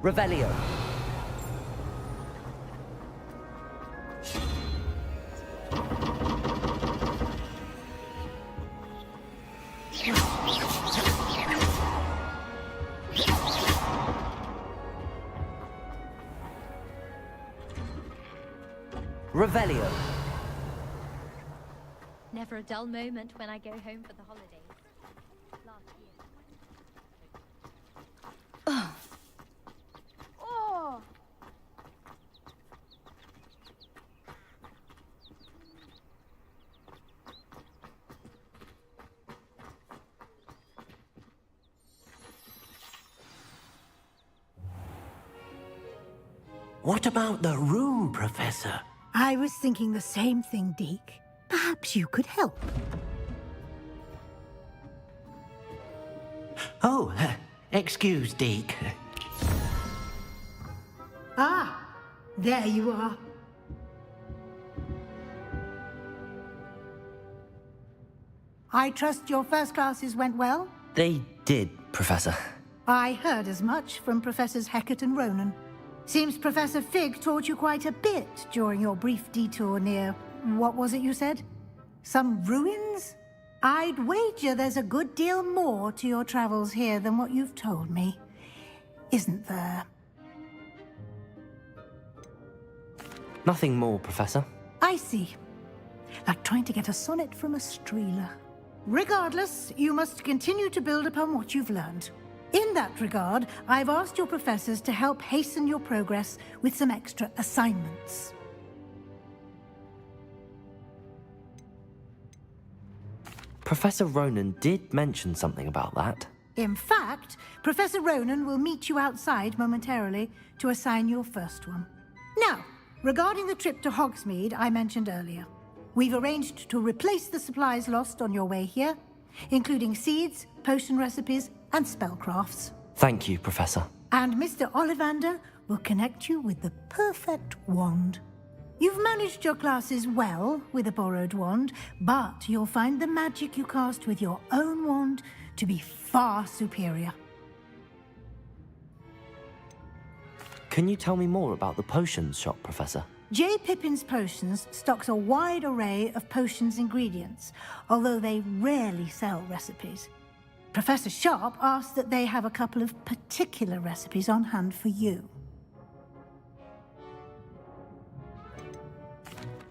Revelio. Revelio. Never a dull moment when I go home for the holidays. Last year. Oh. What about the room, Professor? I was thinking the same thing, Deke. Perhaps you could help. Oh, excuse, Deke. Ah, there you are. I trust your first classes went well? They did, Professor. I heard as much from Professors Hecat and Ronan. Seems Professor Fig taught you quite a bit during your brief detour near... what was it you said? Some ruins? I'd wager there's a good deal more to your travels here than what you've told me. Isn't there? Nothing more, Professor. I see. Like trying to get a sonnet from a streeler. Regardless, you must continue to build upon what you've learned. In that regard, I've asked your professors to help hasten your progress with some extra assignments. Professor Ronan did mention something about that. In fact, Professor Ronan will meet you outside momentarily to assign your first one. Now, regarding the trip to Hogsmeade I mentioned earlier, we've arranged to replace the supplies lost on your way here, including seeds, potion recipes, and spellcrafts. Thank you, Professor. And Mr. Ollivander will connect you with the perfect wand. You've managed your classes well with a borrowed wand, but you'll find the magic you cast with your own wand to be far superior. Can you tell me more about the potions shop, Professor? J. Pippin's Potions stocks a wide array of potions ingredients, although they rarely sell recipes. Professor Sharp asked that they have a couple of particular recipes on hand for you.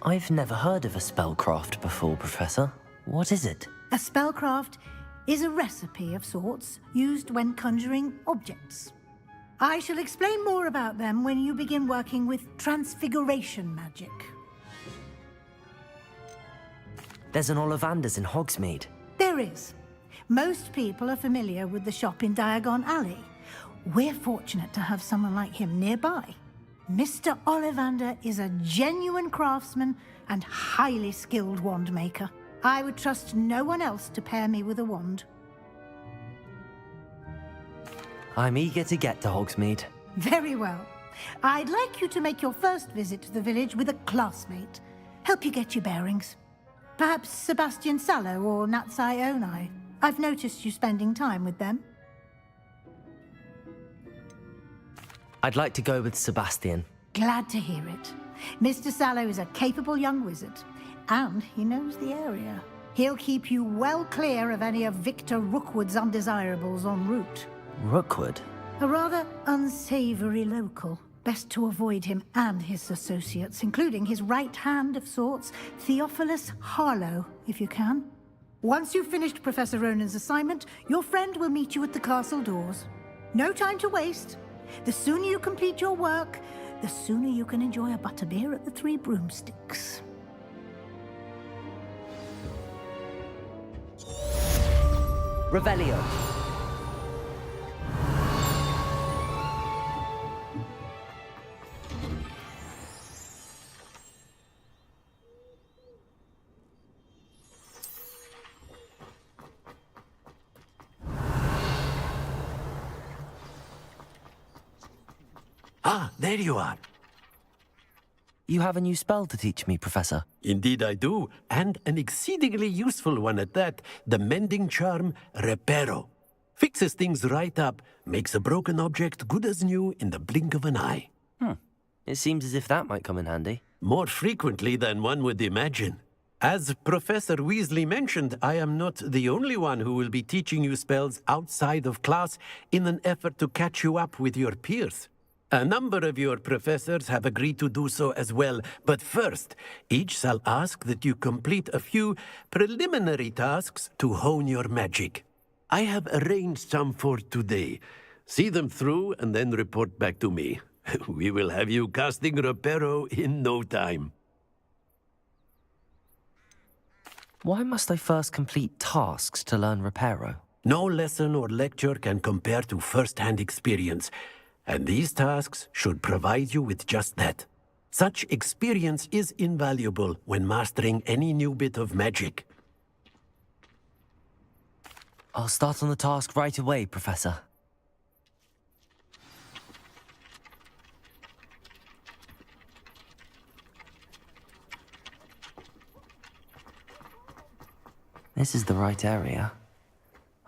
I've never heard of a spellcraft before, Professor. What is it? A spellcraft is a recipe of sorts used when conjuring objects. I shall explain more about them when you begin working with transfiguration magic. There's an Ollivander's in Hogsmeade. There is. Most people are familiar with the shop in Diagon Alley. We're fortunate to have someone like him nearby. Mr. Ollivander is a genuine craftsman and highly skilled wand maker. I would trust no one else to pair me with a wand. I'm eager to get to Hogsmeade. Very well. I'd like you to make your first visit to the village with a classmate. Help you get your bearings. Perhaps Sebastian Sallow or Natsai Onai. I've noticed you spending time with them. I'd like to go with Sebastian. Glad to hear it. Mr. Sallow is a capable young wizard, and he knows the area. He'll keep you well clear of any of Victor Rookwood's undesirables en route. Rookwood? A rather unsavory local. Best to avoid him and his associates, including his right hand of sorts, Theophilus Harlow, if you can. Once you've finished Professor Ronan's assignment, your friend will meet you at the castle doors. No time to waste. The sooner you complete your work, the sooner you can enjoy a butterbeer at the Three Broomsticks. Revelio. Ah, there you are. You have a new spell to teach me, Professor. Indeed I do, and an exceedingly useful one at that. The mending charm, Reparo. Fixes things right up, makes a broken object good as new in the blink of an eye. It seems as if that might come in handy. More frequently than one would imagine. As Professor Weasley mentioned, I am not the only one who will be teaching you spells outside of class in an effort to catch you up with your peers. A number of your professors have agreed to do so as well, but first, each shall ask that you complete a few preliminary tasks to hone your magic. I have arranged some for today. See them through and then report back to me. We will have you casting Reparo in no time. Why must I first complete tasks to learn Reparo? No lesson or lecture can compare to first-hand experience. And these tasks should provide you with just that. Such experience is invaluable when mastering any new bit of magic. I'll start on the task right away, Professor. This is the right area.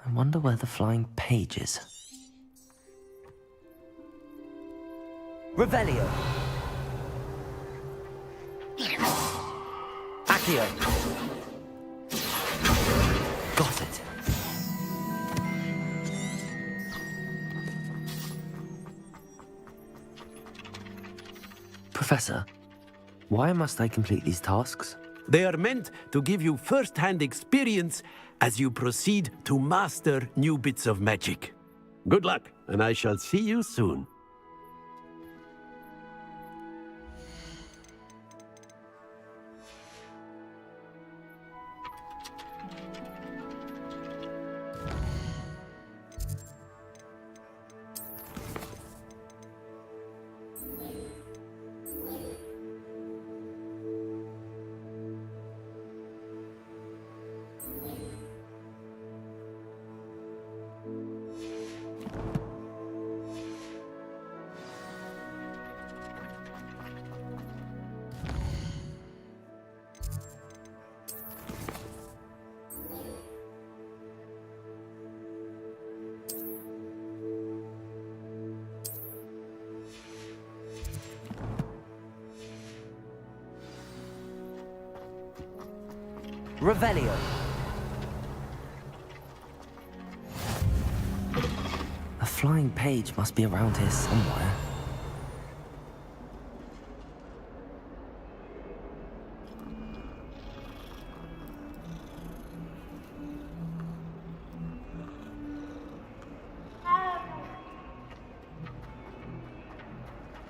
I wonder where the flying page is. Revelio. Accio. Got it. Professor, why must I complete these tasks? They are meant to give you first-hand experience as you proceed to master new bits of magic. Good luck, and I shall see you soon. Revelio. A flying page must be around here somewhere.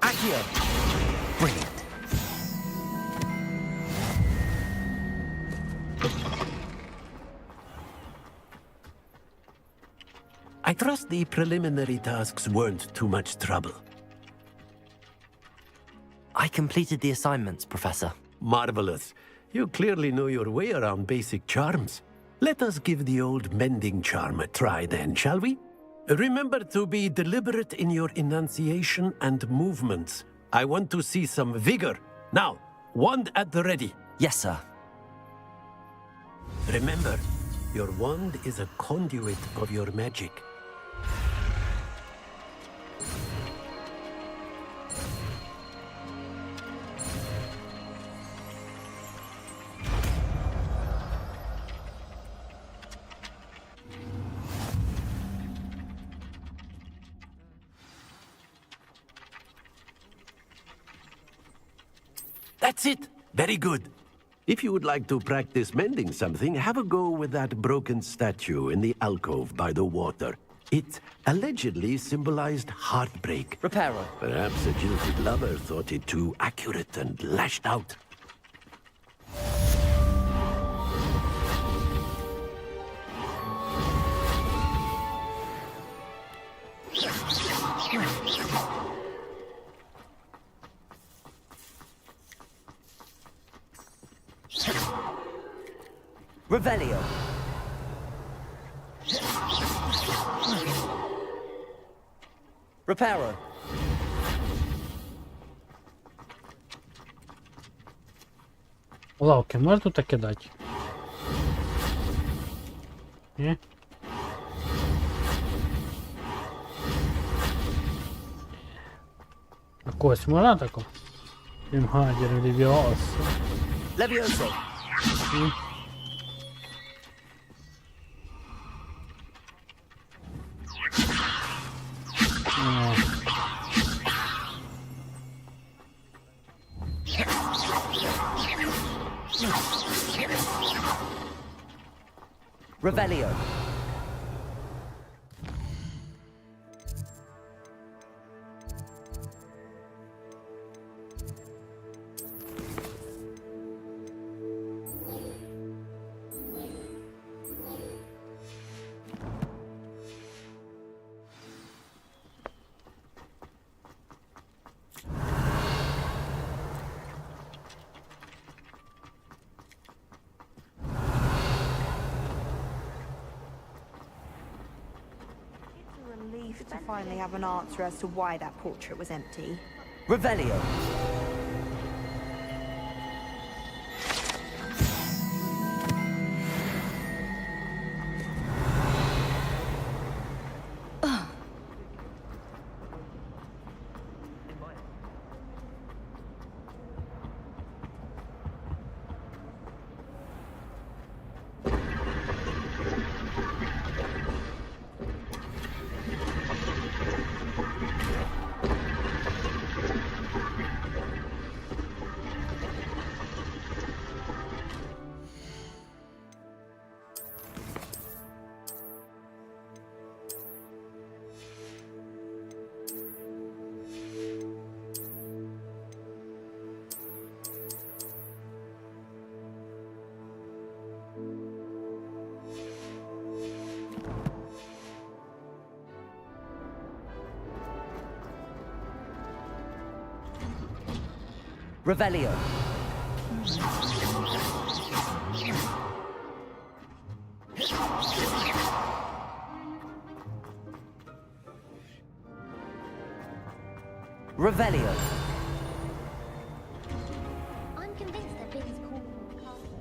Accio. Brilliant. I trust the preliminary tasks weren't too much trouble. I completed the assignments, Professor. Marvelous. You clearly know your way around basic charms. Let us give the old mending charm a try then, shall we? Remember to be deliberate in your enunciation and movements. I want to see some vigor. Now, wand at the ready. Yes, sir. Remember, your wand is a conduit of your magic. That's it! Very good. If you would like to practice mending something, have a go with that broken statue in the alcove by the water. It allegedly symbolized heartbreak. Repairer. Perhaps a jilted lover thought it too accurate and lashed out. Revelio. Reparo. Лавки можна тут кидати? Ні? А кость можна тако? Імгадір, лівіос. Levioso. Revelio. Relief to finally have an answer as to why that portrait was empty. Revelio. Revelio. Revelio. I'm convinced that Big is calling from the castle.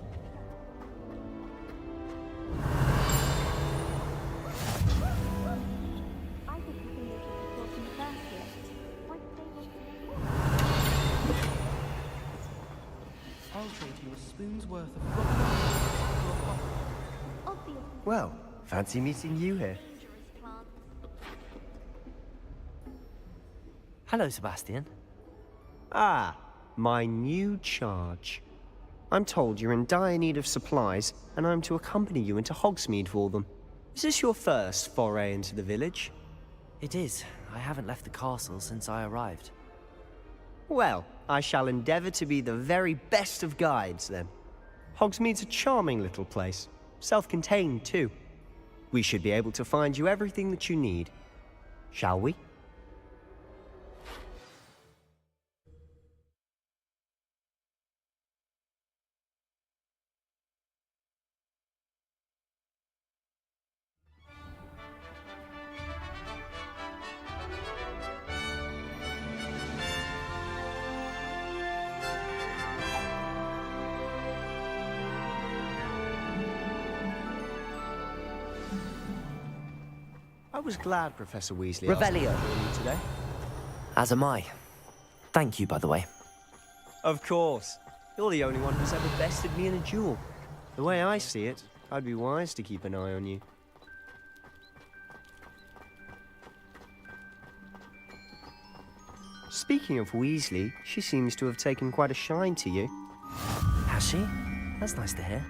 I think the things should be taught in the first year. Why did they want I'll trade you a spoon's worth of Obviously. Well, fancy meeting you here. Hello, Sebastian. Ah, my new charge. I'm told you're in dire need of supplies, and I'm to accompany you into Hogsmeade for them. Is this your first foray into the village? It is. I haven't left the castle since I arrived. Well, I shall endeavour to be the very best of guides, then. Hogsmeade's a charming little place. Self-contained, too. We should be able to find you everything that you need. Shall we? I was glad Professor Weasley Revelio. asked me to join you today. As am I. Thank you, by the way. Of course. You're the only one who's ever bested me in a duel. The way I see it, I'd be wise to keep an eye on you. Speaking of Weasley, she seems to have taken quite a shine to you. Has she? That's nice to hear.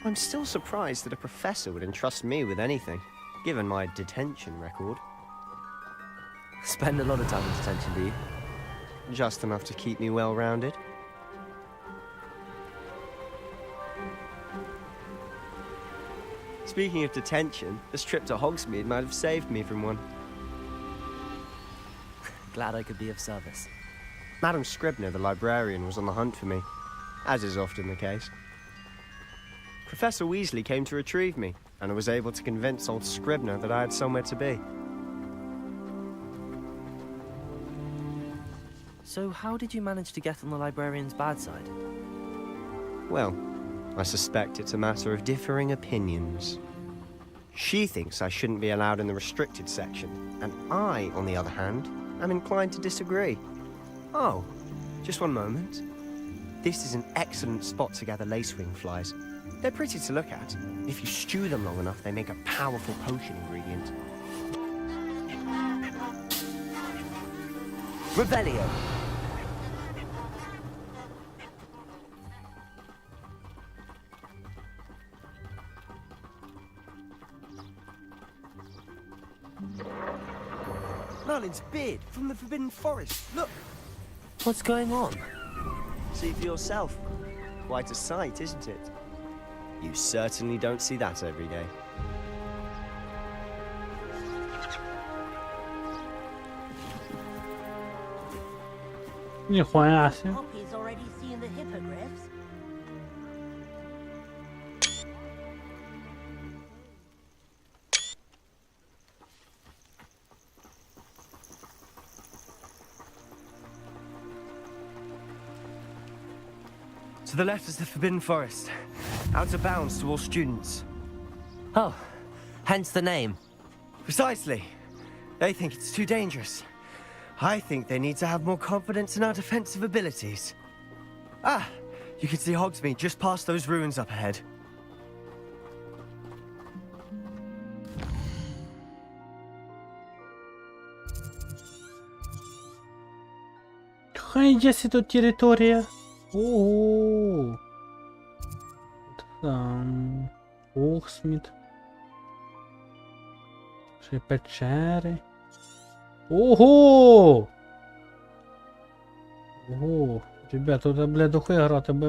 I'm still surprised that a professor would entrust me with anything, given my detention record. Spend a lot of time in detention, do you? Just enough to keep me well-rounded. Speaking of detention, this trip to Hogsmeade might have saved me from one. Glad I could be of service. Madam Scribner, the librarian, was on the hunt for me, as is often the case. Professor Weasley came to retrieve me, and I was able to convince old Scribner that I had somewhere to be. So how did you manage to get on the librarian's bad side? Well, I suspect it's a matter of differing opinions. She thinks I shouldn't be allowed in the restricted section, and I, on the other hand, am inclined to disagree. Oh, just one moment. This is an excellent spot to gather lacewing flies. They're pretty to look at. If you stew them long enough, they make a powerful potion ingredient. Revelio. Merlin's beard from the Forbidden Forest. Look! What's going on? See for yourself. Quite a sight, isn't it? You certainly don't see that every day. Poppy's already seen the hippogriffs. To the left is the Forbidden Forest. Out of bounds to all students. Oh, hence the name. Precisely. They think it's too dangerous. I think they need to have more confidence in our defensive abilities. Ah, you can see Hogsmeade just past those ruins up ahead. Хай си тут територія. Ого. Там. Hogsmeade. Ще печери. Ого! Ого! Ребята, тут, бля, дохуя грати би.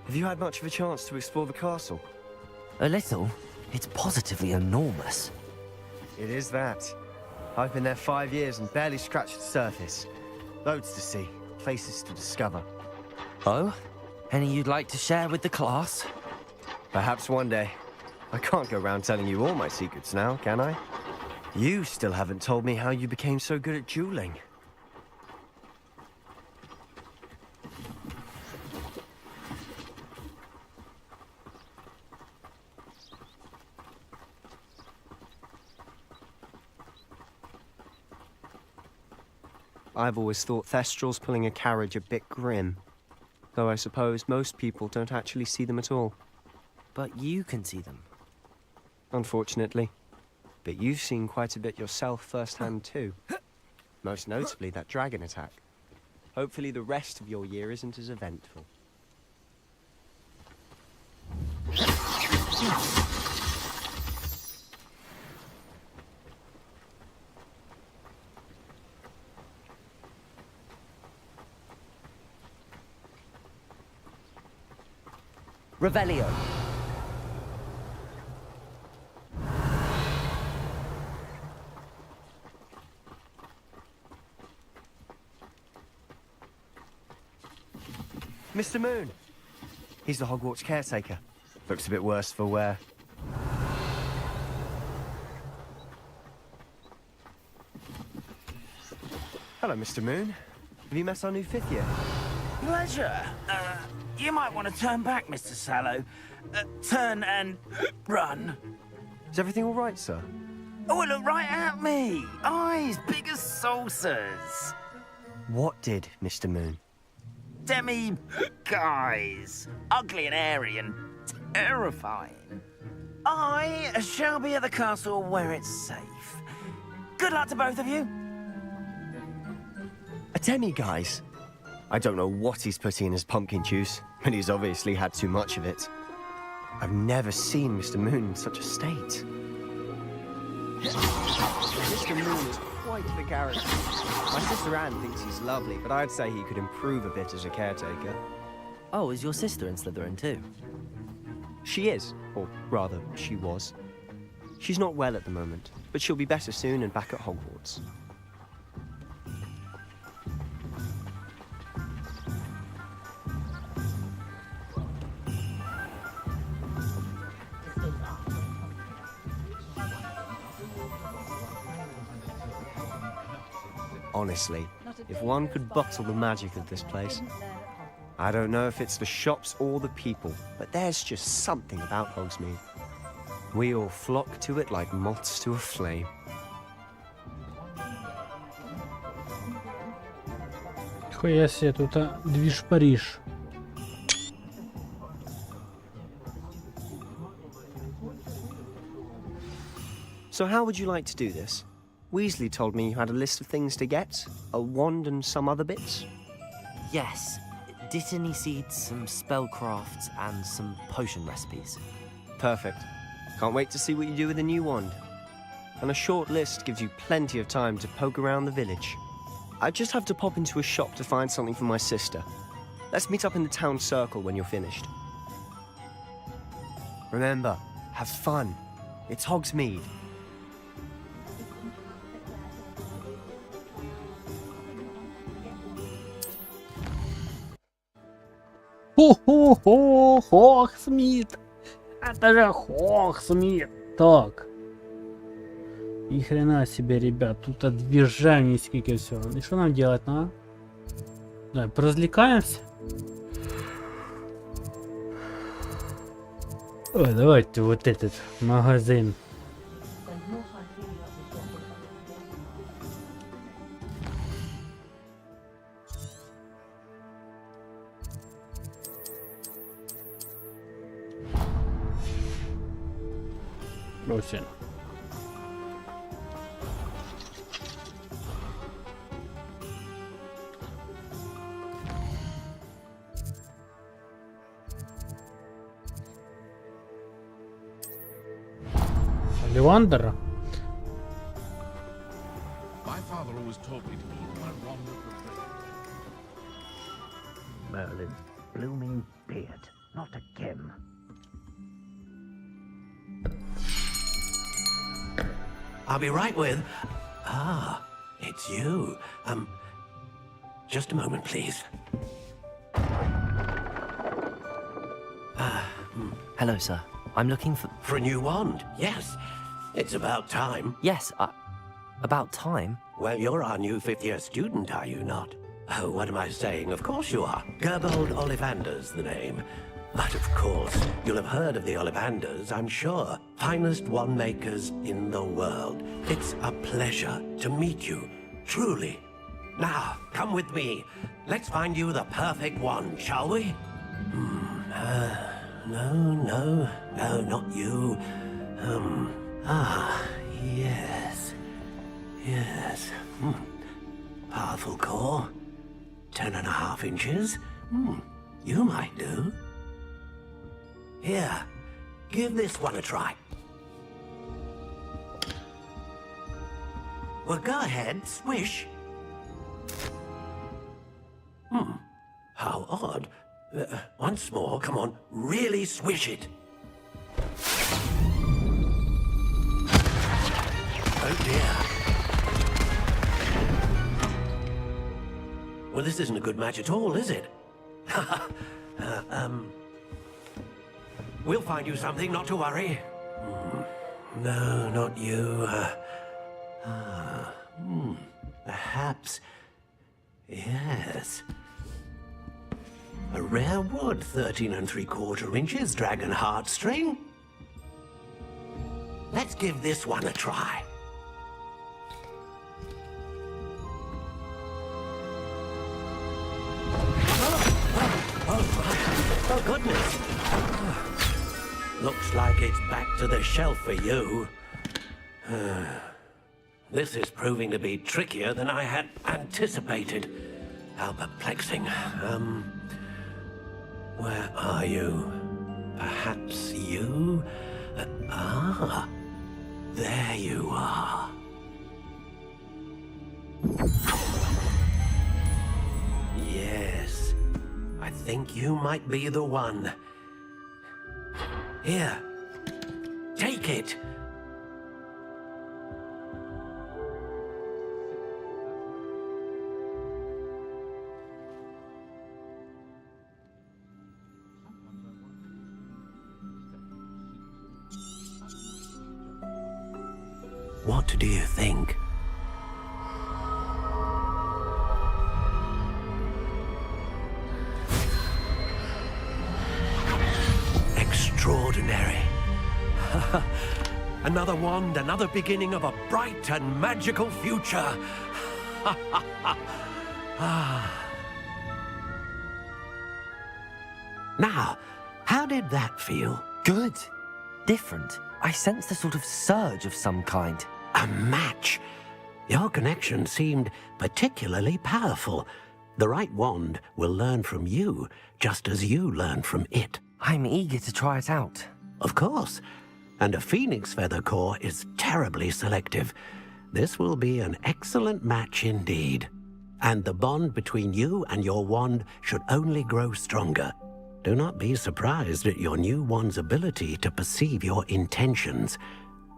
Have you had much of a chance to explore the castle? A little. It's positively enormous. It is that. I've been there 5 years and barely scratched the surface. Loads to see, places to discover. Oh? Any you'd like to share with the class? Perhaps one day. I can't go around telling you all my secrets now, can I? You still haven't told me how you became so good at dueling. I've always thought Thestrals pulling a carriage a bit grim. Though I suppose most people don't actually see them at all. But you can see them. Unfortunately. But you've seen quite a bit yourself firsthand too. Most notably that dragon attack. Hopefully the rest of your year isn't as eventful. Revelio. Mr. Moon! He's the Hogwarts caretaker. Looks a bit worse for wear. Hello, Mr. Moon. Have you met our new 5th year? Pleasure. You might want to turn back, Mr. Sallow. Turn and run. Is everything all right, sir? Oh, look right at me. Eyes big as saucers. What did, Mr. Moon? Demi guys. Ugly and airy and terrifying. I shall be at the castle where it's safe. Good luck to both of you. A demi-guise? I don't know what he's putting in his pumpkin juice, but he's obviously had too much of it. I've never seen Mr. Moon in such a state. Mr. Moon is quite the character. My sister Anne thinks he's lovely, but I'd say he could improve a bit as a caretaker. Oh, is your sister in Slytherin too? She is, or rather, she was. She's not well at the moment, but she'll be better soon and back at Hogwarts. Honestly, if one could bottle the magic of this place. I don't know if it's the shops or the people, but there's just something about Hogsmeade. We all flock to it like moths to a flame. Хуя себе, тут движ Париж. So how would you like to do this? Weasley told me you had a list of things to get, a wand and some other bits. Yes. Dittany seeds, some spellcrafts, and some potion recipes. Perfect. Can't wait to see what you do with the new wand. And a short list gives you plenty of time to poke around the village. I just have to pop into a shop to find something for my sister. Let's meet up in the town circle when you're finished. Remember, have fun. It's Hogsmeade. Хо-хо-хо, Хогсмит! Это же Хогсмит! Так. Ни хрена себе, ребят, тут движений сколько всего. И что нам делать, на? Давай, поразвлекаемся. Ой, давайте вот этот магазин. Бросим. Левандера. My father always taught me to eat my wrong with Merlin's blooming beard. Not again. I'll be right with... Ah, it's you. Just a moment, please. Hello, sir. I'm looking for... For a new wand, yes. It's about time. Yes, about time? Well, you're our new fifth-year student, are you not? Oh, what am I saying? Of course you are. Gerbold Ollivander's the name. But of course, you'll have heard of the Ollivanders, I'm sure. Finest wand makers in the world. It's a pleasure to meet you, truly. Now, come with me. Let's find you the perfect wand, shall we? No, not you. Yes. Powerful core. 10.5 inches. You might do. Here, give this one a try. Well, go ahead, swish. How odd. Once more, come on, really swish it. Oh dear. Well, this isn't a good match at all, is it? We'll find you something, not to worry. No, not you. Perhaps. Yes. A rare wood, 13 3/4 inches, dragon heartstring. Let's give this one a try. Oh, goodness. Looks like it's back to the shelf for you. This is proving to be trickier than I had anticipated. How perplexing. Where are you? Perhaps you? There you are. Yes, I think you might be the one. Here, take it. What do you think? Extraordinary. Another wand, another beginning of a bright and magical future. Now, how did that feel? Good. Different. I sensed a sort of surge of some kind. A match. Your connection seemed particularly powerful. The right wand will learn from you, just as you learn from it. I'm eager to try it out. Of course. And a phoenix feather core is terribly selective. This will be an excellent match indeed. And the bond between you and your wand should only grow stronger. Do not be surprised at your new wand's ability to perceive your intentions,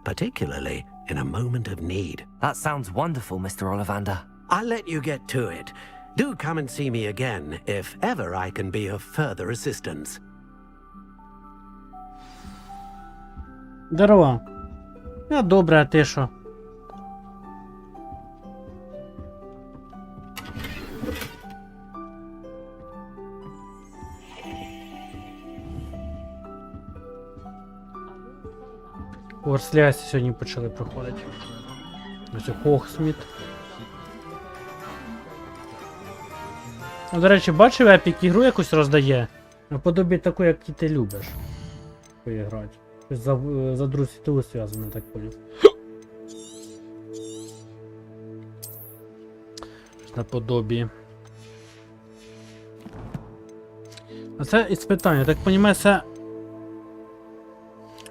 particularly in a moment of need. That sounds wonderful, Mr. Ollivander. I'll let you get to it. Do come and see me again if ever I can be of further assistance. Здорово. Я добре, а ти що? Hogwarts Legacy сьогодні почали проходити. Ось Хогсміт. До речі, бачив, Епік ігру якусь роздає? Наподобі таку, як ти любиш поіграти. За Другу світову зв'язано, так поняв. Наподобі. А це іспитання, так розумію, це...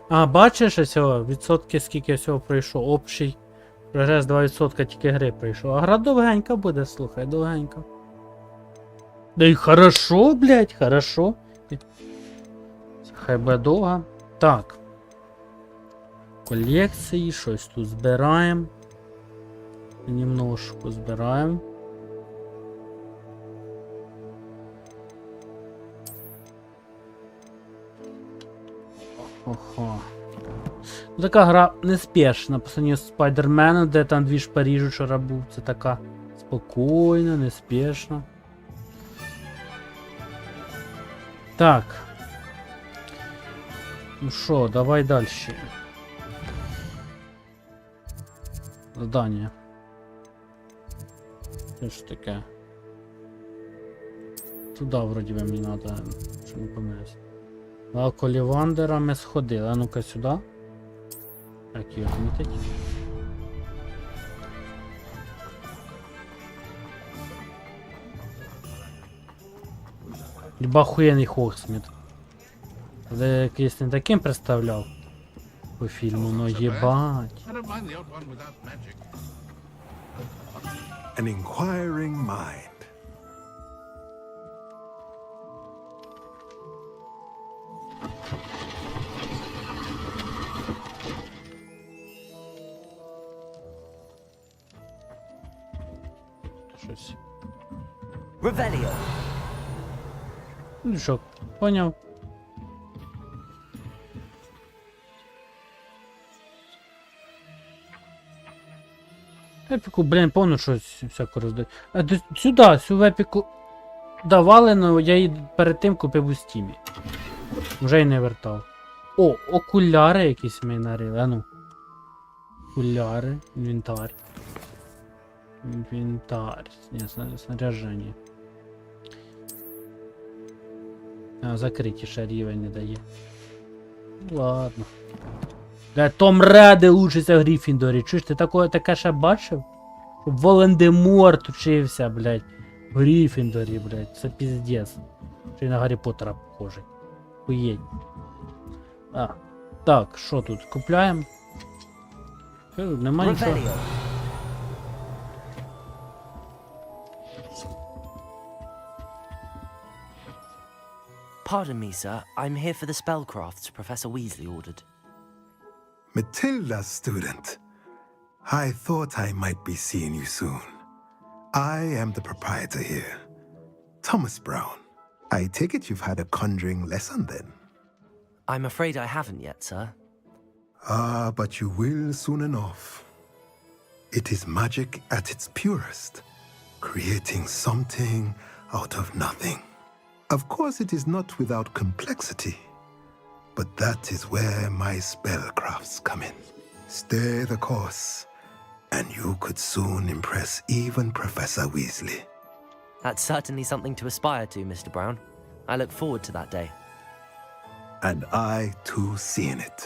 А, бачиш ось відсотки, скільки всього пройшов. Общий прогрес 2% тільки гри пройшов. А гра довгенька буде, слухай, довгенька. Да й хорошо, блядь, хорошо. Хай буде довга. Так. Колекції, щось тут збираємо. Немножко збираємо. Ого. Ну, така гра неспішна. По сравнению з Спайдерменом, де там двіж Парижу вчора був. Це така спокійна, неспішна. Так. Ну що, давай далі. Задання. Що ж таке? Туди вроді би мені треба, що не помиляюсь. А Колівандера ми сходили. А ну-ка сюди. Так, його відмітить. Либо охуєнний Хогсміт. Але якийсь не таким представляв по фільму, но єбать. An inquiring mind. Щось. Revelio. Ну що, поняв. Епіку, блін, повно щось всяко роздають. А сюди, в епіку. давали, але я її перед тим купив у стімі. Вже й не вертав. О, окуляри якісь ми нарили, а ну. Окуляри, інвентар. Инвентарь. Нет, снаряжение. А, закритіше рівень не дає. Ладно. Том Ради учиться в Гриффіндорі. Чуєш, ти таке ще бачив? Щоб Волан-де-Морт учився, блядь. В Гриффіндорі, блядь. Це піздец. Чи й на Гаррі Поттера похожий. Хуєть. А, так, що тут? Купляємо? Нема нічого. Pardon me, sir. I'm here for the spellcrafts Professor Weasley ordered. Matilda, student. I thought I might be seeing you soon. I am the proprietor here, Thomas Brown. I take it you've had a conjuring lesson then? I'm afraid I haven't yet, sir. Ah, but you will soon enough. It is magic at its purest, creating something out of nothing. Of course, it is not without complexity, but that is where my spellcrafts come in. Stay the course, and you could soon impress even Professor Weasley. That's certainly something to aspire to, Mr. Brown. I look forward to that day. And I, too, seeing it.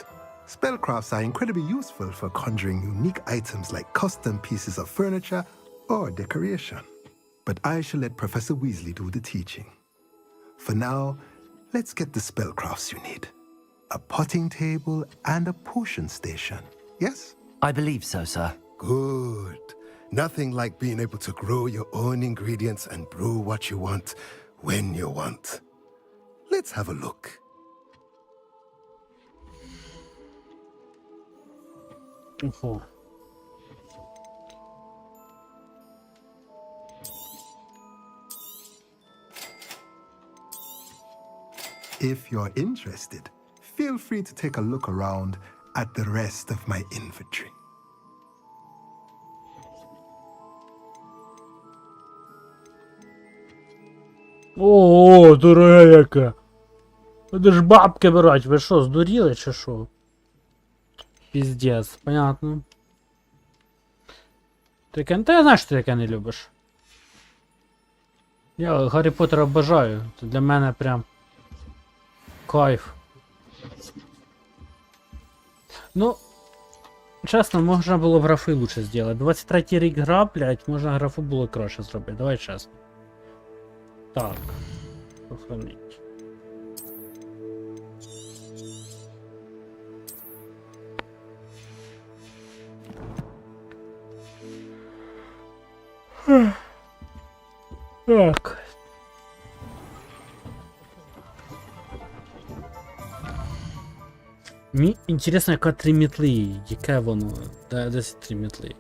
Spellcrafts are incredibly useful for conjuring unique items like custom pieces of furniture or decoration. But I shall let Professor Weasley do the teaching. For now, let's get the spellcrafts you need. A potting table and a potion station, yes? I believe so, sir. Good. Nothing like being able to grow your own ingredients and brew what you want when you want. Let's have a look. Ого. If you're interested, feel free to take a look around at the rest of my inventory. О, дорога яка. Це ж бабки брать, ви що, здуріли чи що? Піздец, понятно. Та я знаю, що ти таке не любиш. Я Гаррі Поттера обожаю. Це для мене прям кайф. Ну, чесно, можна було б графи лучше зробити. 23-й рік гра, блядь, можна графу було краще зробити. Давай чесно. Так. Сохранить. Так. Мені інтересно, яка 3 мітли, яке воно, десь 3 мітли.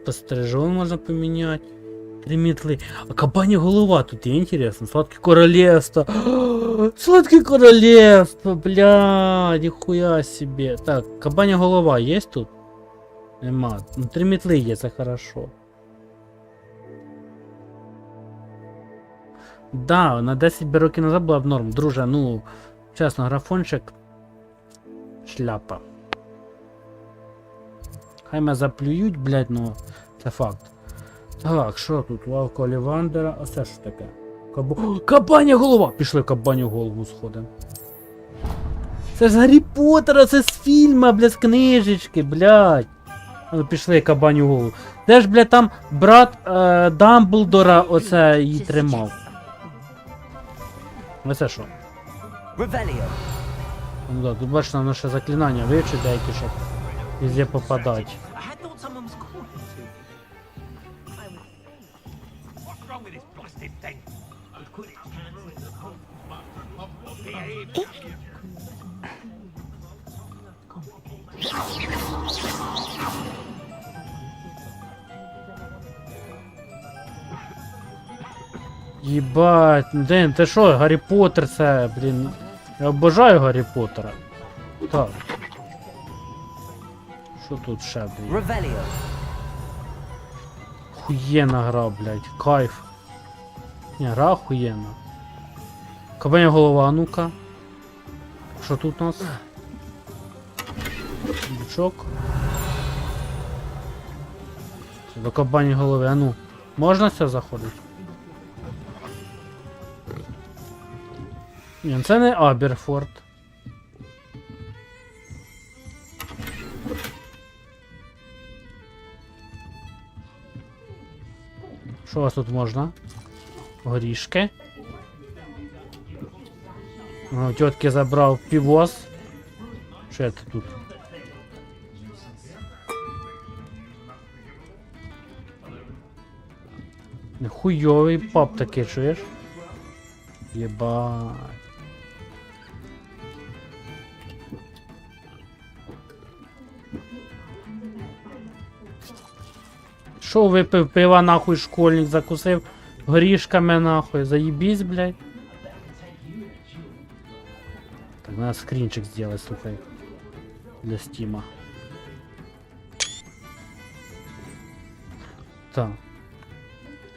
Постережон можна поміняти. 3 мітли. А кабаня голова тут є, інтересно. Сладке королевство. Сладке королевство, бля, ніхуя себе. Так, кабаня голова є тут? Нема. Ну 3 мітли є, це хорошо. Да, на 10 років назад була б норм. Друже, ну, чесно, графончик шляпа. Хай мене заплюють, блядь, ну, це факт. Так, що тут? Лавка Олівандера. А це що таке? Кабаня голова! Пішли в кабаню голову сходимо. Це ж з Гаррі Поттера, це з фільма, блядь, з книжечки, блядь. Ну, пішли кабаню голову. Де ж, блядь, там брат Дамблдора оце її тримав. Ну це що? Ну да, тут бачиш, нам наше заклинання вивчить деякі, щоб везде попадати. Єбать, Ден, ти що, Гаррі Поттер це, блін. Я обожаю Гаррі Поттера. Так. Що тут ще, блін? Хуєна гра, блядь, кайф. Ні, гра охуєнна. Кабаня голова, ну-ка. Що тут у нас? Бучок. До кабані голови, а ну. Можна все заходити? Ні, це не Аберфорд. Що у вас тут можна? Горішки. О, тітки забрав півоз. Що це тут? Хуйовий пап такий, чуєш? Єбать. Шо випив пива нахуй школьник, закусив горішками нахуй, заебись, блядь. Так, надо скринчик сделать, слухай. Для стима. Так.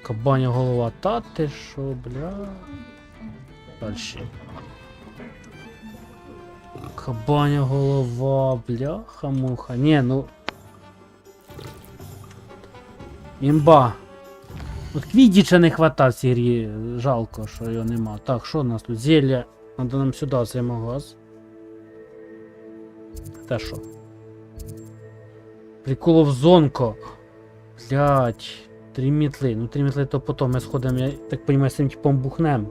Кабаня голова, та ти шо, бля. Дальше. Кабаня голова, бляха-муха. Не, ну... Імба. От квідіча не хватав в цій грі. Жалко, що його нема. Так, що у нас тут? Зілля. Надо нам сюди цей магаз. Та що? Приколов зонко. Блять. 3 мітли. Ну 3 мітли то потім ми сходимо, я так розумію, з цим типом бухнем.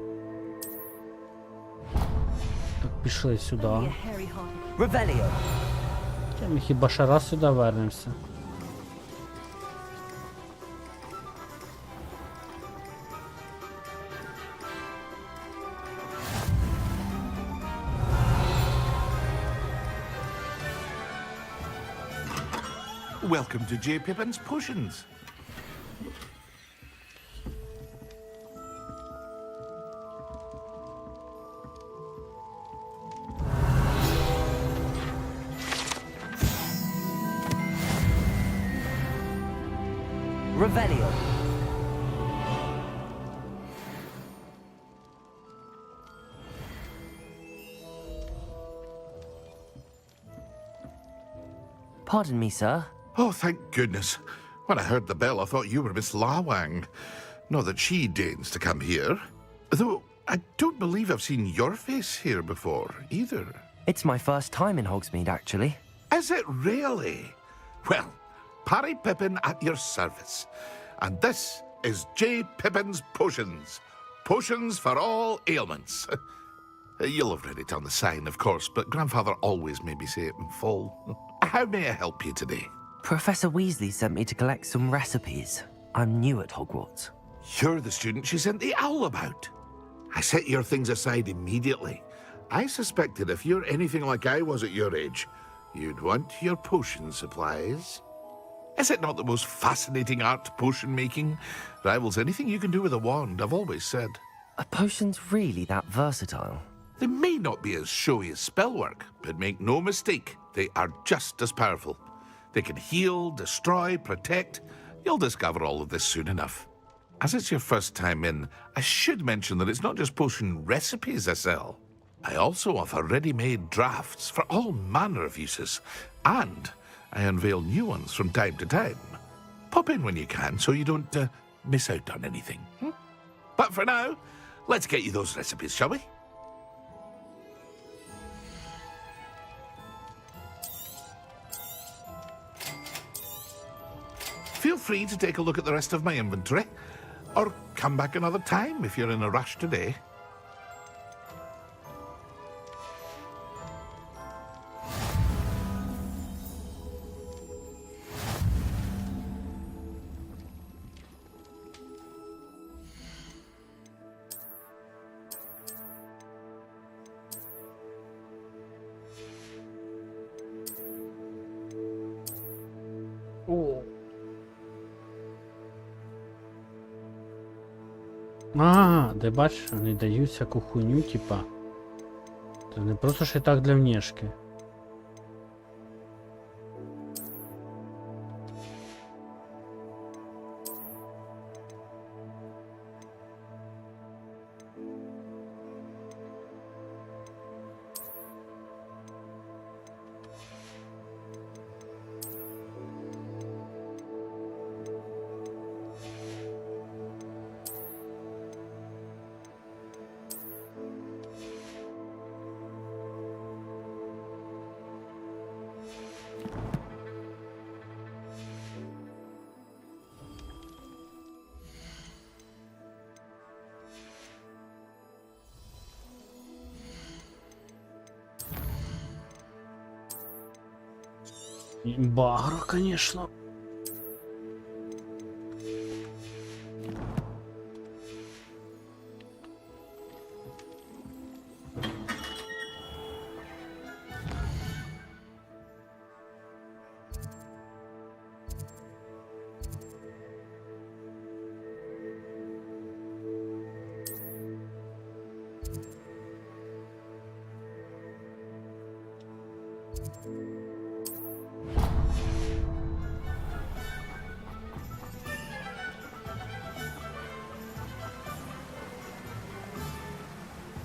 Так, пішли сюди. Ми хіба ще раз сюди вернемося. Welcome to J. Pippin's Potions. Revelio. Pardon me, sir. Oh, thank goodness. When I heard the bell, I thought you were Miss Lawang. Not that she deigns to come here. Though, I don't believe I've seen your face here before, either. It's my first time in Hogsmeade, actually. Is it really? Well, Parry Pippin at your service. And this is J. Pippin's Potions. Potions for all ailments. You'll have read it on the sign, of course, but Grandfather always made me say it in full. How may I help you today? Professor Weasley sent me to collect some recipes. I'm new at Hogwarts. You're the student she sent the owl about. I set your things aside immediately. I suspected if you're anything like I was at your age, you'd want your potion supplies. Is it not the most fascinating art, potion making? Rivals anything you can do with a wand, I've always said. Are potions really that versatile? They may not be as showy as spellwork, but make no mistake, they are just as powerful. They can heal, destroy, protect. You'll discover all of this soon enough. As it's your first time in, I should mention that it's not just potion recipes I sell. I also offer ready-made drafts for all manner of uses, and I unveil new ones from time to time. Pop in when you can so you don't miss out on anything. But for now, let's get you those recipes, shall we? Feel free to take a look at the rest of my inventory, or come back another time if you're in a rush today. О. А, де бачиш, вони дають всяку хуйню, типа. Це не просто ж і так для внешки. Багро, конечно.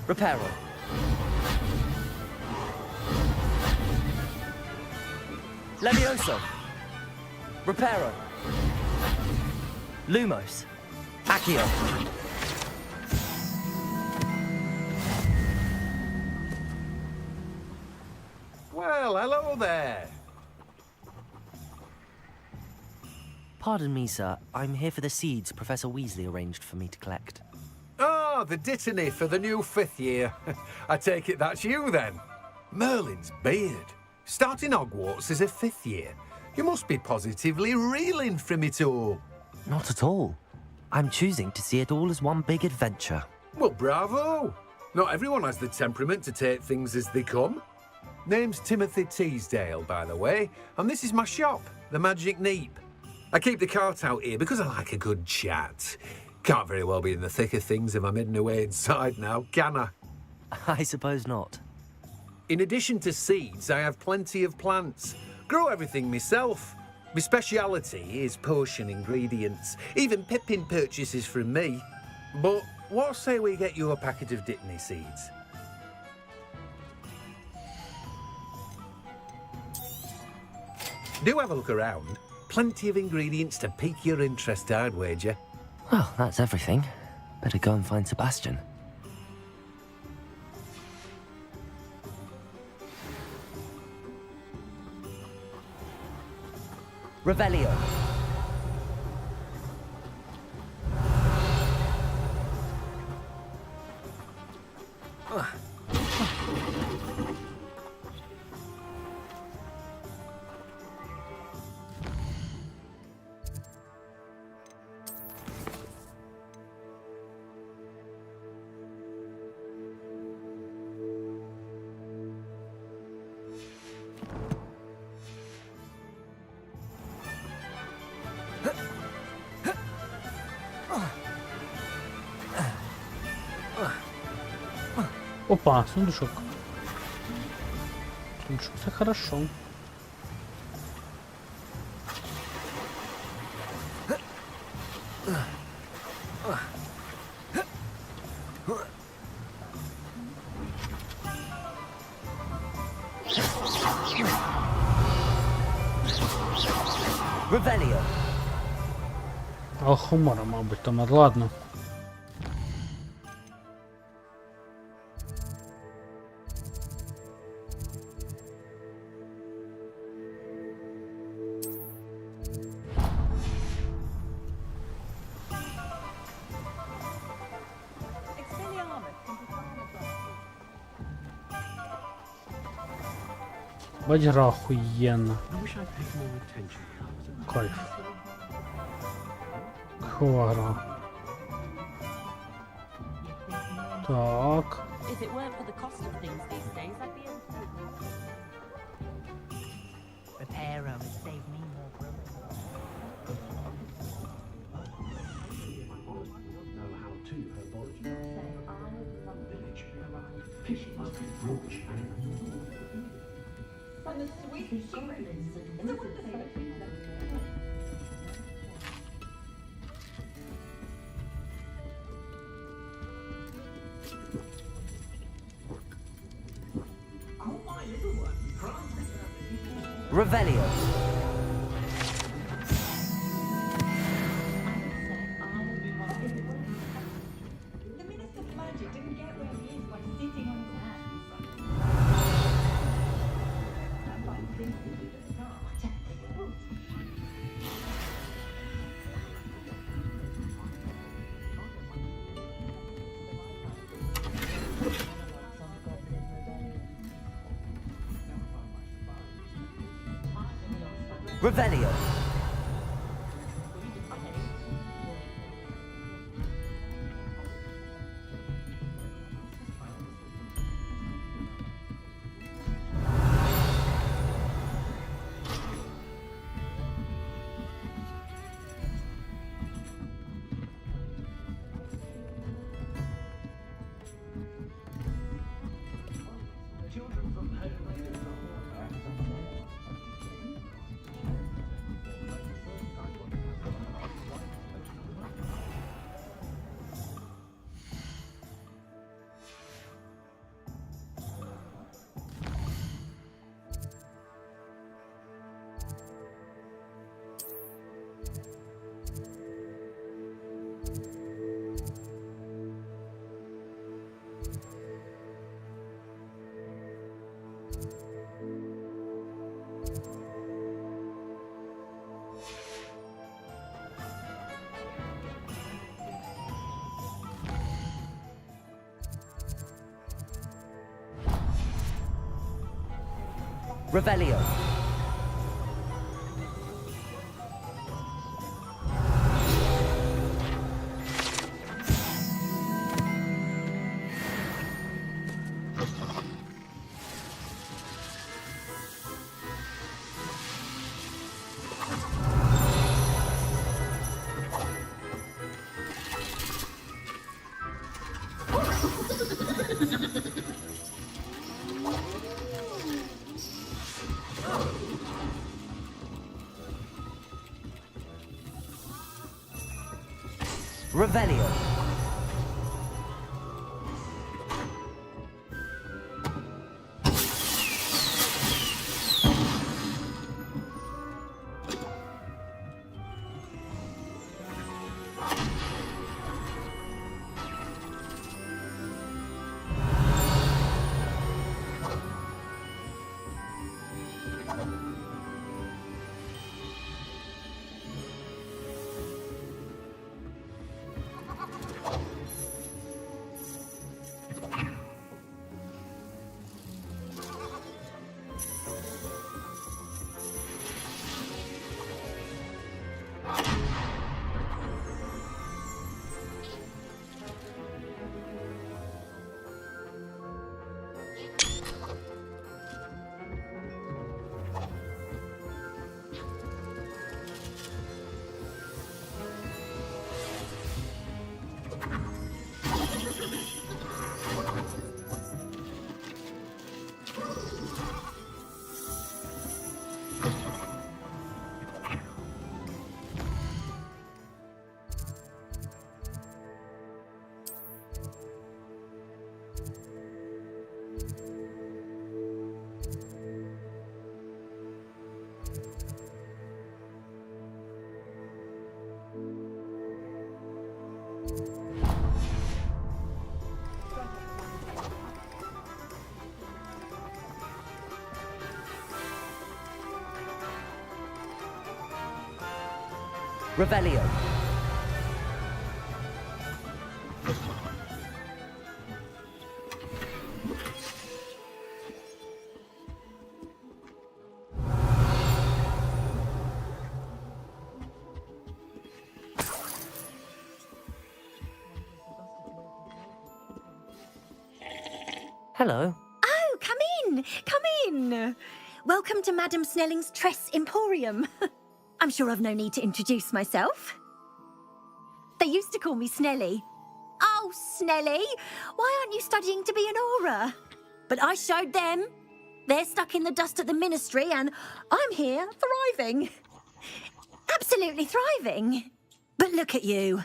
Reparo. Levioso. Reparo. Lumos. Accio. Well, hello there. Pardon me, sir. I'm here for the seeds Professor Weasley arranged for me to collect. Ah, the dittany for the new 5th year. I take it that's you, then. Merlin's beard. Starting Hogwarts as a 5th year. You must be positively reeling from it all. Not at all. I'm choosing to see it all as one big adventure. Well, bravo. Not everyone has the temperament to take things as they come. Name's Timothy Teasdale, by the way, and this is my shop, the Magic Neep. I keep the cart out here because I like a good chat. Can't very well be in the thick of things if I'm hidden away inside now, can I? I suppose not. In addition to seeds, I have plenty of plants. Grow everything myself. My speciality is potion ingredients. Even Pippin purchases from me. But what say we get you a packet of Dittany seeds? Do have a look around. Plenty of ingredients to pique your interest, I'd wager. Well, that's everything. Better go and find Sebastian. Revelio. Опа, сундучок. Сундучок, все хорошо. Revelio. А хумора, мабуть, там, ладно. Бать гра охуєнна. Кайф. Кайфова гра. Так. If it weren't for the cost of things these days, I'd be able to. Reparo has saved me more problems. And the sweet secret is a wonderful. Revelio. The Minister of Magic didn't get where he is by sitting on his hands. Revelio. Revelio. Revelio. Revelio. Hello. Oh, come in! Come in! Welcome to Madame Snelling's Tress Emporium. I'm sure I've no need to introduce myself. They used to call me Snelly. Oh, Snelly, why aren't you studying to be an aura? But I showed them. They're stuck in the dust at the ministry and I'm here thriving. Absolutely thriving. But look at you.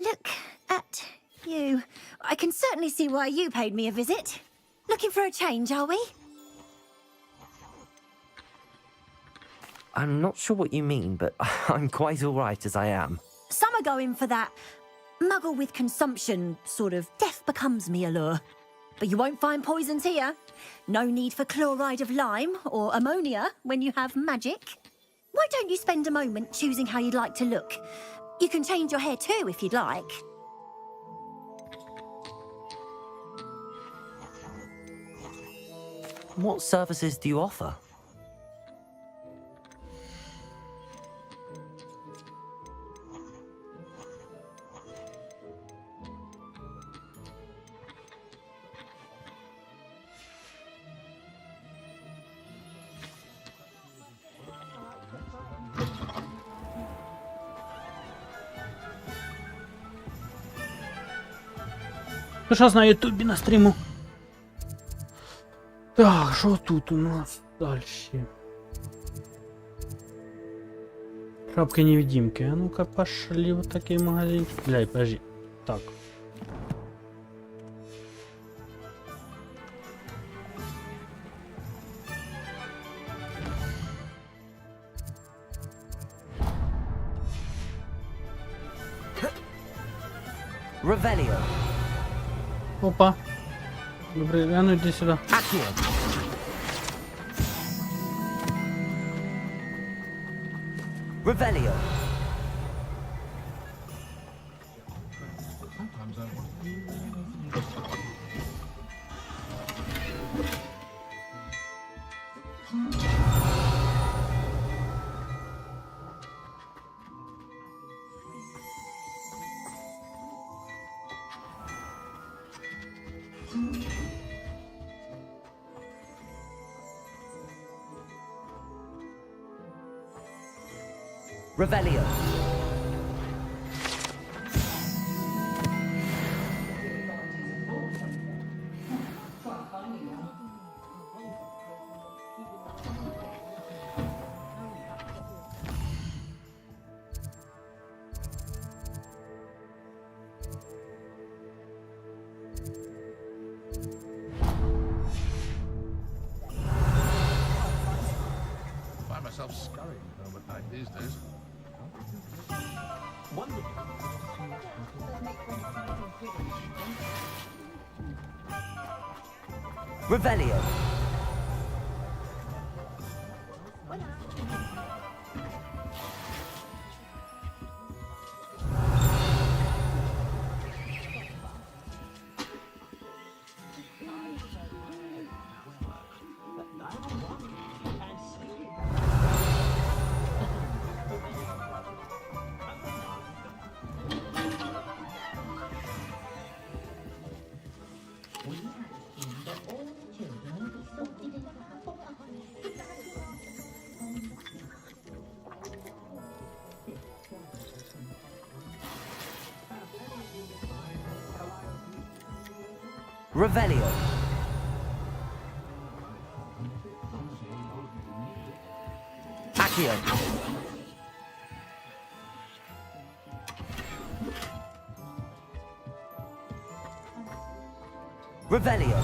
Look at you. I can certainly see why you paid me a visit. Looking for a change, are we? I'm not sure what you mean, but I'm quite all right as I am. Some are going for that muggle with consumption, sort of death becomes me allure. But you won't find poisons here. No need for chloride of lime or ammonia when you have magic. Why don't you spend a moment choosing how you'd like to look? You can change your hair too if you'd like. What services do you offer? Ну що на ютубі на стріму? Так, що тут у нас далі? Шапки-невидимки. А ну-ка пошли в такий магазинчик. Бля, подожди. Так. Revelio. Опа. Добрый, а ну иди сюда. Accio. Revelio. Revelio. Find myself scurrying home at night these days. Revelio. Revelio. Accio. Revelio.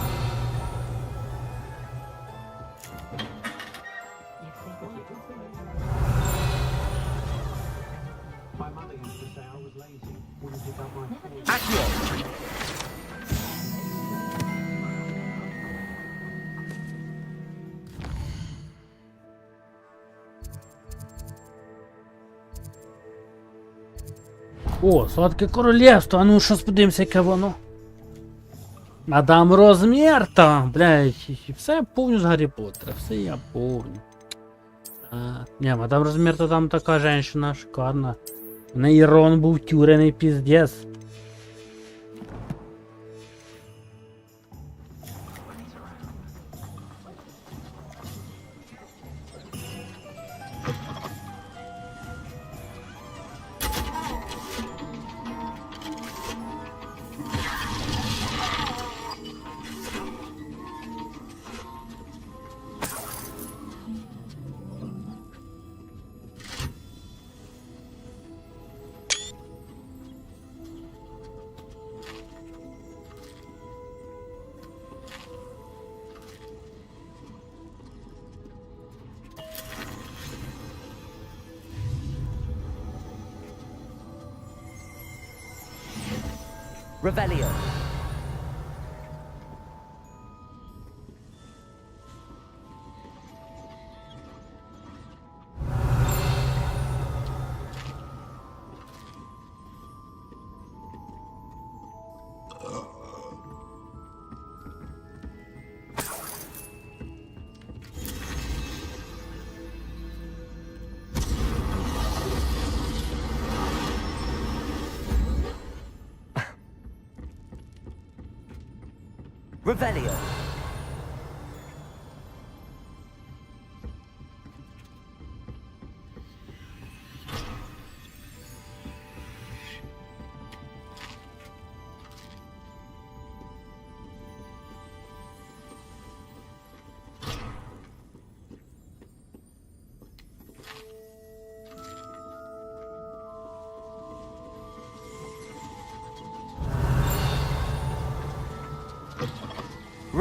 Accio. О, сладке королевство, а ну щас подивимося, яке воно. Мадам розмір там, блядь, все я помню з Гаррі Поттера, все я помню. Не, мадам розмір то там така женщина шикарна. В неї Рон був тюрений піздец. Revelio. Revelio.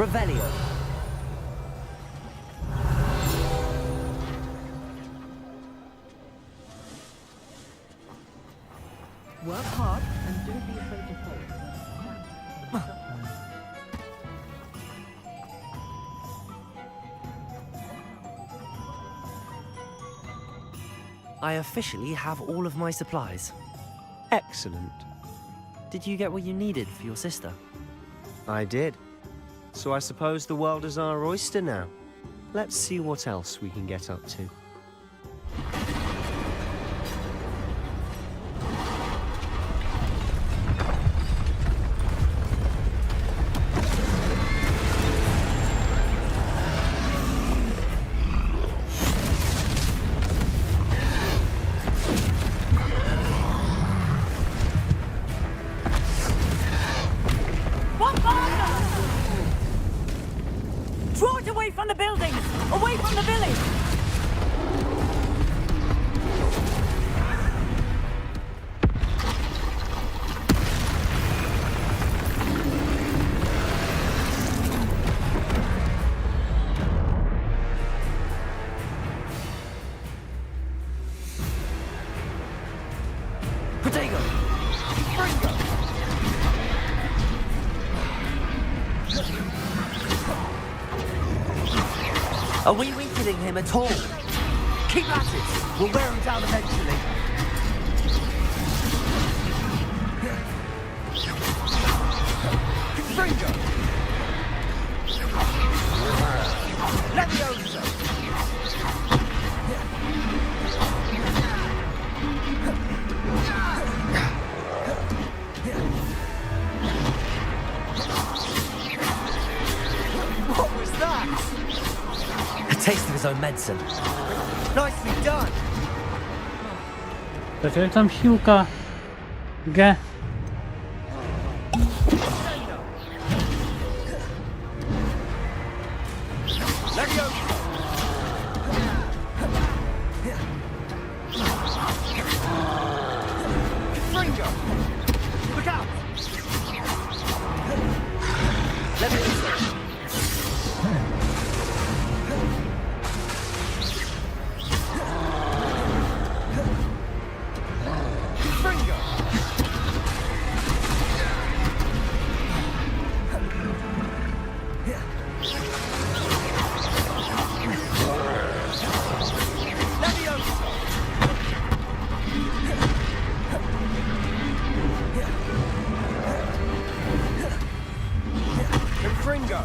Revelio. Work hard and don't be afraid to fail. I officially have all of my supplies. Excellent. Did you get what you needed for your sister? I did. So I suppose the world is our oyster now. Let's see what else we can get up to. Draw it away from the buildings! Away from the village! Protego! Fringo! Are we weakening him at all? Keep at it! We'll wear him down eventually. Fringo! Leviosa! What was that? A taste of his own medicine. Nicely done. Czekaj, tam siłka. G. Fringo! Look out! Fringo! Fringo!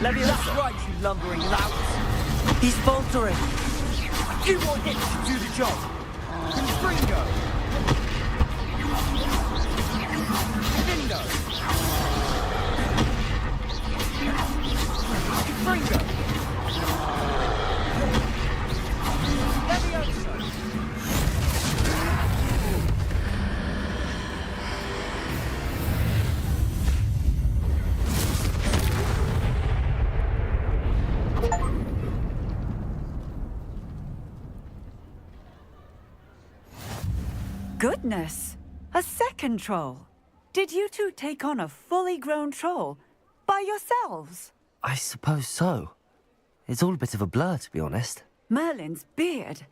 Leviosa! That's right, you lumbering lout! He's faltering! A few more hits to do the job! Fringo! Lindo! Fringo! Goodness! A second troll! Did you two take on a fully grown troll? By yourselves? I suppose so. It's all a bit of a blur, to be honest. Merlin's beard.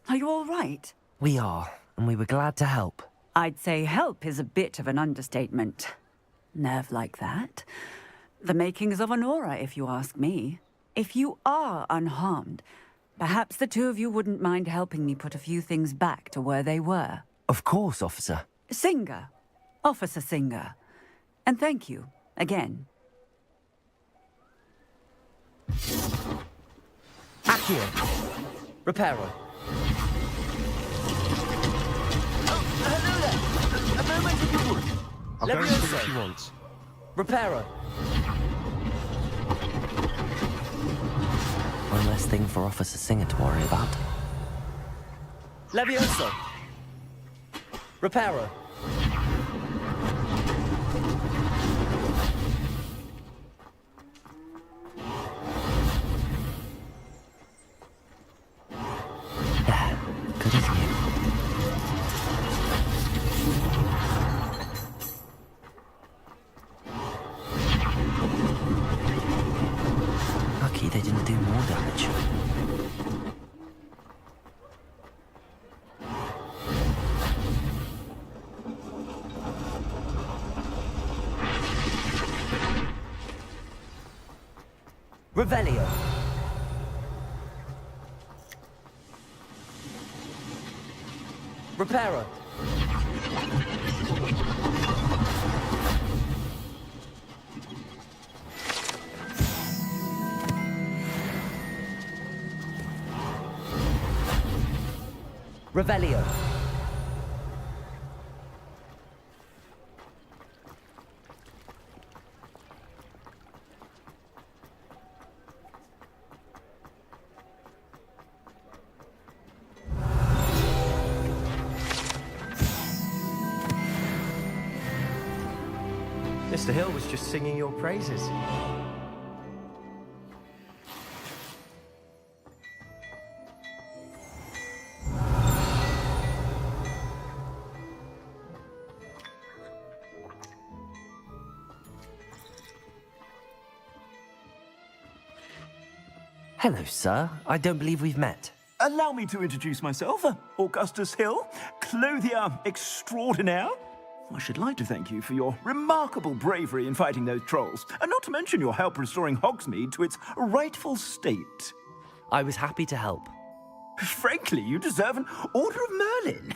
Are you all right? We are, and we were glad to help. I'd say help is a bit of an understatement. Nerve like that. The makings of an aura, if you ask me. If you are unharmed, perhaps the two of you wouldn't mind helping me put a few things back to where they were. Of course, officer. Singer. Officer Singer. And thank you, again. Accio. Reparo. Hello there! A moment if you would. I'll go and see what she Leviosa. wants. Reparo. One less thing for Officer Singer to worry about. Leviosa. Reparo. good as new. Lucky they didn't do more damage. Revelio. Reparo. Revelio. Mr. Hill was just singing your praises. Hello, sir. I don't believe we've met. Allow me to introduce myself, Augustus Hill, clothier extraordinaire. I should like to thank you for your remarkable bravery in fighting those trolls, and not to mention your help restoring Hogsmeade to its rightful state. I was happy to help. Frankly, you deserve an Order of Merlin.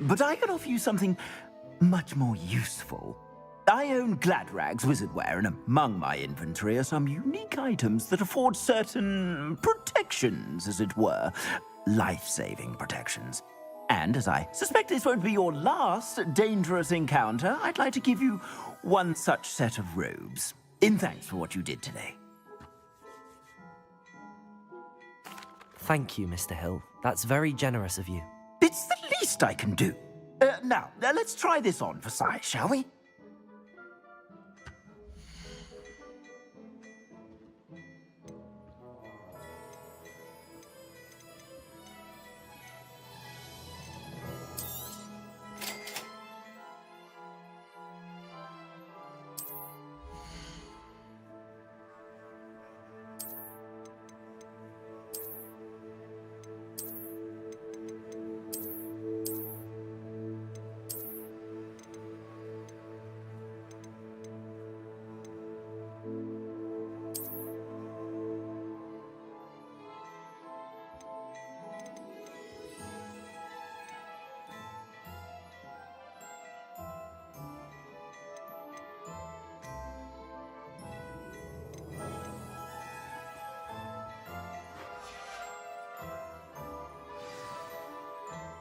But I can offer you something much more useful. I own Gladrag's wizardware, and among my inventory are some unique items that afford certain protections, as it were. Life-saving protections. And as I suspect this won't be your last dangerous encounter, I'd like to give you one such set of robes, in thanks for what you did today. Thank you, Mr. Hill. That's very generous of you. It's the least I can do. Now, let's try this on for size, shall we?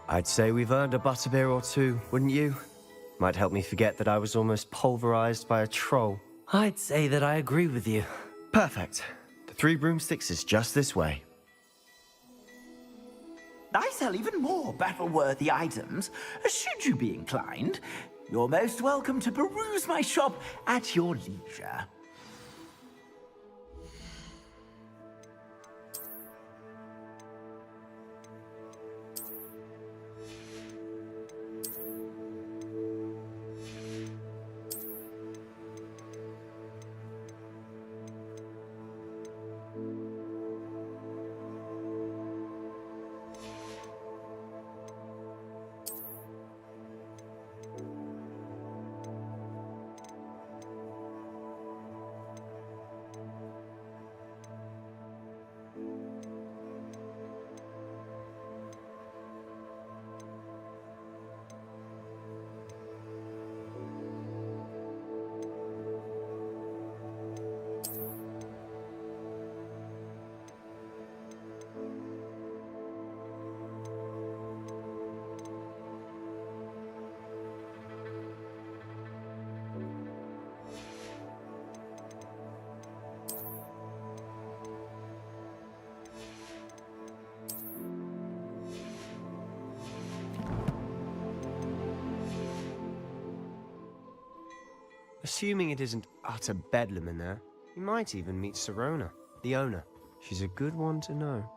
I'd say we've earned a butterbeer or two, wouldn't you? Might help me forget that I was almost pulverized by a troll. I'd say that I agree with you. Perfect. The 3 broomsticks is just this way. I sell even more battle-worthy items. Should you be inclined, you're most welcome to peruse my shop at your leisure. Assuming it isn't utter bedlam in there, you might even meet Sirona, the owner. She's a good one to know.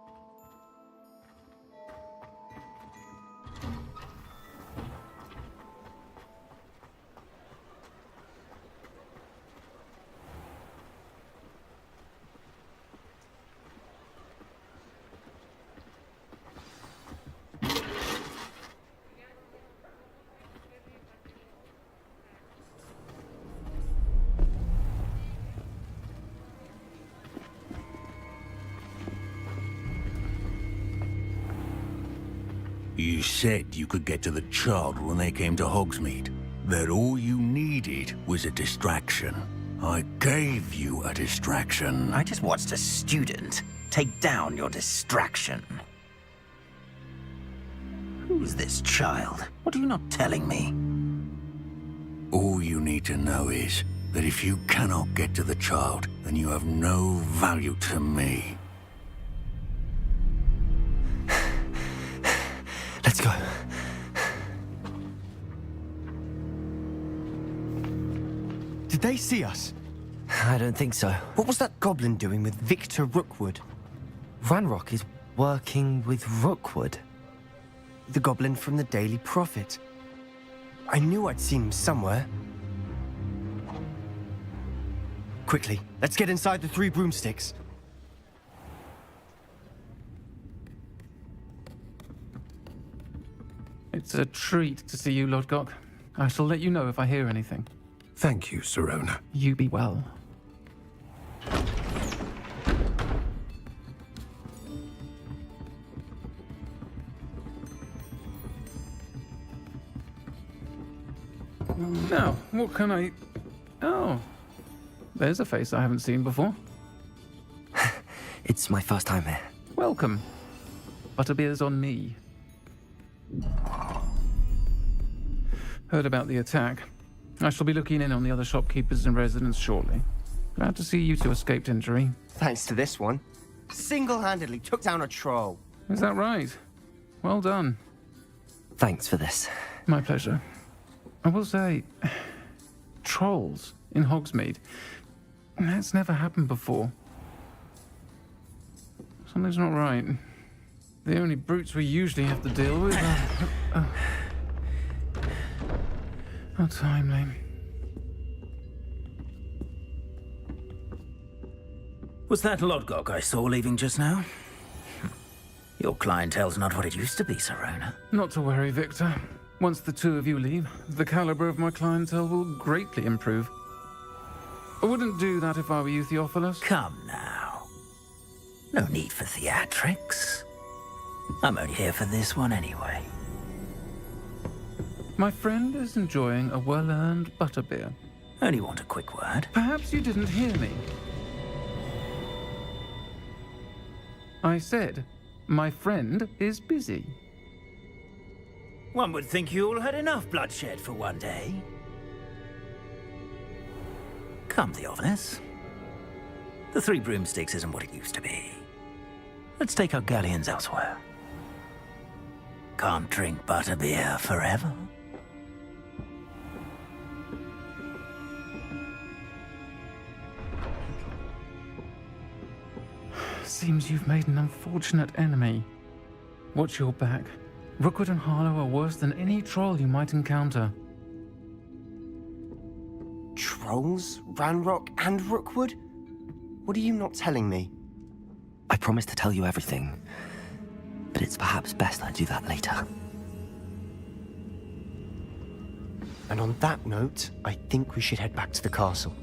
You said you could get to the child when they came to Hogsmeade. That all you needed was a distraction. I gave you a distraction. I just watched a student take down your distraction. Who's this child? What are you not telling me? All you need to know is that if you cannot get to the child, then you have no value to me. Let's go. Did they see us? I don't think so. What was that goblin doing with Victor Rookwood? Ranrock is working with Rookwood. The goblin from the Daily Prophet. I knew I'd seen him somewhere. Quickly, let's get inside the 3 broomsticks. It's a treat to see you, Lodgok. I shall let you know if I hear anything. Thank you, Sirona. You be well. Now, what can I... Oh, there's a face I haven't seen before. It's my first time here. Welcome. Butterbeer's on me. Heard about the attack. I shall be looking in on the other shopkeepers and residents shortly. Glad to see you two escaped injury. Thanks to this one. Single-handedly took down a troll. Is that right? Well done. Thanks for this. My pleasure. I will say, trolls in Hogsmeade. That's never happened before. Something's not right. The only brutes we usually have to deal with are timely. Was that Lodgok I saw leaving just now? Your clientele's not what it used to be, Sirona. Not to worry, Victor. Once the two of you leave, the caliber of my clientele will greatly improve. I wouldn't do that if I were you, Theophilus. Come now. No need for theatrics. I'm only here for this one anyway. My friend is enjoying a well-earned butterbeer. Only want a quick word. Perhaps you didn't hear me. I said, my friend is busy. One would think you all had enough bloodshed for one day. Come, Theophilus. The 3 broomsticks isn't what it used to be. Let's take our galleons elsewhere. Can't drink butterbeer forever. Seems you've made an unfortunate enemy. Watch your back. Rookwood and Harlow are worse than any troll you might encounter. Trolls? Ranrock and Rookwood? What are you not telling me? I promise to tell you everything, but it's perhaps best I do that later. And on that note, I think we should head back to the castle.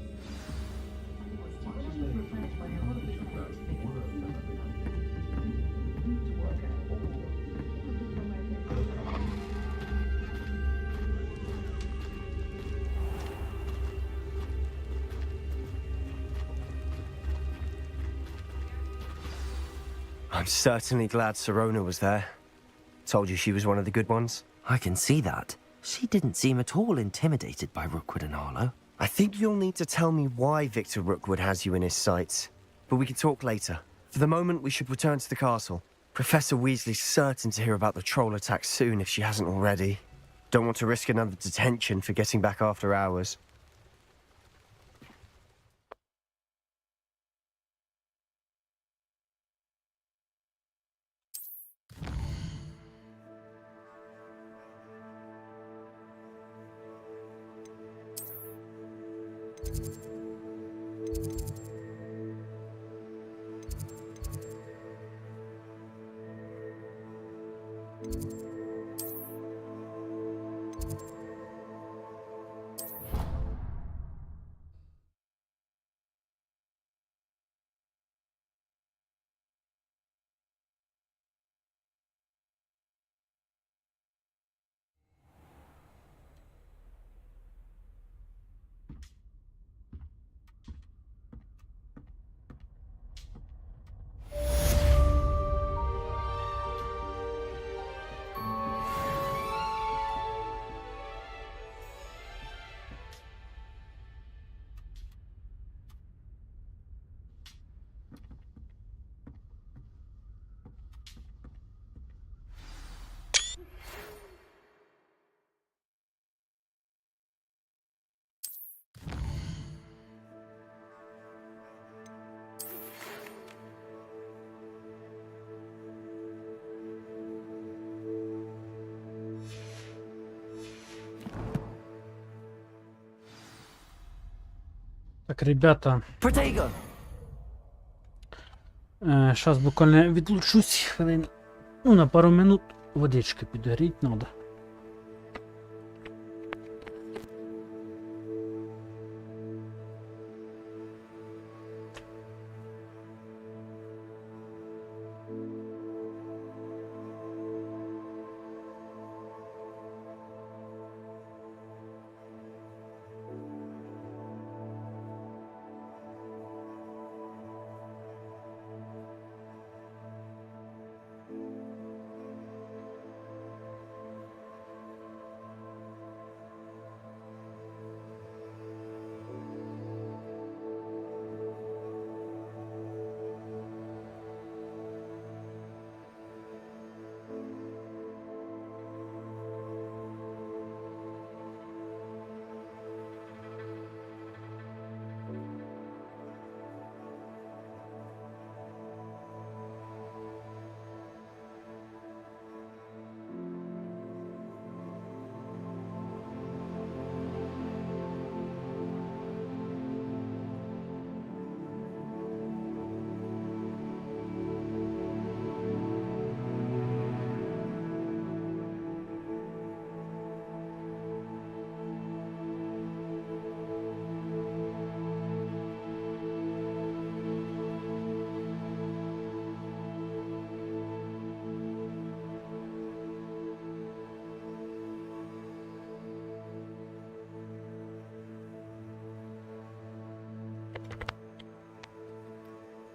I'm certainly glad Sirona was there. Told you she was one of the good ones. I can see that. She didn't seem at all intimidated by Rookwood and Harlow. I think you'll need to tell me why Victor Rookwood has you in his sights. But we can talk later. For the moment, we should return to the castle. Professor Weasley's certain to hear about the troll attack soon if she hasn't already. Don't want to risk another detention for getting back after hours. Так, ребята. Protego! Зараз буквально відлучусь хвилин. Ну, на пару минут водички підгоріть надо.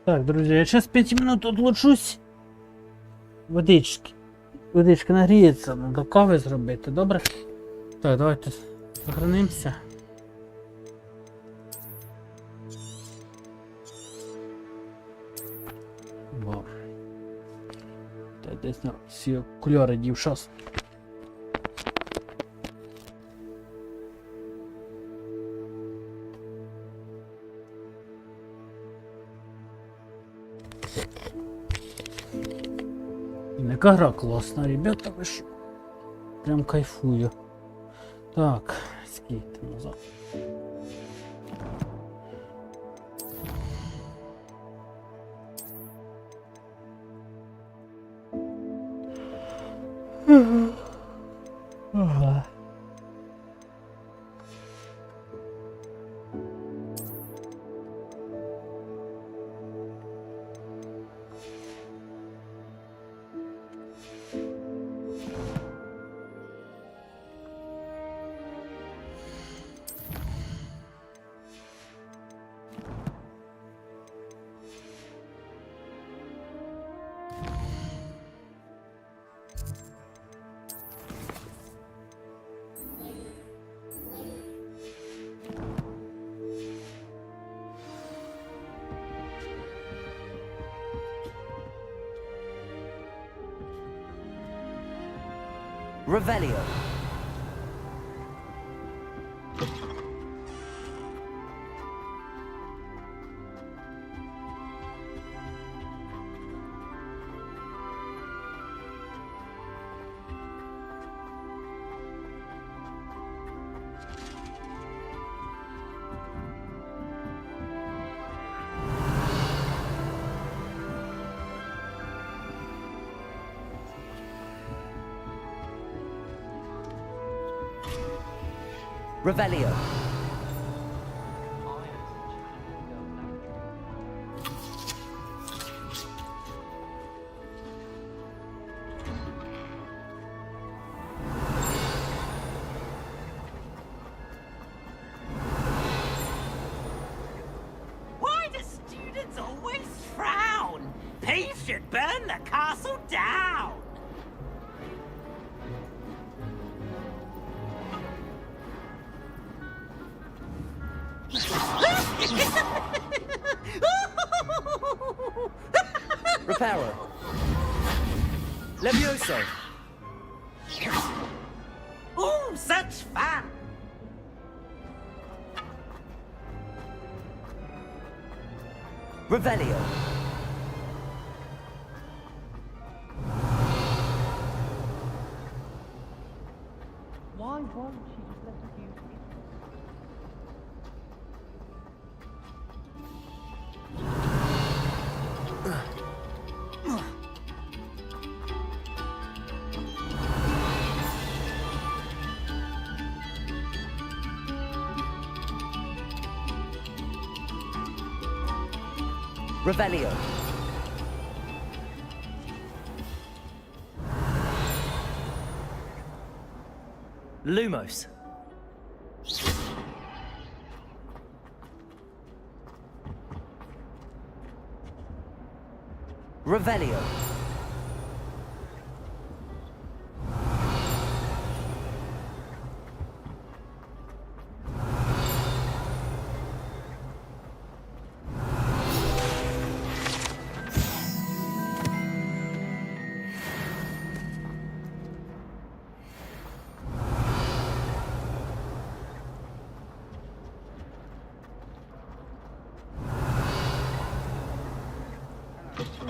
Так, друзья, я сейчас 5 минут отлучусь. Водички. Водичка нагріється, надо кави зробити, добре? Так, давайте сохранимося. Во. Та десь на всі окуляри дів щас. Яка гра класна, ребята, ви що? Прям кайфую. Так, скейт назад. Ага. Revelio. Revelio. Why do students always frown? Peace should burn the castle down. Reparo. Levioso. Ooh, such fun! Revelio. Why won't she just let us use Revelio. Lumos. Revelio.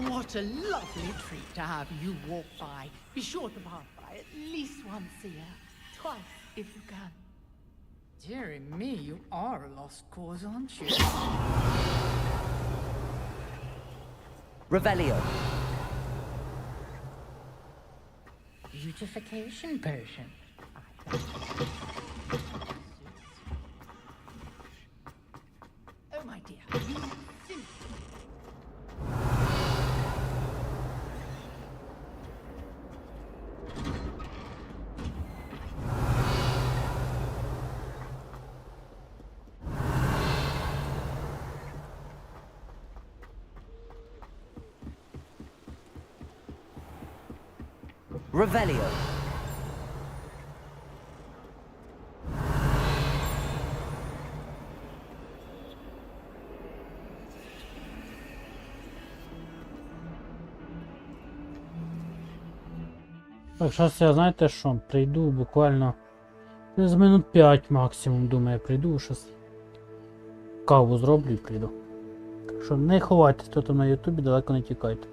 What a lovely treat to have you walk by. Be sure to pass by at least once a year. Twice, if you can. Dearie me, you are a lost cause, aren't you? Revelio. Beautification potion. Oh, my dear. You silly. Revelio. Так, зараз я, знаєте що, прийду буквально з минут 5 максимум, думаю, прийду, щось каву зроблю і прийду. Так що не ховайтесь, хто там на ютубі, далеко не тікайте.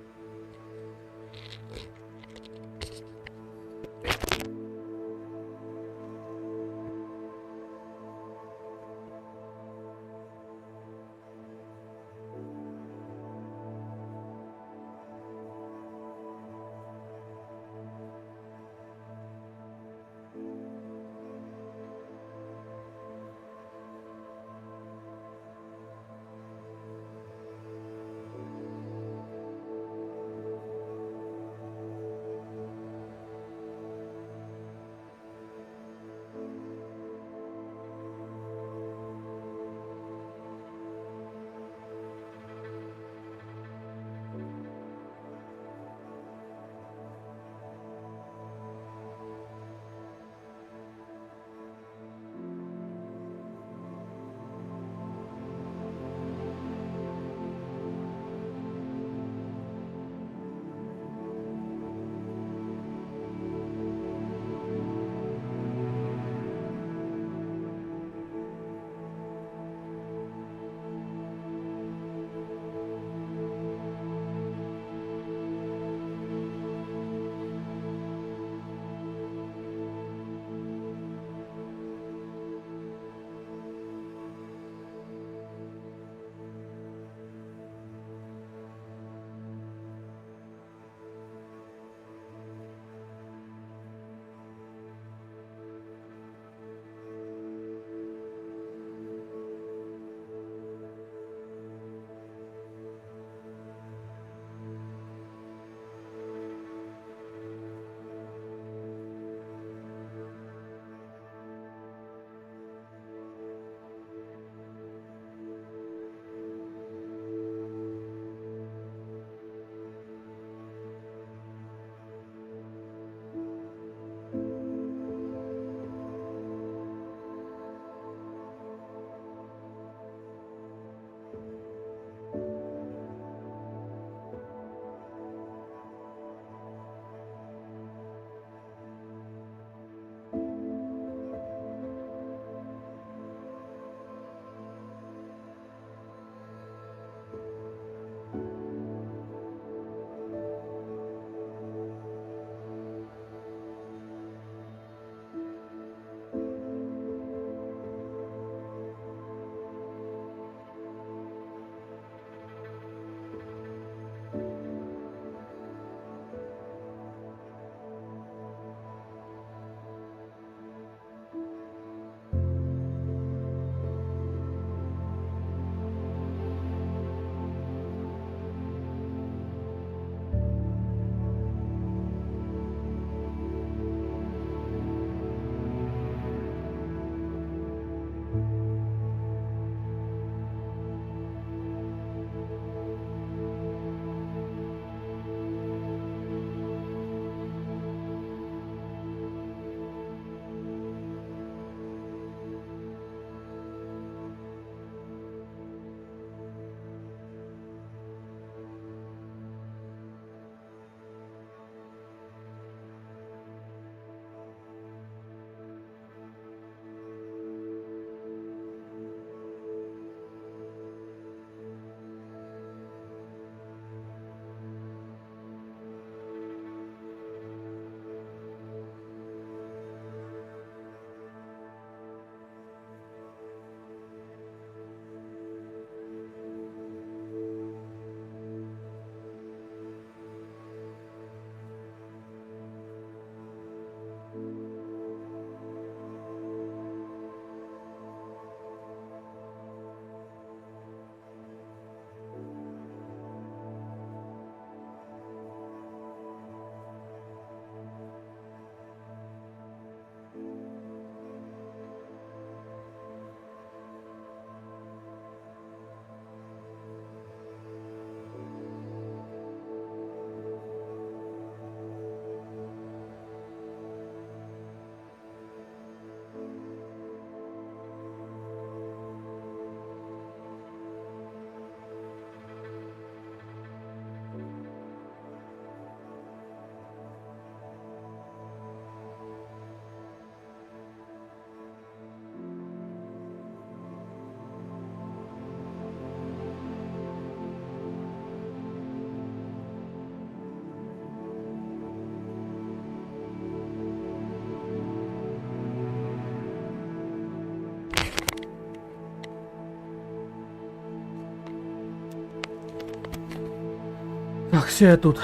все я тут.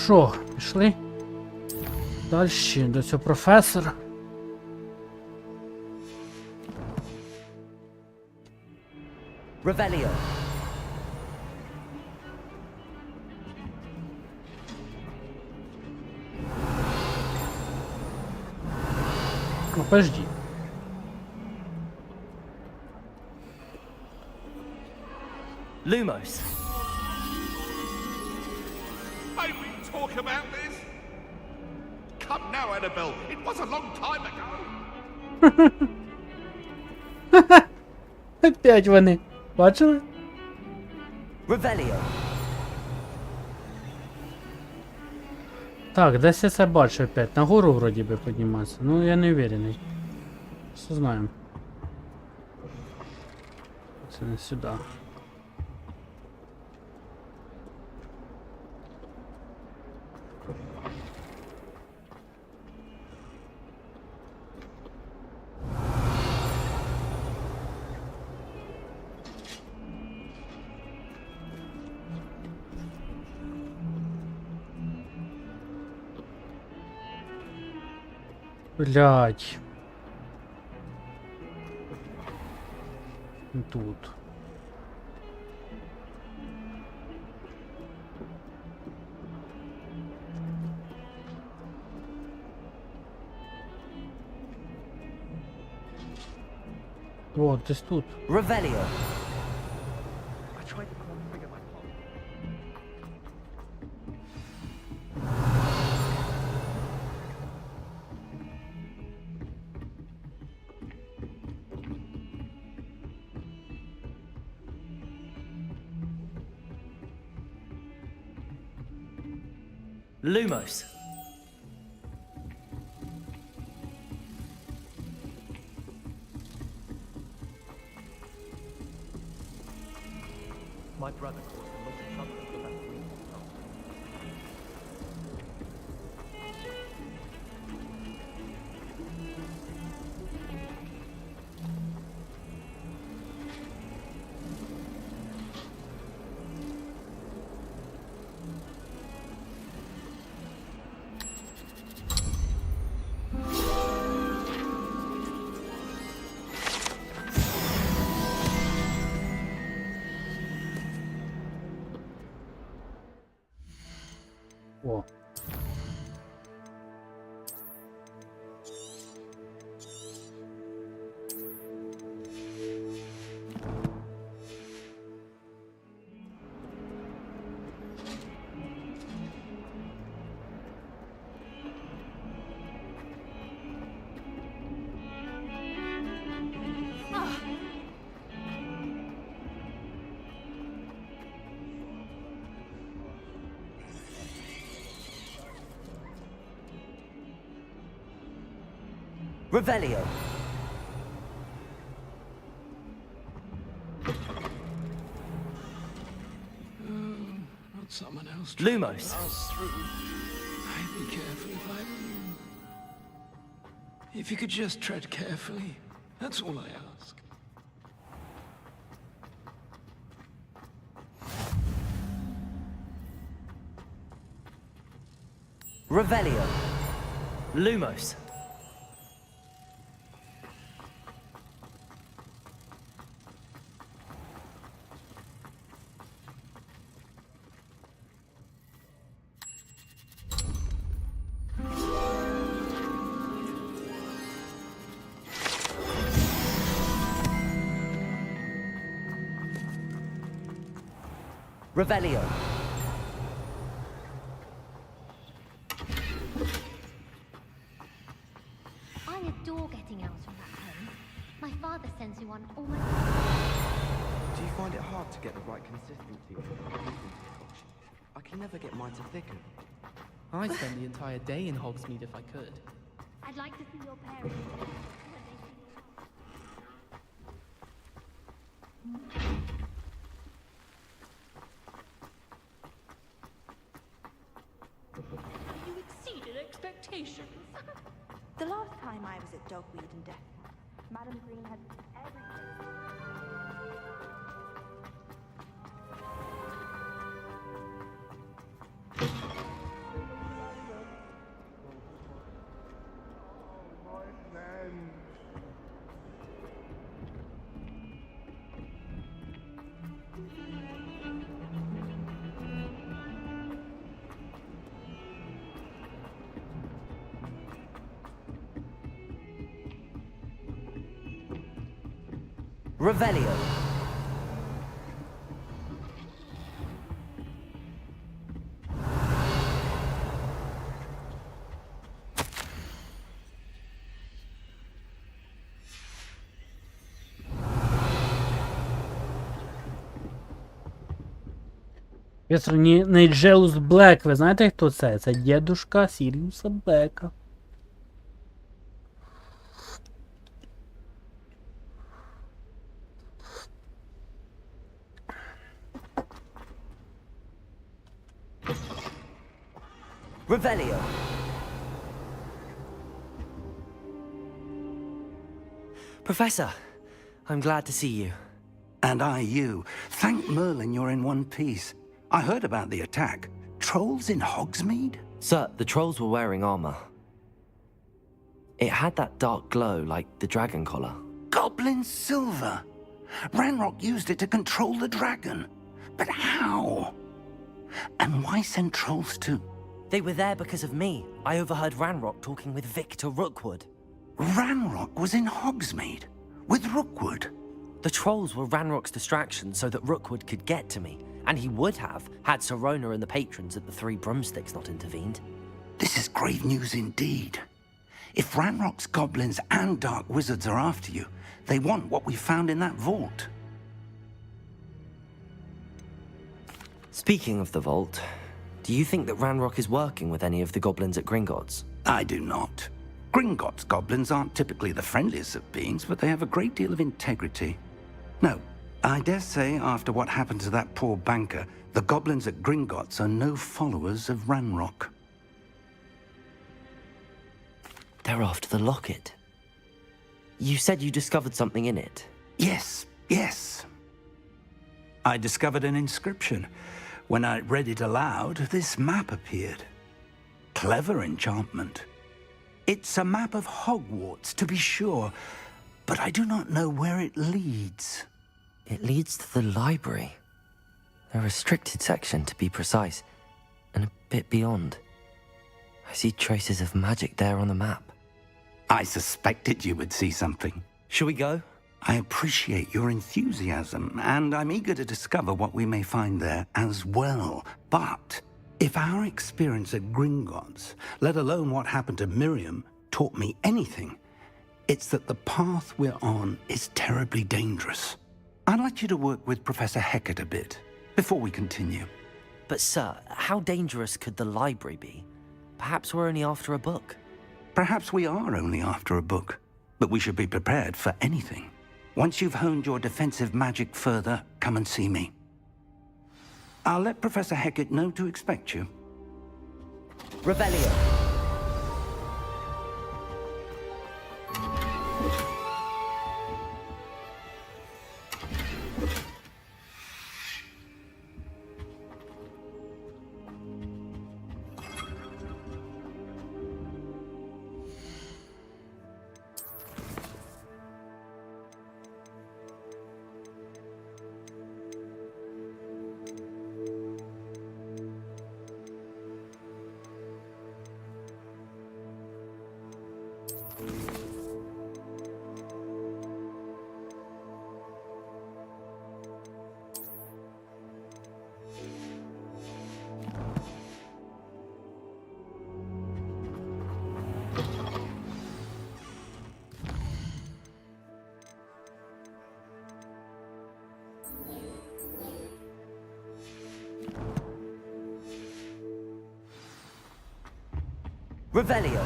Що, пішли? Дальше до цього професора. Revelio. Ну, подожди. Lumos. May we talk about this? Come now, Annabelle. It was a long time ago. Опять вони. Бачили? Revelio. Так, десь я це бачу опять. Нагору вроді би підніматися. Ну, я не уверений. Все знаємо. Це не сюди. Блять. Тут. Вот, десь тут. Revelio. Lumos. My brother caused a lot of trouble with that green bottle. О. Revelio. Not someone else. Lumos. Pass through. I'd be careful if I were you. If you could just tread carefully, that's all I ask. Revelio. Lumos. Revelio. I adore getting out of that home. My father sends me one almost. Do you find it hard to get the right consistency of the concoction? I can never get mine to thicken. I'd spend the entire day in Hogsmeade if I could. I'd like to see your parents. You exceeded expectations. The last time I was at Dogweed and Death, Madam Green had everything. Revelio. Найджелус Блек, ви знаєте, хто це? Це дідушка Сіріуса Блека. Revelio. Professor, I'm glad to see you. And I you. Thank Merlin you're in one piece. I heard about the attack. Trolls in Hogsmeade? Sir, the trolls were wearing armor. It had that dark glow like the dragon collar. Goblin silver! Ranrock used it to control the dragon. But how? And why send trolls to... They were there because of me. I overheard Ranrock talking with Victor Rookwood. Ranrock was in Hogsmeade? With Rookwood? The trolls were Ranrock's distraction so that Rookwood could get to me. And he would have, had Sirona and the patrons at the Three Broomsticks not intervened. This is grave news indeed. If Ranrock's goblins and dark wizards are after you, they want what we found in that vault. Speaking of the vault, do you think that Ranrock is working with any of the goblins at Gringotts? I do not. Gringotts goblins aren't typically the friendliest of beings, but they have a great deal of integrity. No, I dare say after what happened to that poor banker, the goblins at Gringotts are no followers of Ranrock. They're after the locket. You said you discovered something in it. Yes, yes. I discovered an inscription. When I read it aloud, this map appeared. Clever enchantment. It's a map of Hogwarts, to be sure, but I do not know where it leads. It leads to the library. A restricted section, to be precise, and a bit beyond. I see traces of magic there on the map. I suspected you would see something. Shall we go? I appreciate your enthusiasm, and I'm eager to discover what we may find there as well. But if our experience at Gringotts, let alone what happened to Miriam, taught me anything, it's that the path we're on is terribly dangerous. I'd like you to work with Professor Hecat a bit, before we continue. But sir, how dangerous could the library be? Perhaps we're only after a book. Perhaps we are only after a book, but we should be prepared for anything. Once you've honed your defensive magic further, come and see me. I'll let Professor Hecat know to expect you. Revelio. Revelio.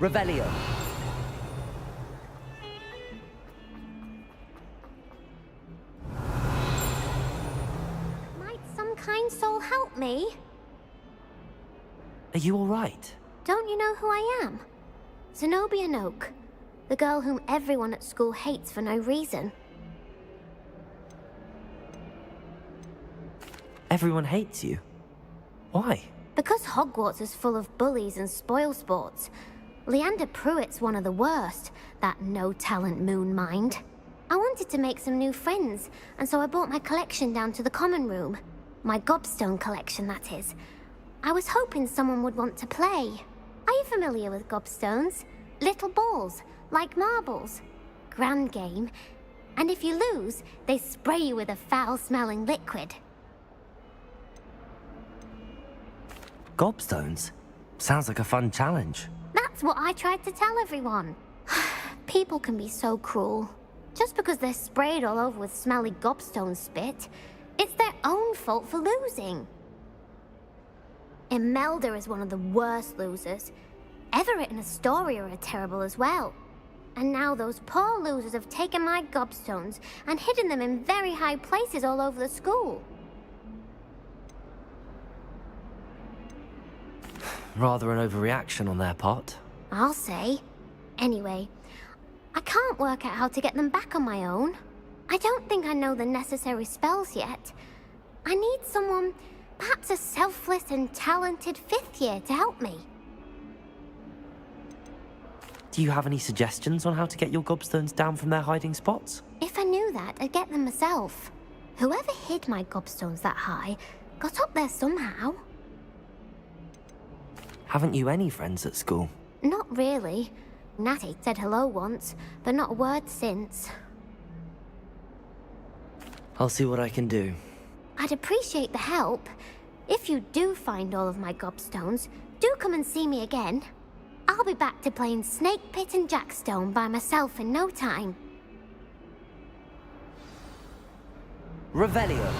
Revelio. Might some kind soul help me? Are you all right? Don't you know who I am? Zenobia Noak, The girl whom everyone at school hates for no reason. Everyone hates you? Why? Because Hogwarts is full of bullies and spoilsports. Leander Pruitt's one of the worst, that no-talent moon mind. I wanted to make some new friends, and so I brought my collection down to the common room. My gobstone collection, that is. I was hoping someone would want to play. Are you familiar with gobstones? Little balls, like marbles. Grand game. And if you lose, they spray you with a foul-smelling liquid. Gobstones? Sounds like a fun challenge. That's what I tried to tell everyone. People can be so cruel. Just because they're sprayed all over with smelly gobstone spit, it's their own fault for losing. Imelda is one of the worst losers. Everett and Astoria are terrible as well. And now those poor losers have taken my gobstones and hidden them in very high places all over the school. Rather an overreaction on their part. I'll say. Anyway, I can't work out how to get them back on my own. I don't think I know the necessary spells yet. I need someone, perhaps a selfless and talented 5th year to help me. Do you have any suggestions on how to get your gobstones down from their hiding spots? If I knew that, I'd get them myself. Whoever hid my gobstones that high got up there somehow. Haven't you any friends at school? Not really. Natty said hello once, but not a word since. I'll see what I can do. I'd appreciate the help. If you do find all of my gobstones, do come and see me again. I'll be back to playing Snake Pit and Jackstone by myself in no time. Revelio.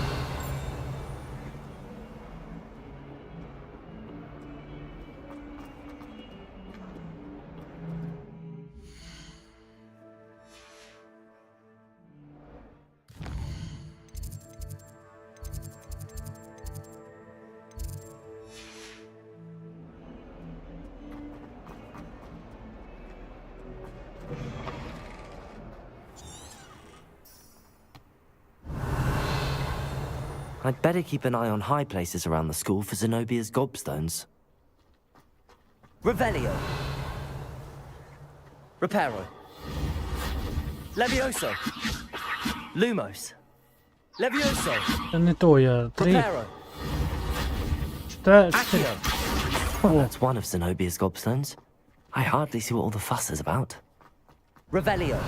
I'd better keep an eye on high places around the school for Zenobia's gobstones. Revelio. Reparo. Levioso. Lumos. Levioso. Це не то, я 3. Reparo. 4. Well, that's one of Zenobia's gobstones. I hardly see what all the fuss is about. Revelio.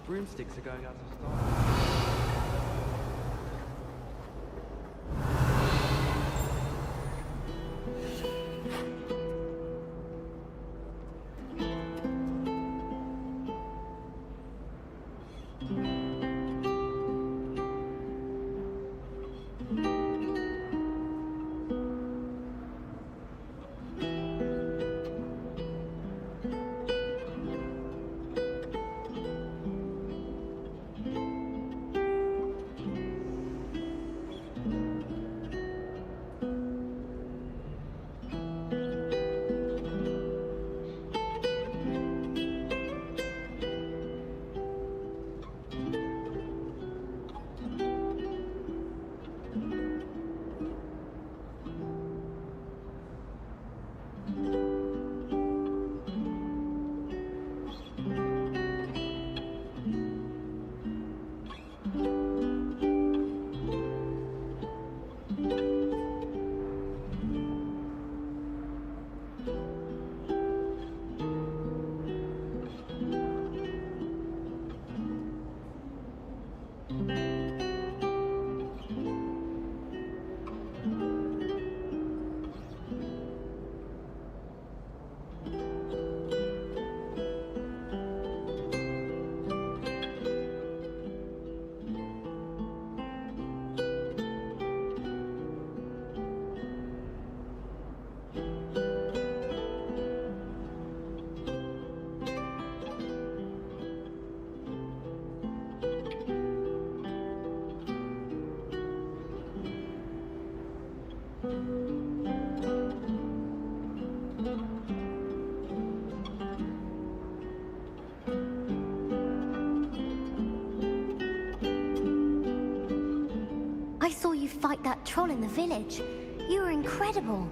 Broomsticks are going out of style. fight that troll in the village. You were incredible.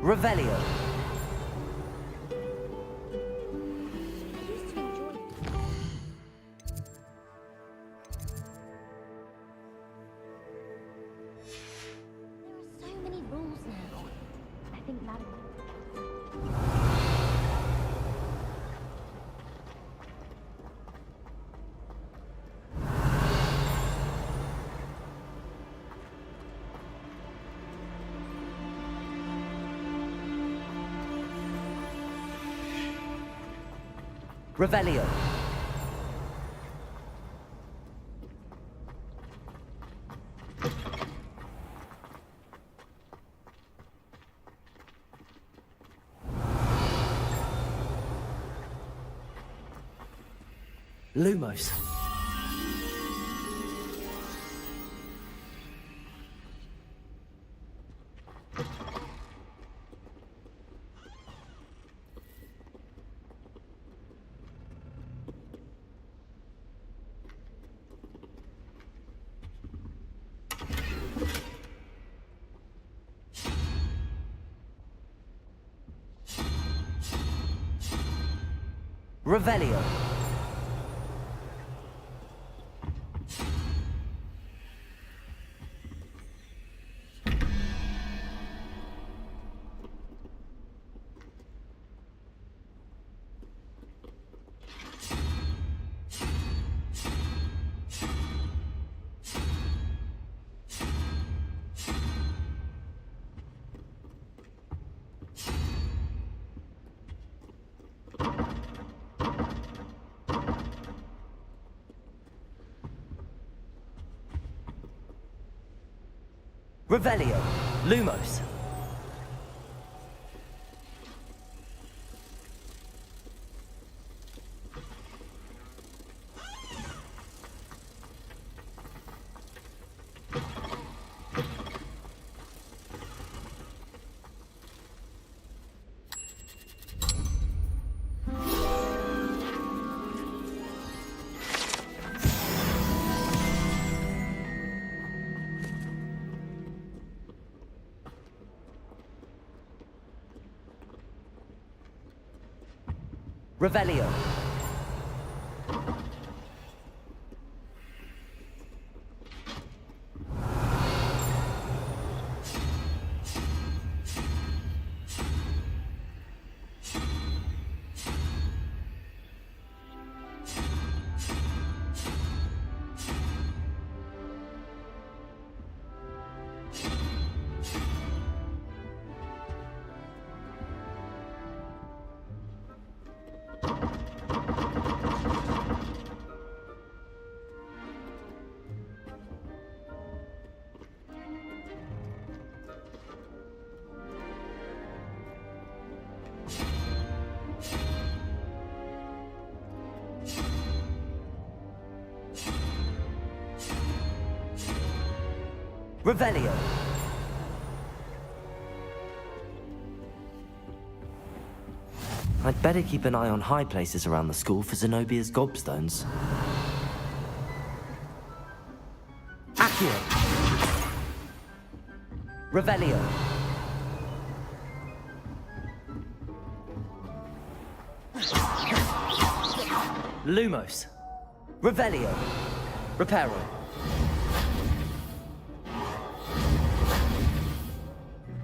Revelio. So many rules now. I think that. Revelio. Lumos. Revelio. Revelio. Lumos. Revelio. Revelio. I'd better keep an eye on high places around the school for Zenobia's gobstones. Accio. Revelio. Lumos. Revelio. Reparo.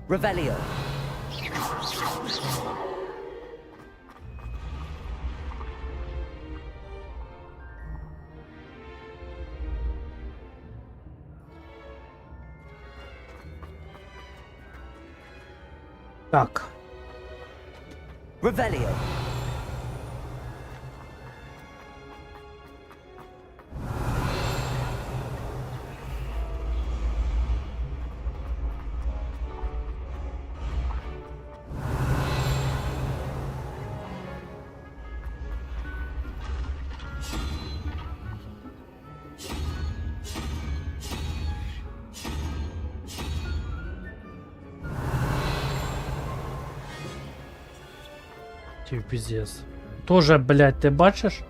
Revelio. Так. Revelio. Пиздец. Тоже, блядь, ти бачиш?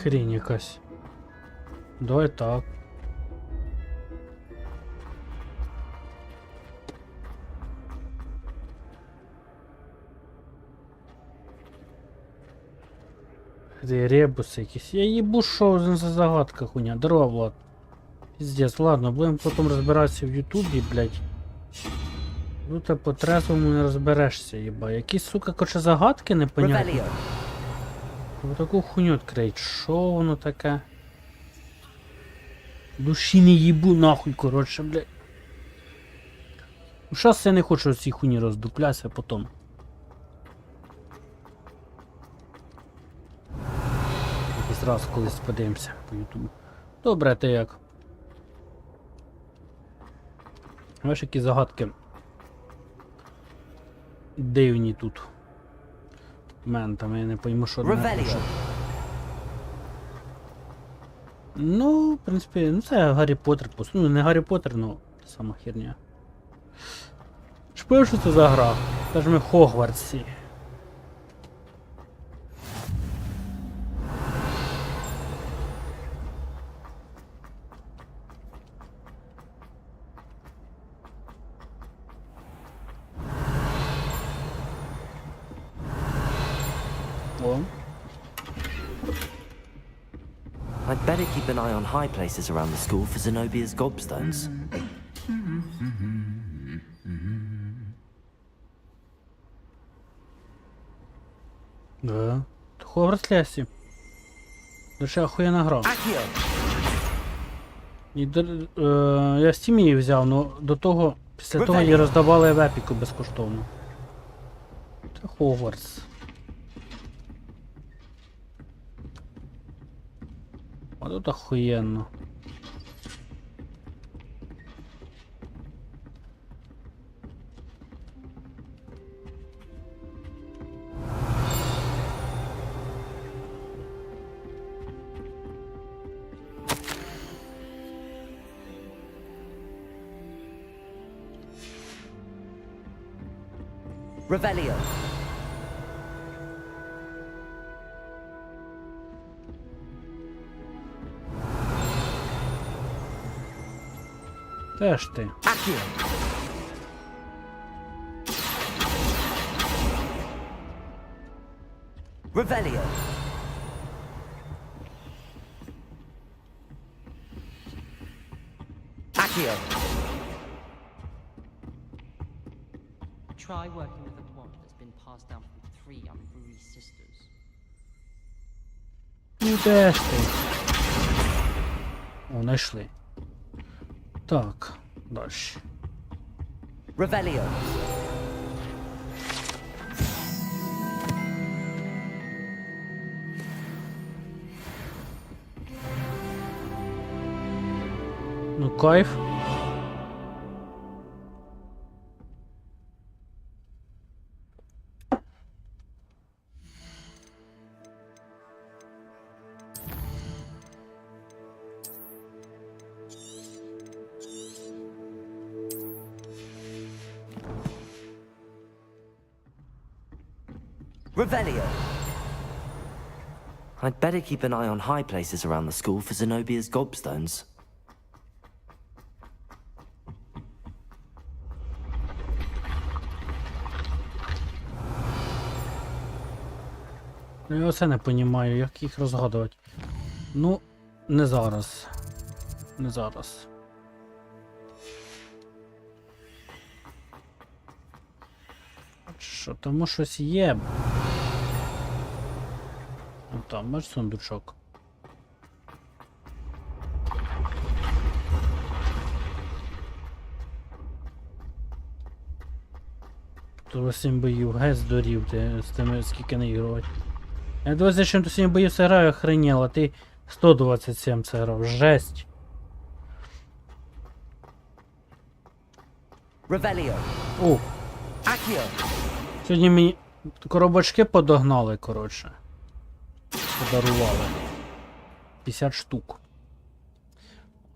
Хрень якась. Давай так. Ребуси якісь. Я їбу, що за загадка хуйня. Здорово, Влад. Пиздец, ладно, будемо потім розбиратися в Ютубі, блядь. Тут по-трезвому не розберешся, їба. Якісь, сука, короче, загадки непонятні. Вот таку хуйню відкрить. Що воно таке? Душі не їбу нахуй, коротше, блядь. Ну, щас я не хочу ці хуйні роздуплятися, потім. Якийсь раз колись подивимося по ютубу. Добре, ти як? Знаєш, які загадки дивні тут. Мен, там я не пойму, що не. Ну, в принципі, ну це Гаррі Поттер, ну не Гаррі Поттер, ну та сама херня. Що це за гра? Це ж ми в Хогвартсі. О. I'd better keep an eye on high places around the school for Zenobia's gobstones. Да. Хогвартс Легасі. Дуже охуєнна гра. І, я в Steam її взяв, но до того, після того її роздавали в Епіку безкоштовно. Це Хогвартс. А тут охуєнно. Revelio. Теж ти. Accio. Revelio. Accio. Try working with a wand that's been passed down from 3 unruly sisters. Ну де ж ти? О, знайшли. Так, дальше. Revelio. Ну, кайф. Revelio. I'd better keep an eye on high places around the school for Zenobia's gobstones. Ну, я оце не понімаю, як їх розгадувати. Ну, не зараз. Не зараз. Що, тому щось є. Ну там, бач, сундучок. Тут 7 боїв, геть здурів ти з тими, скільки не ігрувати. Я 27 до 7 боїв граю, охренел, а ти 127 це грав. Жесть. Revelio. О. Accio. Сьогодні мені коробочки подогнали, коротше. Подарували. 50 штук.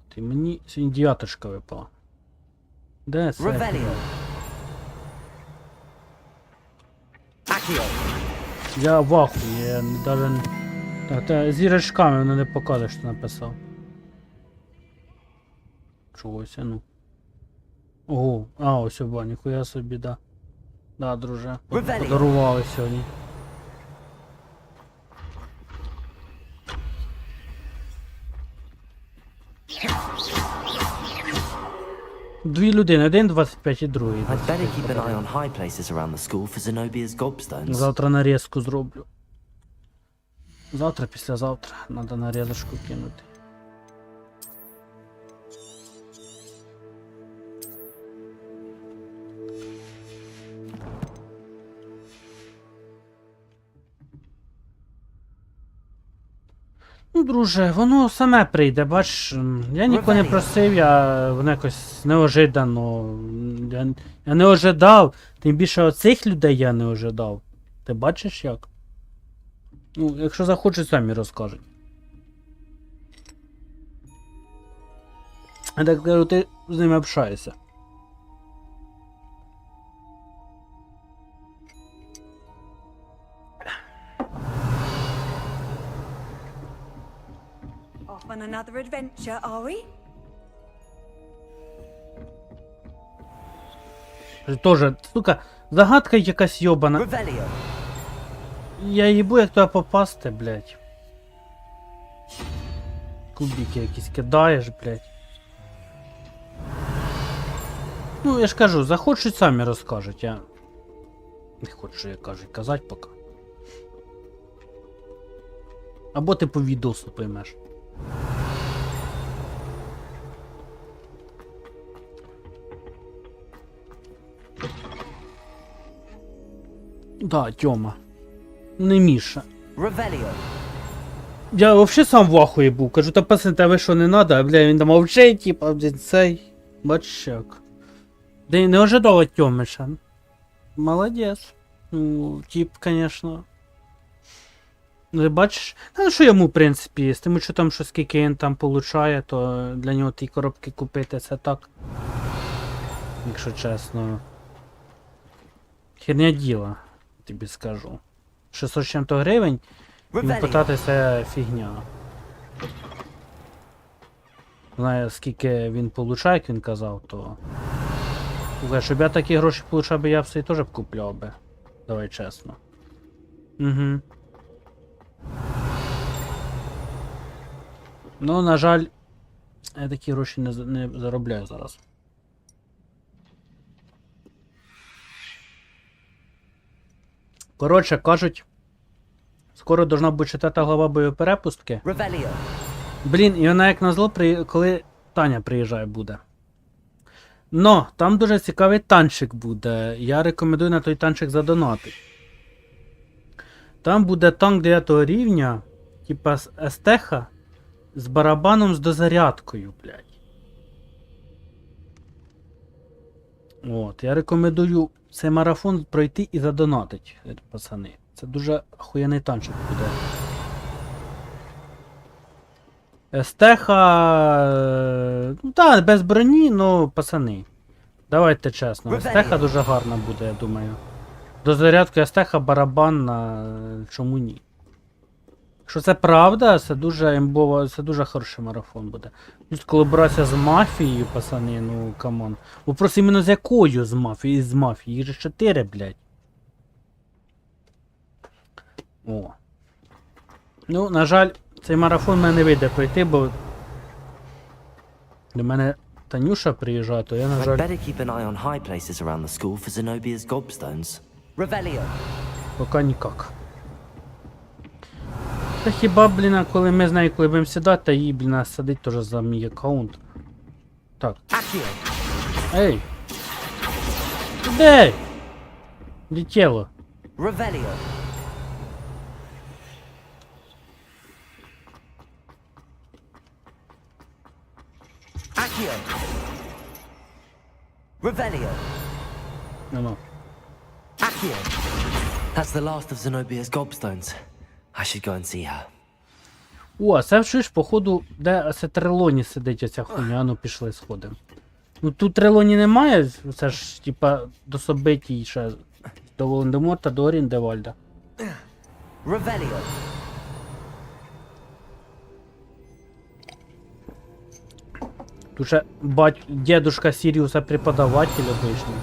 От, і мені сьогодні 9-шка випала. Де це? Revelio. Accio. Я в ахуї, я даже... Так, та зірочками воно не показує, що написав. Чогось, ну. Ого, а ось оба, ніхуя собі, да. Да, друже. Подарували сьогодні. Дві людини, один 25 і другий. I'd better keep an eye on high places around the school for Zenobia's gobstones. Завтра нарізку зроблю. Завтра, післязавтра. Надо нарізочку кинути. Ну, друже, воно саме прийде, бач, я нікого не просив, воно якось неожиданно. Я не ожидав, тим більше оцих людей я не ожидав. Ти бачиш як? Ну, якщо захочуть, самі розкажуть. Я так кажу, ти з ними общаєшся. Off on another adventure, are we? Тоже, сука, загадка якась йобана. Revelio. Я їбу, як туди попасти, блядь. Кубики якісь кидаєш, блядь. Ну, я ж кажу, захочуть, самі розкажуть, я не хочу, як кажуть, казати поки. Або ти по відосу поймеш. Да, Тьома. Не Міша. Revelio. Я вообще сам в ахуї був. Кажу, та пацан, та ви що не надо, а бля, він там мовчить, типа, блін, цей. Бач як. Да не ожидав від Тьомиша. Молодець. Ну, тип, конечно. Ну, бачиш, ну що йому, в принципі, з тим, що там, що скільки він там получає, то для нього ті коробки купити, це так. Якщо чесно. Херня діла, тобі скажу. 600 з чим-то гривень, і питатися фігня. Знаю, скільки він получає, як він казав, то... Щоб я такі гроші получав би, я все і теж б купляв би. Давай чесно. Угу. Ну, на жаль, я такі гроші не заробляю зараз. Коротше, кажуть, скоро должна бути 4-та глава боєперепустки. Блін, і вона як назло, коли Таня приїжджає буде. Но, там дуже цікавий танчик буде. Я рекомендую на той танчик задонати. Там буде танк 9 рівня, типа естеха, з барабаном з дозарядкою, блядь. От, я рекомендую цей марафон пройти і задонатить, пацани. Це дуже охуєнний танчик буде. Естеха... Ну так, без броні, но пацани. Давайте чесно. Естеха дуже гарна буде, я думаю. До зарядки Естеха барабанна, чому ні? Якщо це правда, це дуже імбово, це дуже хороший марафон буде. Тут колаборація з мафією, пацани, ну камон. Вопрос іменно з якою з мафією? З мафією. Їх же 4, блядь. О. Ну, на жаль, цей марафон мене не вийде пройти, бо до мене Танюша приїжджає, то я, на жаль... I'd better keep an eye on high places around the school for Zenobia's gobstones. Revelio. Поки ніяк. Та хіба, блін, коли ми з нею, коли будемо сідати, та їй, блін, садить теж за мій аккаунт. Так. Ей! Де? Летіло. Revelio. Accio. Revelio. Ну. Accio. That's the last of Zenobia's gobstones. I should go and see her. О, а це чуєш, походу, де це Трелоні сидить оця хуйня, ну пішли сходимо. Ну тут Трелоні немає, це ж, типа, до Собитій ще до Волан-де-Морта, до Орін-де-Вальда. Revelio. Тут ще дедушка Сіріуса преподаватель обичний.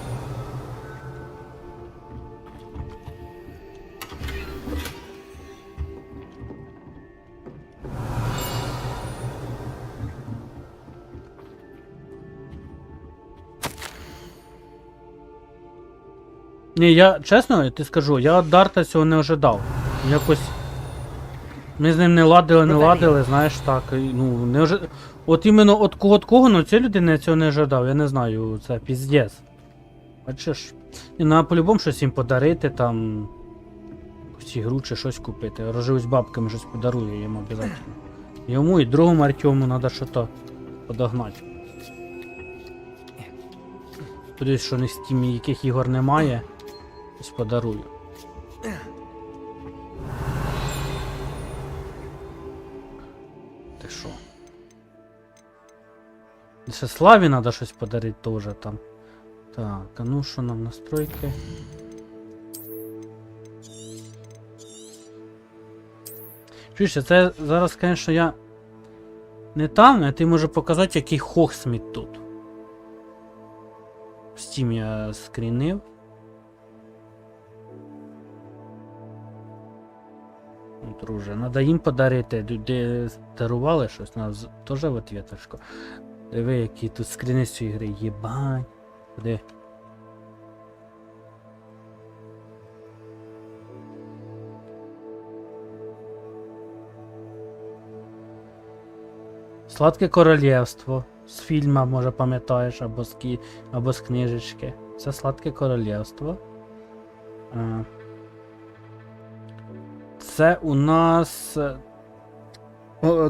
Ні, я, чесно, ти скажу, я від Дарта цього не ожидав. Якось... Ми з ним не ладили, знаєш, так, ну, не ожидав. От іменно от кого, ну ця людина цього не ожидав, я не знаю, це піздець. Бачиш, і на по-любому щось їм подарити, там, якусь ігру чи щось купити. Розживусь бабками, щось подарую їм обов'язково. Йому і другому Артему треба щось подогнати. Подивись, що в Steam яких ігор немає, щось подарую. Ти що? Ще Славі треба щось подарити теж там. Так, а ну що нам настройки? Чуєш, це зараз, звісно, я не там, а ти можу показати, який Хогсміт тут. В Steam я скрінив. Друже, треба їм подарити. Люди дарували щось, нам теж в ответочку. Диви, які тут скріни з цієї гри. Єбань. Куди? Сладке королівство. З фільму, може, пам'ятаєш, або з книжечки. Це Сладке королівство. Це у нас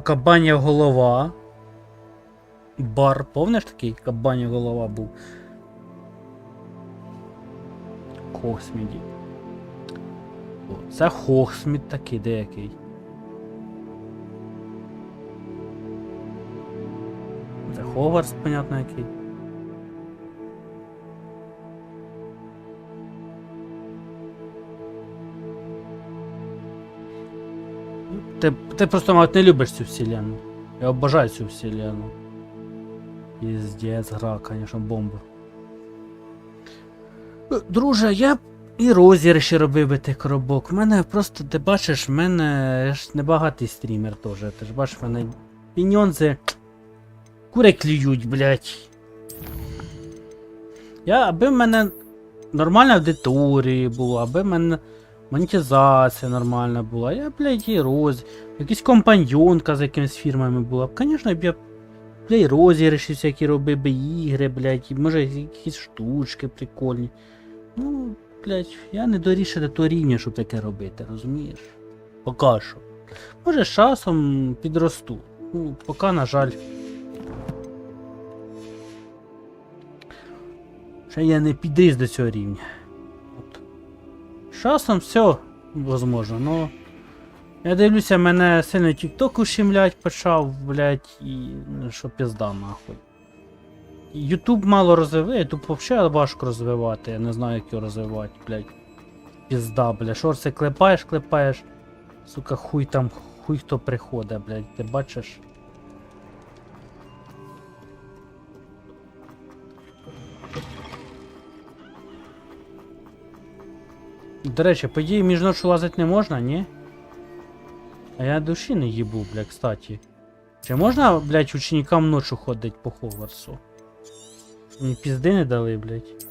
кабан'я голова. Бар, помниш такий? Кабан'я голова був. Хогсміді. Це Хогсмід такий деякий. Це Хогвартс, понятно, який. Ти просто, мабуть, не любиш цю вселенну. Я обожаю цю вселенну. Піздець, гра, конечно, бомба. Друже, я б і розіграші робив би тих коробок. В мене просто, ти бачиш, в мене я ж небагатий стрімер теж. Ти ж бачиш, в мене піньонзи кури клюють, блять. Аби в мене нормальна аудиторія була, аби в мене монетизація нормальна була, я, блядь, і якийсь компаньонка з якимись фірмами була б, звісно, б я Блядь, розіграші всякі робив би ігри, блядь, і може якісь штучки прикольні. Ну, блядь, я не доріше до того рівня, щоб таке робити, розумієш? Поки що. Може з часом підросту. Ну, поки, на жаль. Ще я не підріс до цього рівня. От. З часом все возможно, но я дивлюся, мене сильно тік-ток ущемлять почав, блядь, і що пізда нахуй. Ютуб мало розвиває, Ютуб взагалі важко розвивати, я не знаю, як його розвивати, блядь. Пізда, блядь, шорти клепаєш, сука, хуй хто приходить, блядь, ти бачиш? До речі, по ідеї між ночі лазити не можна, ні? А я душі не їбу, бля, кстати. Чи можна, блядь, ученикам ночі ходить по Хогвартсу? Мені пізди не дали, блядь.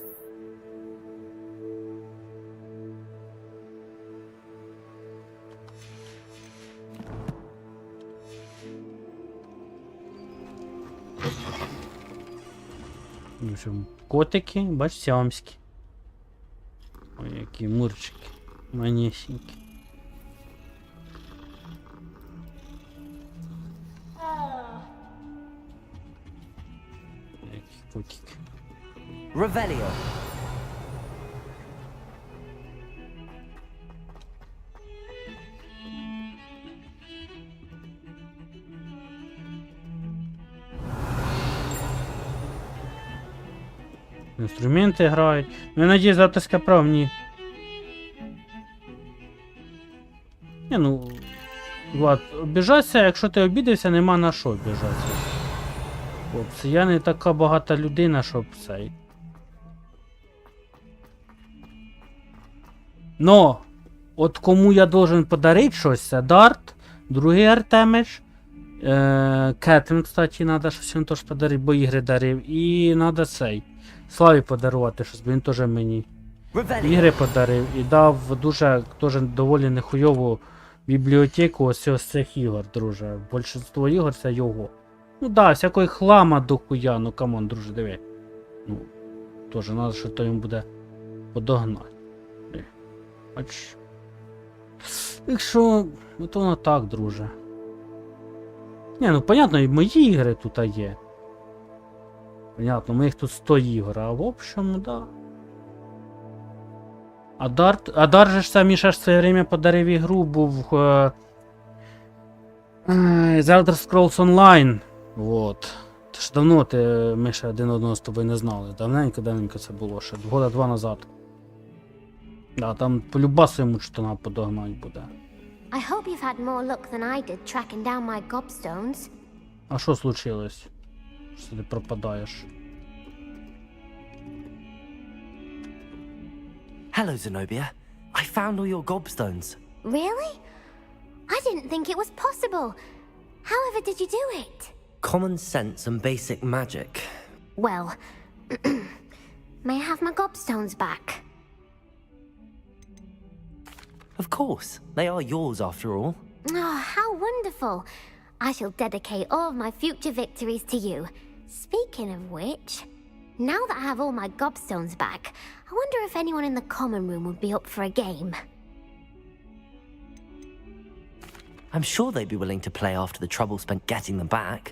Ну що, котики, бач, сямські. Ой, які мурчики. Манесенькі. Які котики. Revelio. Інструменти грають. Ну, я надіюсь, завтра прав ні. Не, ну, Влад, обіжатися, якщо ти обідався, нема на що обіжатися. Хлопці, я не така багата людина, щоб цей. Но, от кому я должен подарити щось, це Дарт, другий Артемич, Кетрін, кстати, треба щось він теж подарити, бо ігри дарив, і треба цей. Славі подарувати щось, бо він теж мені ігри подарив і дав дуже теж доволі нехуйову бібліотеку ось з цих ігор, друже. Більшинство ігор це його. Ну да, всякої хлама до хуя, ну камон, друже, диви. Ну, теж треба, що то йому буде подогнати. Бач. Якщо, от воно так, друже. Ні, ну понятно, і мої ігри тут є. Понятно, моїх тут 100 ігор, а в общем, да. А Дар же ж сам Міша ж в своє время подарив ігру, був The Elder Scrolls Online. Вот. Це ж давно ми ще один одного з тобою не знали. Давненько це було, ще года 2 назад. Да, там по-любасу йому що подогнать буде. I hope you've had more luck than I did tracking down my gobstones. А що случилось? Що ти пропадаєш? Hello, Zenobia. I found all your gobstones. Really? I didn't think it was possible. However did you do it? Common sense and basic magic. Well, may I have my gobstones back? Of course. They are yours after all. Oh, how wonderful. I shall dedicate all of my future victories to you. Speaking of which, now that I have all my gobstones back, I wonder if anyone in the common room would be up for a game. I'm sure they'd be willing to play after the trouble spent getting them back.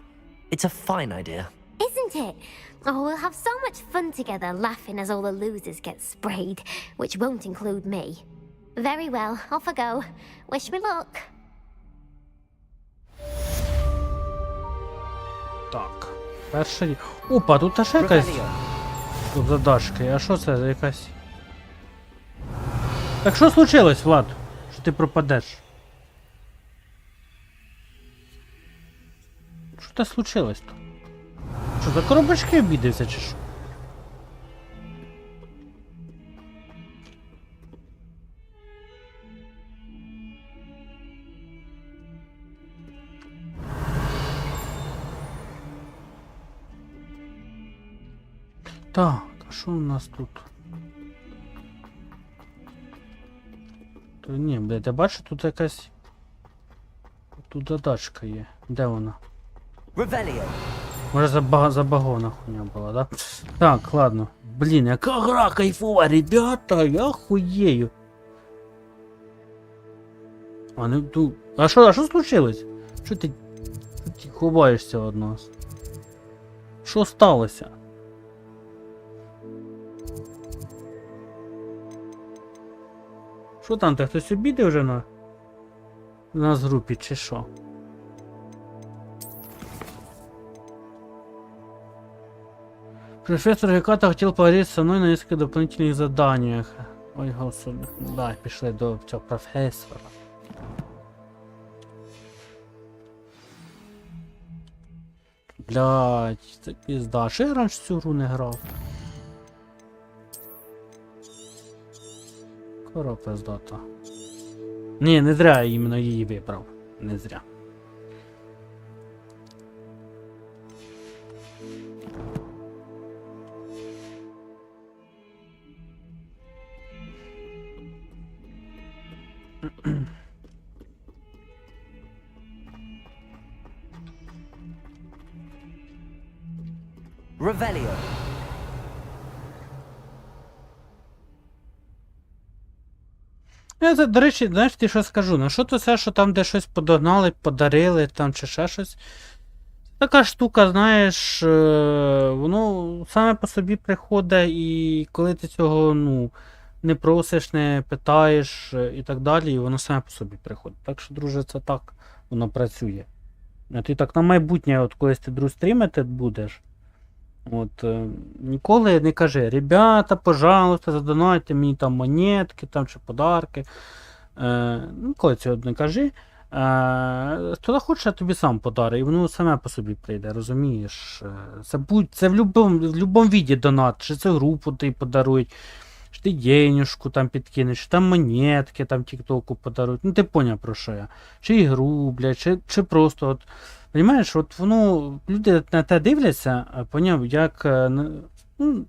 It's a fine idea. Isn't it? Oh, we'll have so much fun together laughing as all the losers get sprayed, which won't include me. Very well, off I go. Wish me luck. Так. Перший. Опа, тут ще якась. Тут задашки. А що це за якась? Так що случилось, Влад? Що ти пропадеш? Що це случилось-то? Що, за коробочки обідався чи що? Так, а що у нас тут? То ні, блядь, я бачу, тут якась... Тут задачка є. Де вона? Revelio. Може забагона хуйня була, да? Так, ладно. Блін, яка гра кайфова, ребята, я хуєю. А не тут. А що случилось? Що ти ховаєшся від нас? Що сталося? Що там, ти хтось обідав вже на нас в групі, чи що? Профессор Геката хотел поговорить со мной на несколько дополнительных заданиях. Ой, господи. Да, пішли до цього професора. Блять, це пізда. Що я раніше цю гру не грав? Кора пиздата. Ні, не зря я іменно її вибрав. Не зря. Revelio. Я, до речі, знаєш, ти що скажу? Ну що то все, що там де щось подогнали, подарили там чи ще щось. Така штука, знаєш, воно саме по собі приходить, і коли ти цього, ну, не просиш, не питаєш і так далі, і воно саме по собі приходить. Так що, друже, це так воно працює. А ти так на майбутнє, от колись ти друг стрімити будеш, от, ніколи не кажи, ребята, пожалуйста, задонайте мені там монетки там, чи подарки. Ніколи цього не кажи. Хто хоче, тобі сам подарить, і воно саме по собі прийде, розумієш? Це в будь-якому віді донат, чи це групу ти подарують, чи ти денежку там підкинеш, чи там монетки там тіктоку подарують, ну ти поняв про що я. Чи ігру, блядь, чи просто от. Понимаєш, от воно, люди на те дивляться, поняв, як, ну,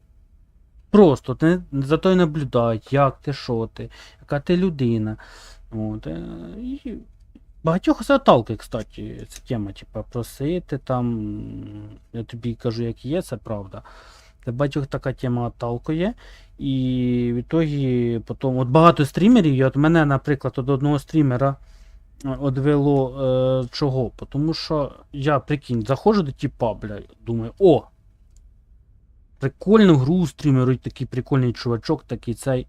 просто за то й наблюдають, як ти, що ти, яка ти людина. От, і багатьох це отталкує, кстати, ця тема, типа, просити там, я тобі кажу, як є, це правда. Для багатьох така тема отталкує, і в ітогі потім, от багато стрімерів, і от мене, наприклад, от одного стрімера одвело чого? Тому що я, прикинь, заходжу до тіпа, бля, думаю, о! Прикольну гру стрімерують, такий прикольний чувачок, такий цей.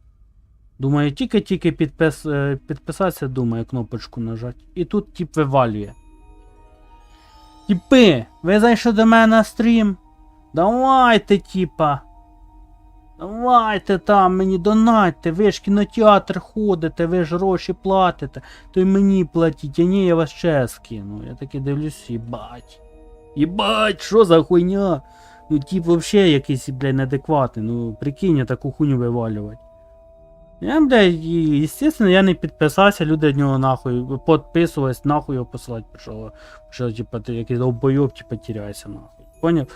Думаю, тільки підписатися, думаю, кнопочку нажати. І тут тип вивалює. Тіпи, ви зайшли до мене на стрім? Давайте, типа. Давайте там мені донатьте, ви ж кінотеатр ходите, ви ж гроші платите, то й мені платіть, а ні, я вас ще скину. Я таки дивлюсь, їбать. Їбать, що за хуйня? Ну тип вообще якийсь, блядь, неадекватний, ну прикинь, таку хуйню вивалювати. Я, блядь, естественно, я не підписався, люди від нього нахуй, підписувались, нахуй його посилати пішов. Що, типа, ти якийсь довбойоб, типа, тіряйся, нахуй. Поняв?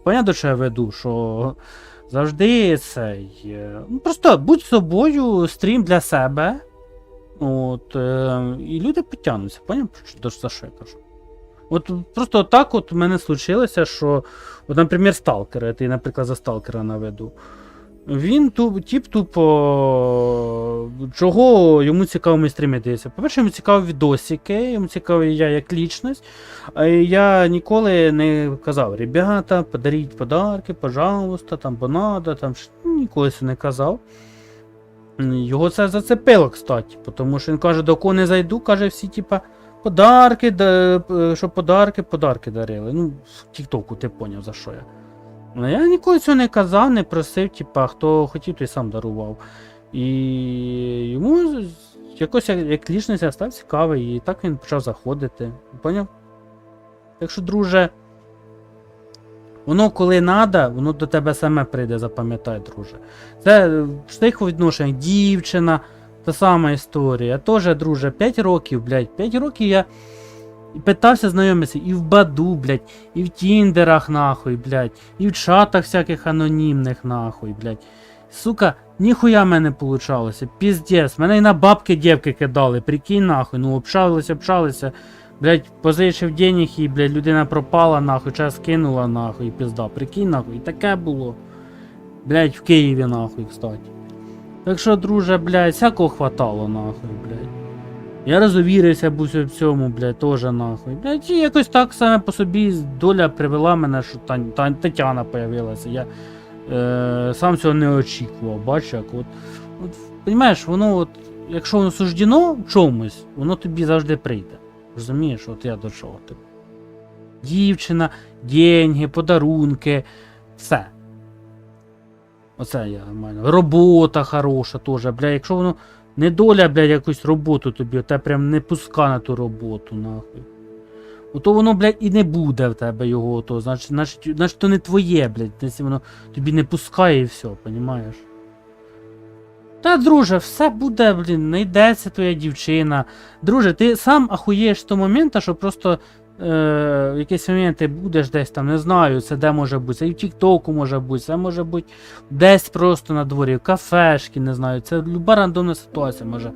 Понятно, що я веду, що завжди цей. Ну, просто будь собою, стрім для себе. От, і люди потягнуться, поняв, за що я кажу? От просто так от в мене случилося, що, от, наприклад, сталкер, я, наприклад, за сталкера наведу. Він тип тупо, чого йому цікаво мій стріми дивиться. По-перше, йому цікаво відосики, йому цікаво я як лічність. А я ніколи не казав, ребята, подаріть подарки, пожалуйста, там бонада, там ніколи це не казав. Його це зацепило, кстати, тому що він каже, до кого не зайду, каже всі, типа, подарки, що подарки дарили. Ну, в тіктоку ти поняв, за що я. Я ніколи цього не казав, не просив, типа, хто хотів, той сам дарував. І йому якось як лічність став цікавий, і так він почав заходити. Поняв? Так що, друже, воно коли надо, воно до тебе саме прийде, запам'ятай, друже. Це в тих відношеннях дівчина, та сама історія. Я теж, друже, 5 років, блядь, 5 років я питався знайомитися і в Баду, блядь, і в Тіндерах, нахуй, блядь, і в чатах всяких анонімних, нахуй, блядь. Сука, ніхуя в мене получалося, піздець, мене і на бабки дівки кидали, прикинь, нахуй, ну общалися, Блядь, позичив денег і, блядь, людина пропала нахуй, час кинула нахуй і пізда. Прикинь нахуй, і таке було. Блядь, в Києві нахуй, кстати. Так що, друже, блядь, всякого хватало нахуй, блядь. Я розувірився був в цьому, блядь, теж нахуй. Блядь, і якось так саме по собі доля привела мене, що Тетяна появилася. Я сам цього не очікував, бачиш, як от, понімаєш, воно от, якщо воно суждено в чомусь, воно тобі завжди прийде. Розумієш, от я до чого типу. Дівчина, деньги, подарунки, все. Оце я нормально. Робота хороша теж, бля, якщо воно не доля, блядь, якусь роботу тобі, те прям не пуска на ту роботу, нахуй. Ото воно, блядь, і не буде в тебе його, то, значить то не твоє, блядь, якщо воно тобі не пускає і все, понімаєш? Та, друже, все буде, блін, знайдеться твоя дівчина. Друже, ти сам ахуєш з того моменту, що просто в якийсь момент ти будеш десь там, не знаю, це де може бути, це і в Тік-Току може бути, це може бути десь просто на дворі, в кафешки, не знаю, це люба рандомна ситуація може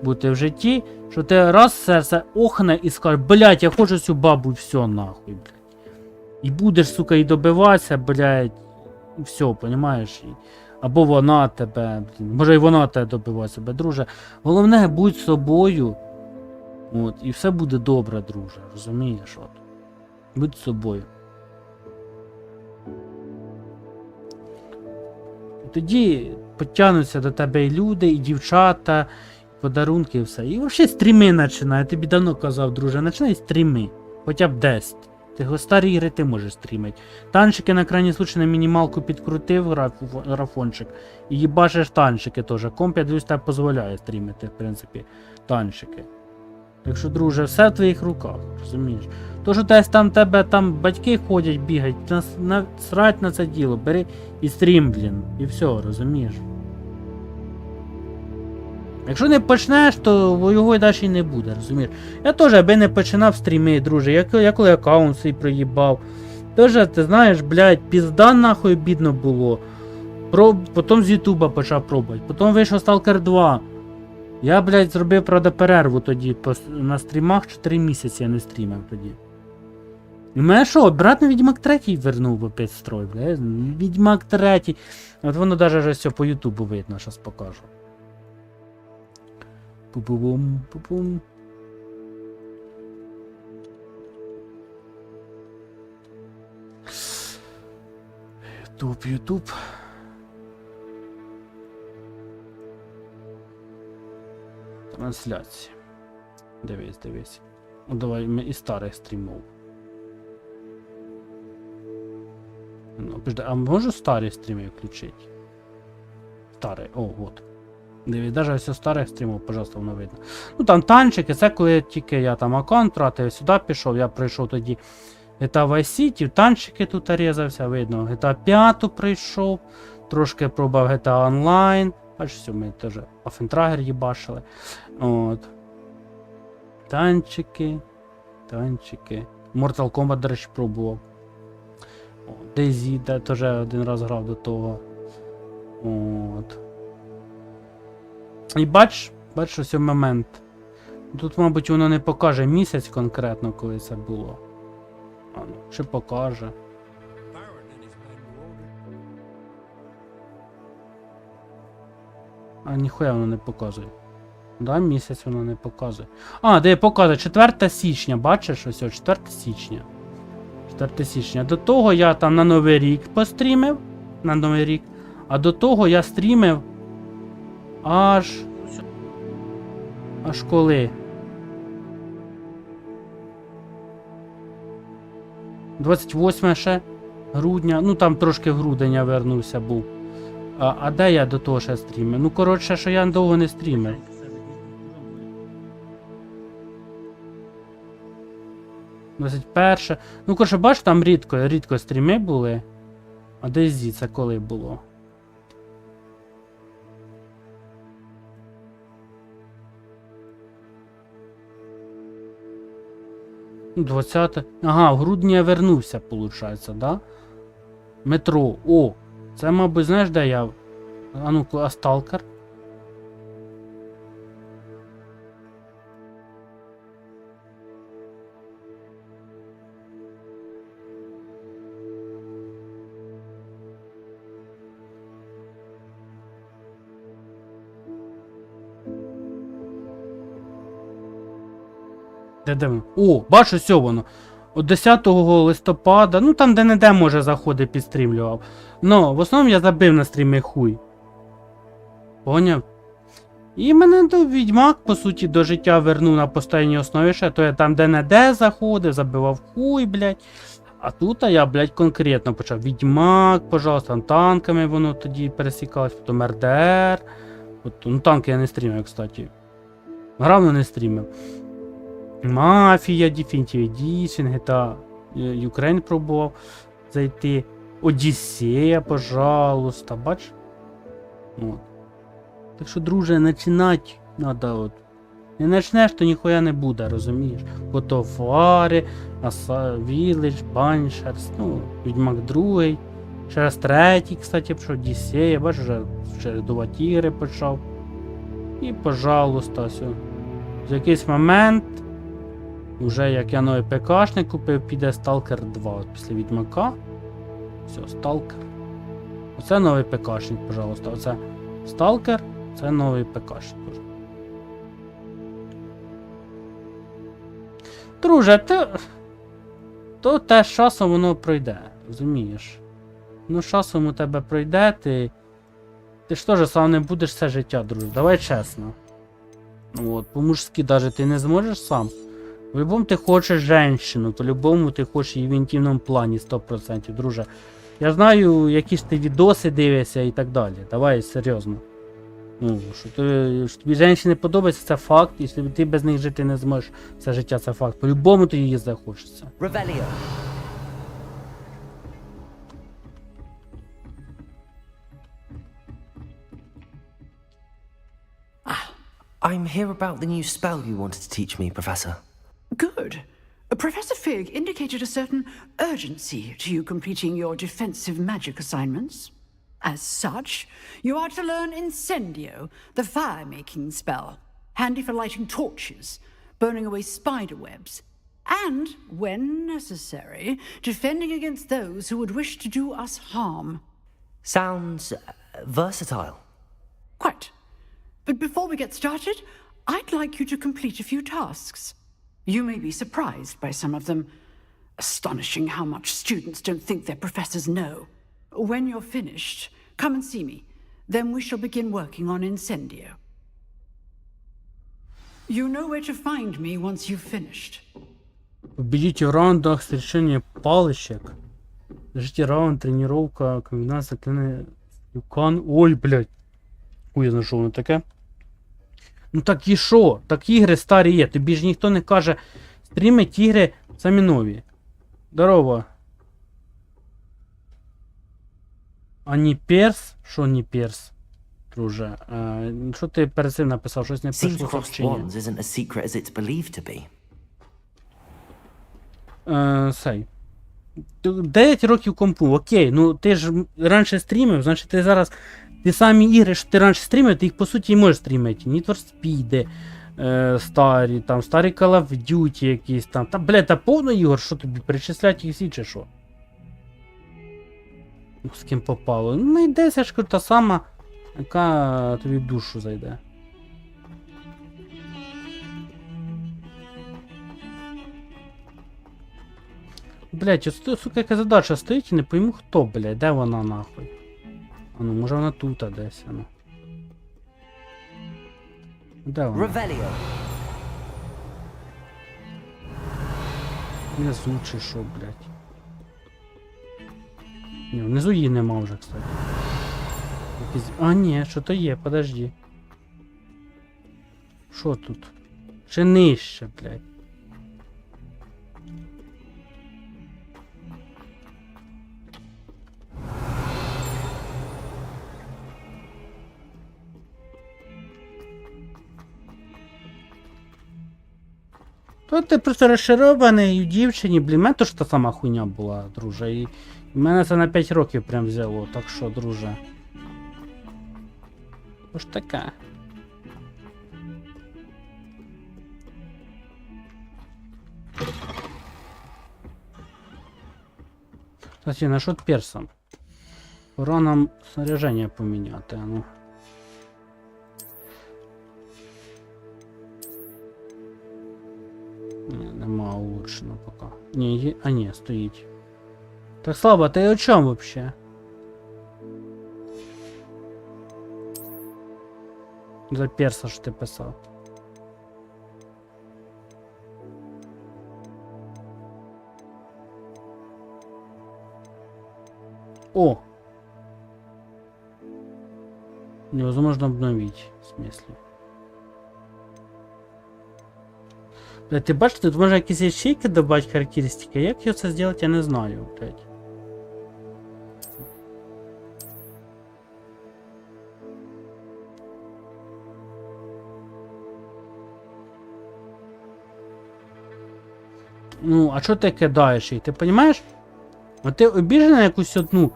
бути в житті, що ти раз серце охне і скажеш, блядь, я хочу цю бабу і все, нахуй, блядь. І будеш, сука, і добиватися, блядь, і все, понімаєш? Або вона тебе, блін, може і вона тебе добиває себе, друже. Головне, будь собою. От, і все буде добре, друже, розумієш, от. Будь собою. І тоді потягнуться до тебе і люди, і дівчата, і подарунки, і все. І взагалі стріми починай. Я тобі давно казав, друже, починай стріми. Хоча б 10. Ти старі ігри ти можеш стрімити. Танчики на крайній случай на мінімалку підкрутив графончик. І їбашиш танчики теж. Комп, я дивлюсь, тебе дозволяє стрімити, в принципі, танчики. Так що, друже, все в твоїх руках, розумієш? То, що десь там тебе там батьки ходять, бігають, срать на це діло, бери і стрім, блін, і все, розумієш? Якщо не почнеш, то його й далі не буде, розумієш? Я теж, аби не починав стріми, друже, я коли аккаунт свій проїбав. Теж, ти знаєш, блядь, пізда нахуй бідно було. Потім з Ютуба почав пробувати, потім вийшов Stalker 2. Я, блядь, зробив, правда, перерву тоді на стрімах, 4 місяці я не стрімив тоді. І мене що, обратно Відьмак 3 вернув опять строй, блядь. Відьмак 3. От воно навіть вже все по Ютубу видно, зараз покажу. Пу-пу-бум, пу-пум. Ютуб. Трансляція. Дивись. Ну давай ми і старих стрімов. Ну, а можу старі стріми включити? Старий, от. Дивись, навіть все старих стрімів, пожалуйста, воно видно. Ну там танчики, це коли тільки я там аккаунт тратив, сюди пішов, я прийшов тоді GTA Vice City, танчики тут різався, видно, GTA 5 прийшов, трошки пробував GTA Online, бачиш, все, ми теж Афентрагер їбашили. От. Танчики. Mortal Kombat, до речі, пробував. DayZ, теж один раз грав до того. От. І бач ось момент. Тут, мабуть, воно не покаже місяць конкретно, коли це було. Чи покаже. А ніхуя воно не показує. Да, місяць воно не показує. А, де показує? 4 січня, бачиш? Ось, 4 січня. 4 січня. До того я там на Новий рік пострімив. На Новий рік. А до того я стрімив аж коли? 28 ще грудня. Ну там трошки в грудень я вернувся був. А де я до того ще стрімив? Ну коротше, що я довго не стрімив. Ну коротше, бач, там рідко стріми були. А DayZ це коли було? Ну, 20. Ага, в грудні я вернувся, виходить, да? Метро. О! Це, мабуть, знаєш, де я? А ну-ка, а Stalker? Де воно? О, бачу, все воно. От 10 листопада, ну там де-не-де, може, заходи підстрімлював. Но в основному я забив на стріми хуй. Поняв? І мене до Відьмак, по суті, до життя вернув на постійній основі ще, то я там де-не-де заходив, забивав хуй, блядь. А тут я, блядь, конкретно почав. Відьмак, пожалуйста, танками воно тоді пересікалось, потім РДР. От, ну танки я не стрімив, кстати. Грав, но не стрімив. Мафія, Definitive Edition, GTA Ukraine пробував зайти. Одіссея, пожалуйста, бач? От. Так що, друже, починати треба от. Не почнеш, то ніхуя не буде, розумієш? Ото Фари, Village, Баншерс, ну, Відьмак 2, ще раз 3, кстати, пішов, Одіссея, бач, вже чередувати ігри почав. І, пожалуйста, все. В якийсь момент, вже як я новий ПКшник купив, піде Stalker 2. От після Відьмака. Все, Stalker. Оце новий ПКшник, пожалуйста. Оце Stalker, це новий ПКшник. Друже, то те з часом воно пройде, розумієш? Ну, з часом у тебе пройде, ти ж теж сам не будеш все життя, друже. Давай чесно. От, по-мужськи навіть ти не зможеш сам. По-любому ти хочеш жінку, по-любому ти хочеш її в інтимному плані 100%, друже. Я знаю, які ж ти відоси дивишся і так далі. Давай, серйозно. Ну, що тобі жінки не подобається, це факт. Якщо ти без них жити не зможеш, це життя, це факт. По-любому ти її захочеться. Revelio. I'm here about the new spell you wanted to teach me, Professor. Good. Professor Fig indicated a certain urgency to you completing your defensive magic assignments. As such, you are to learn Incendio, the fire-making spell, handy for lighting torches, burning away spider webs, and, when necessary, defending against those who would wish to do us harm. Sounds versatile. Quite. But before we get started, I'd like you to complete a few tasks. You may be surprised by some of them. Astonishing how much students don't think their professors know. When you're finished, come and see me. Then we shall begin working on Incendio. You know where to find me once you've finished. Победите в раундах встречения палочек. Держите раунд, тренировка, комбинация, Юкан. Ой, блядь. Ой, я знайшов воно таке. Ну так і що? Так ігри старі є. Тобі ж ніхто не каже, стрімить ігри самі нові. Здорово. А не перс? Що не перс? Друже. Що ти перед цим написав? Щось не прийшло сообщення. Сей. 9 років компу. Окей, ну ти ж раніше стрімив, значить ти зараз... Ті самі ігри, що ти раніше стрімив, ти їх по суті і можеш стрімити. Need for Speed, старі, там, старі Call of Duty якісь там. Та, блядь, та повно ігор, що тобі, перечислять їх всі чи що? Ну, з ким попало. Ну, знайдеться ж та сама, яка тобі в душу зайде. Блядь, ось, сука, яка задача стоїть і не пойму хто, блядь, де вона нахуй. А ну, може вона тут десь, ну. Де вона? Revelio. Внизу чи що, блядь. Ні, внизу її нема вже, кстати. Якісь... А, ні, що то є, подожди. Що тут? Ще нижче, блядь. То ти просто розчарований у дівчині, блін, мене то ж та сама хуйня була, друже. І мене це на 5 років прям взяло, так що, друже. То ж таке. Кстати, насчет перса. Пора нам снаряжение поміняти, а ну. улучшено пока. Ні, ні, стоїть. Так, Слава, ти о чому вообще? За перса, що ти писав. О! Невозможно обновить, в смысле. Блядь, ти бачиш, тут можна якісь ячейки добавити характеристики. Як його це зробити, я не знаю, блядь. Ну, а що ти кидаєш їх? Ти розумієш? От ти обіжена на якусь одну,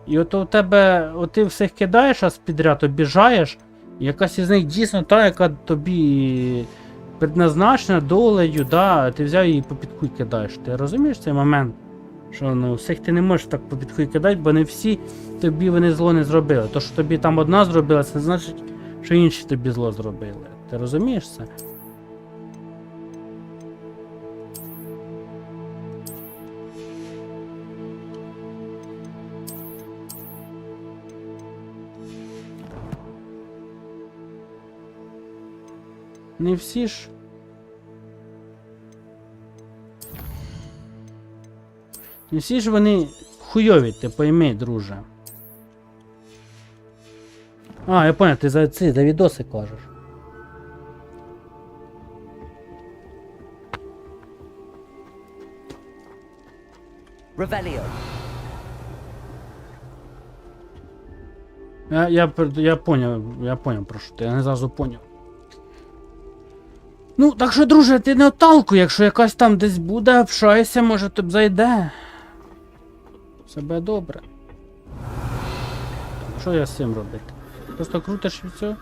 і от у тебе, от ти всіх кидаєш, а підряд обіжаєш, і якась із них дійсно та, яка тобі предназначена долею, да, ти взяв її по підхуй кидаєш. Ти розумієш цей момент? Що ну, всіх ти не можеш так по підхуй кидати, бо не всі тобі вони зло не зробили. То, що тобі там одна зробила, це значить, що інші тобі зло зробили. Ти розумієш це? Не всі ж. Не всі ж вони хуйові, ти пойми, друже. А, я понял, ти за відоси кажеш. Revelio. Я поняв про що ти, я не зразу поняв. Ну, так що, друже, ти не отталкуй, якщо якась там десь буде, общайся, може тобі зайде. Все буде добре. Так, що я з цим робити? Просто крутиш і все?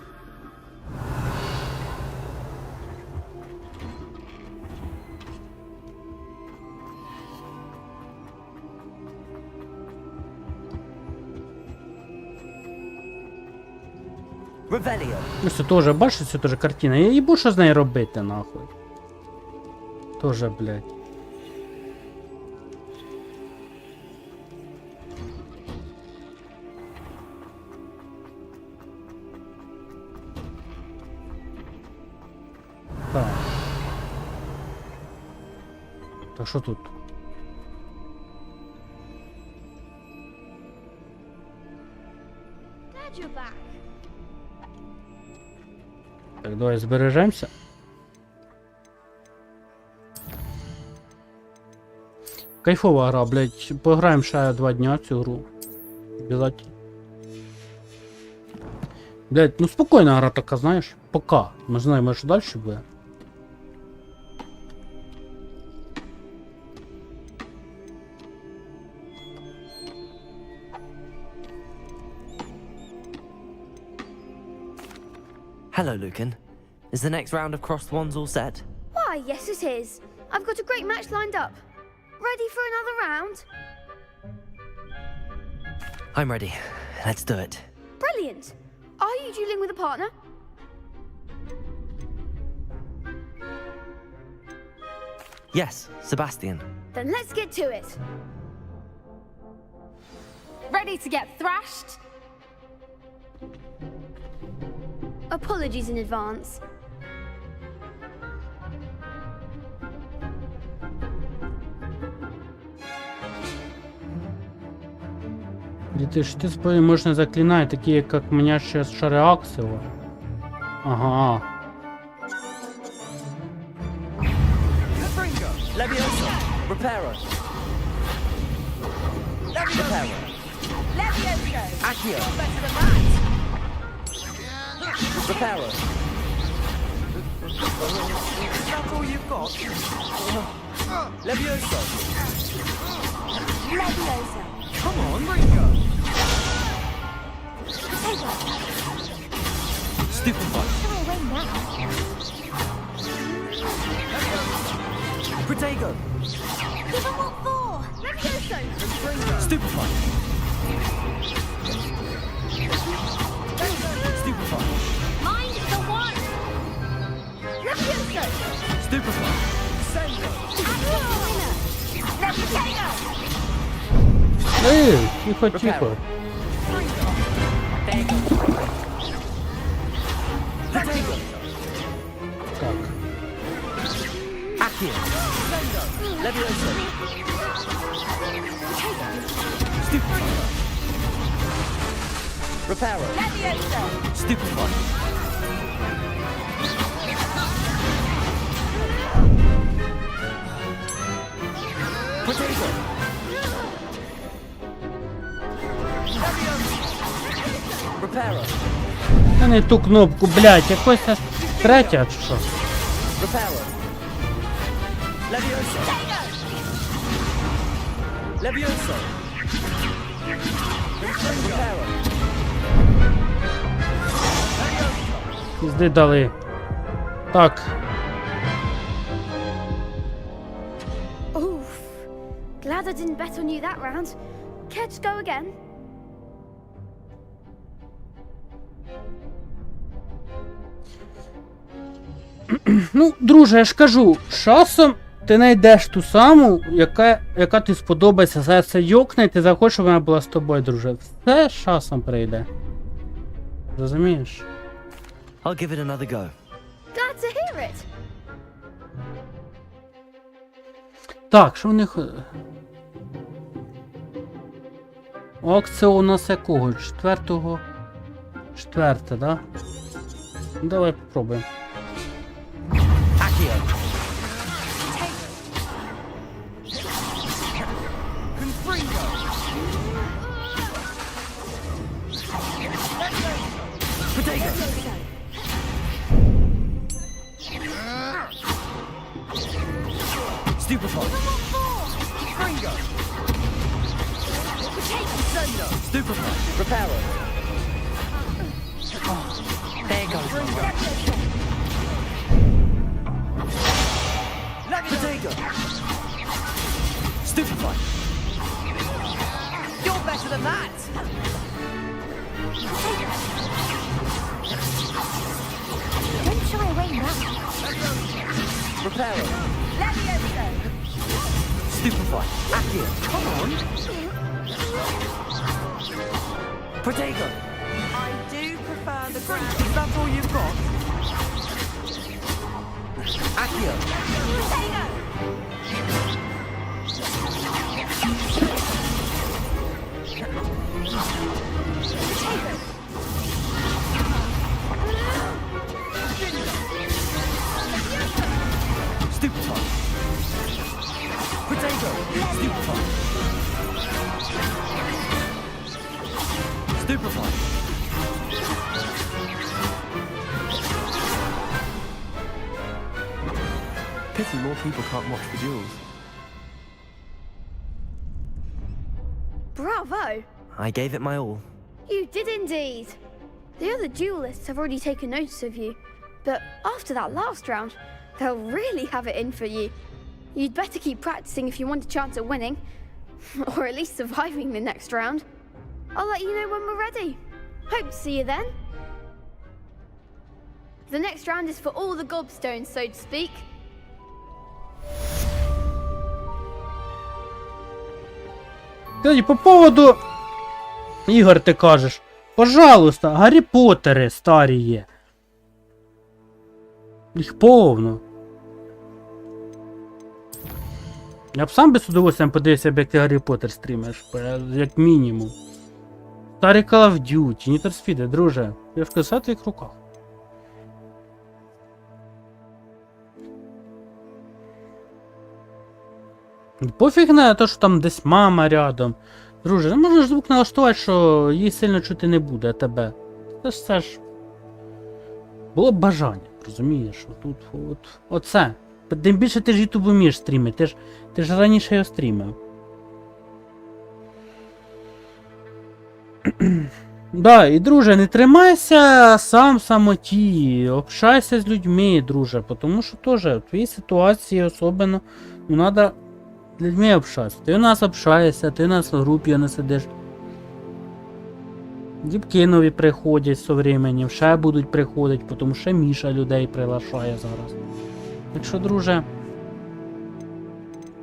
Revelio. Ну, це теж, бачиш, це теж картина. Я їбу, що з нею робити, нахуй. Тоже, блядь. Так. Так, що тут? Glad you're back. Так, давай збережемося. Кайфова гра, блядь. Пограємо ще 2 дня в цю гру. Обязательно. Блядь, ну спокійна гра така, знаєш. Пока. Ми знаємо, що далі буде. Hello, Lucan. Is the next round of crossed wands all set? Why, yes it is. I've got a great match lined up. Ready for another round? I'm ready. Let's do it. Brilliant. Are you dueling with a partner? Yes, Sebastian. Then let's get to it. Ready to get thrashed? Apologies in advance. Ты ж ты спой можно заклинать, такие как меня сейчас шары Аксела. Ага. Levioso. Reparo. Reparo. Levioso. Accio. You're better than that. Reparo. That's all you've got? Levioso. Levioso. Come on, Ringo. Stupefy. Go away now. Protego. Give him what for? Levioso. Stupefy. Stupefy. Mind the one. Levioso. Stupefy. Sendo. Тихо, тихо. Так. Та не ту кнопку, блядь, якось аж третя чи що? Пізди дали. Так. Oof. Glad I didn't bet on you that round. Care to go again? Ну, друже, я ж кажу, часом ти знайдеш ту саму, яка тобі сподобається, серце йокне, і ти захочеш, щоб вона була з тобою, друже. Все з часом прийде. Розумієш? I'll give it another go. Glad to hear it. Так, що в них... Акція у нас якого? 4-го? 4-те, да? Ну, давай попробуємо. You're better than that! Don't shy away now. Reparo. Levioso. Stupefy. Accio. Come on. Protego. I do prefer the ground. Is that all you've got? Accio. Protego. Stupefy. Protego. Stupefy. Stupefy. Pity more people can't watch the duels. Bravo! I gave it my all. You did indeed. The other duelists have already taken notice of you, but after that last round, they'll really have it in for you. You'd better keep practicing if you want a chance at winning, or at least surviving the next round. I'll let you know when we're ready. Hope to see you then. The next round is for all the gobstones, so to speak. Кстати, по поводу ігор ти кажеш. Пожалуйста, Гаррі Поттери старі є. Їх повно. Я б сам би з удовольствием подивився, як ти Гаррі Поттер стрімиш, як мінімум. Старі Call of Duty, Need for Speed, друже. Я ж кажу, все в твоїх руках. Пофіг на те, що там десь мама рядом. Друже, не можна ж звук налаштувати, що її сильно чути не буде, а тебе. Це ж... Було б бажання, розумієш? Тут, оце. Тим більше ти ж ютуб вмієш стрімити, ти ж раніше його стрімив. Да, і друже, не тримайся сам в самоті, общайся з людьми, друже, тому що теж в твоїй ситуації особливо, треба з людьми общатися. Ти у нас общаєшся, ти у нас в групі не сидиш. Дівки нові приходять з временем, ще будуть приходити, тому що Міша людей приглашає зараз. Так що, друже,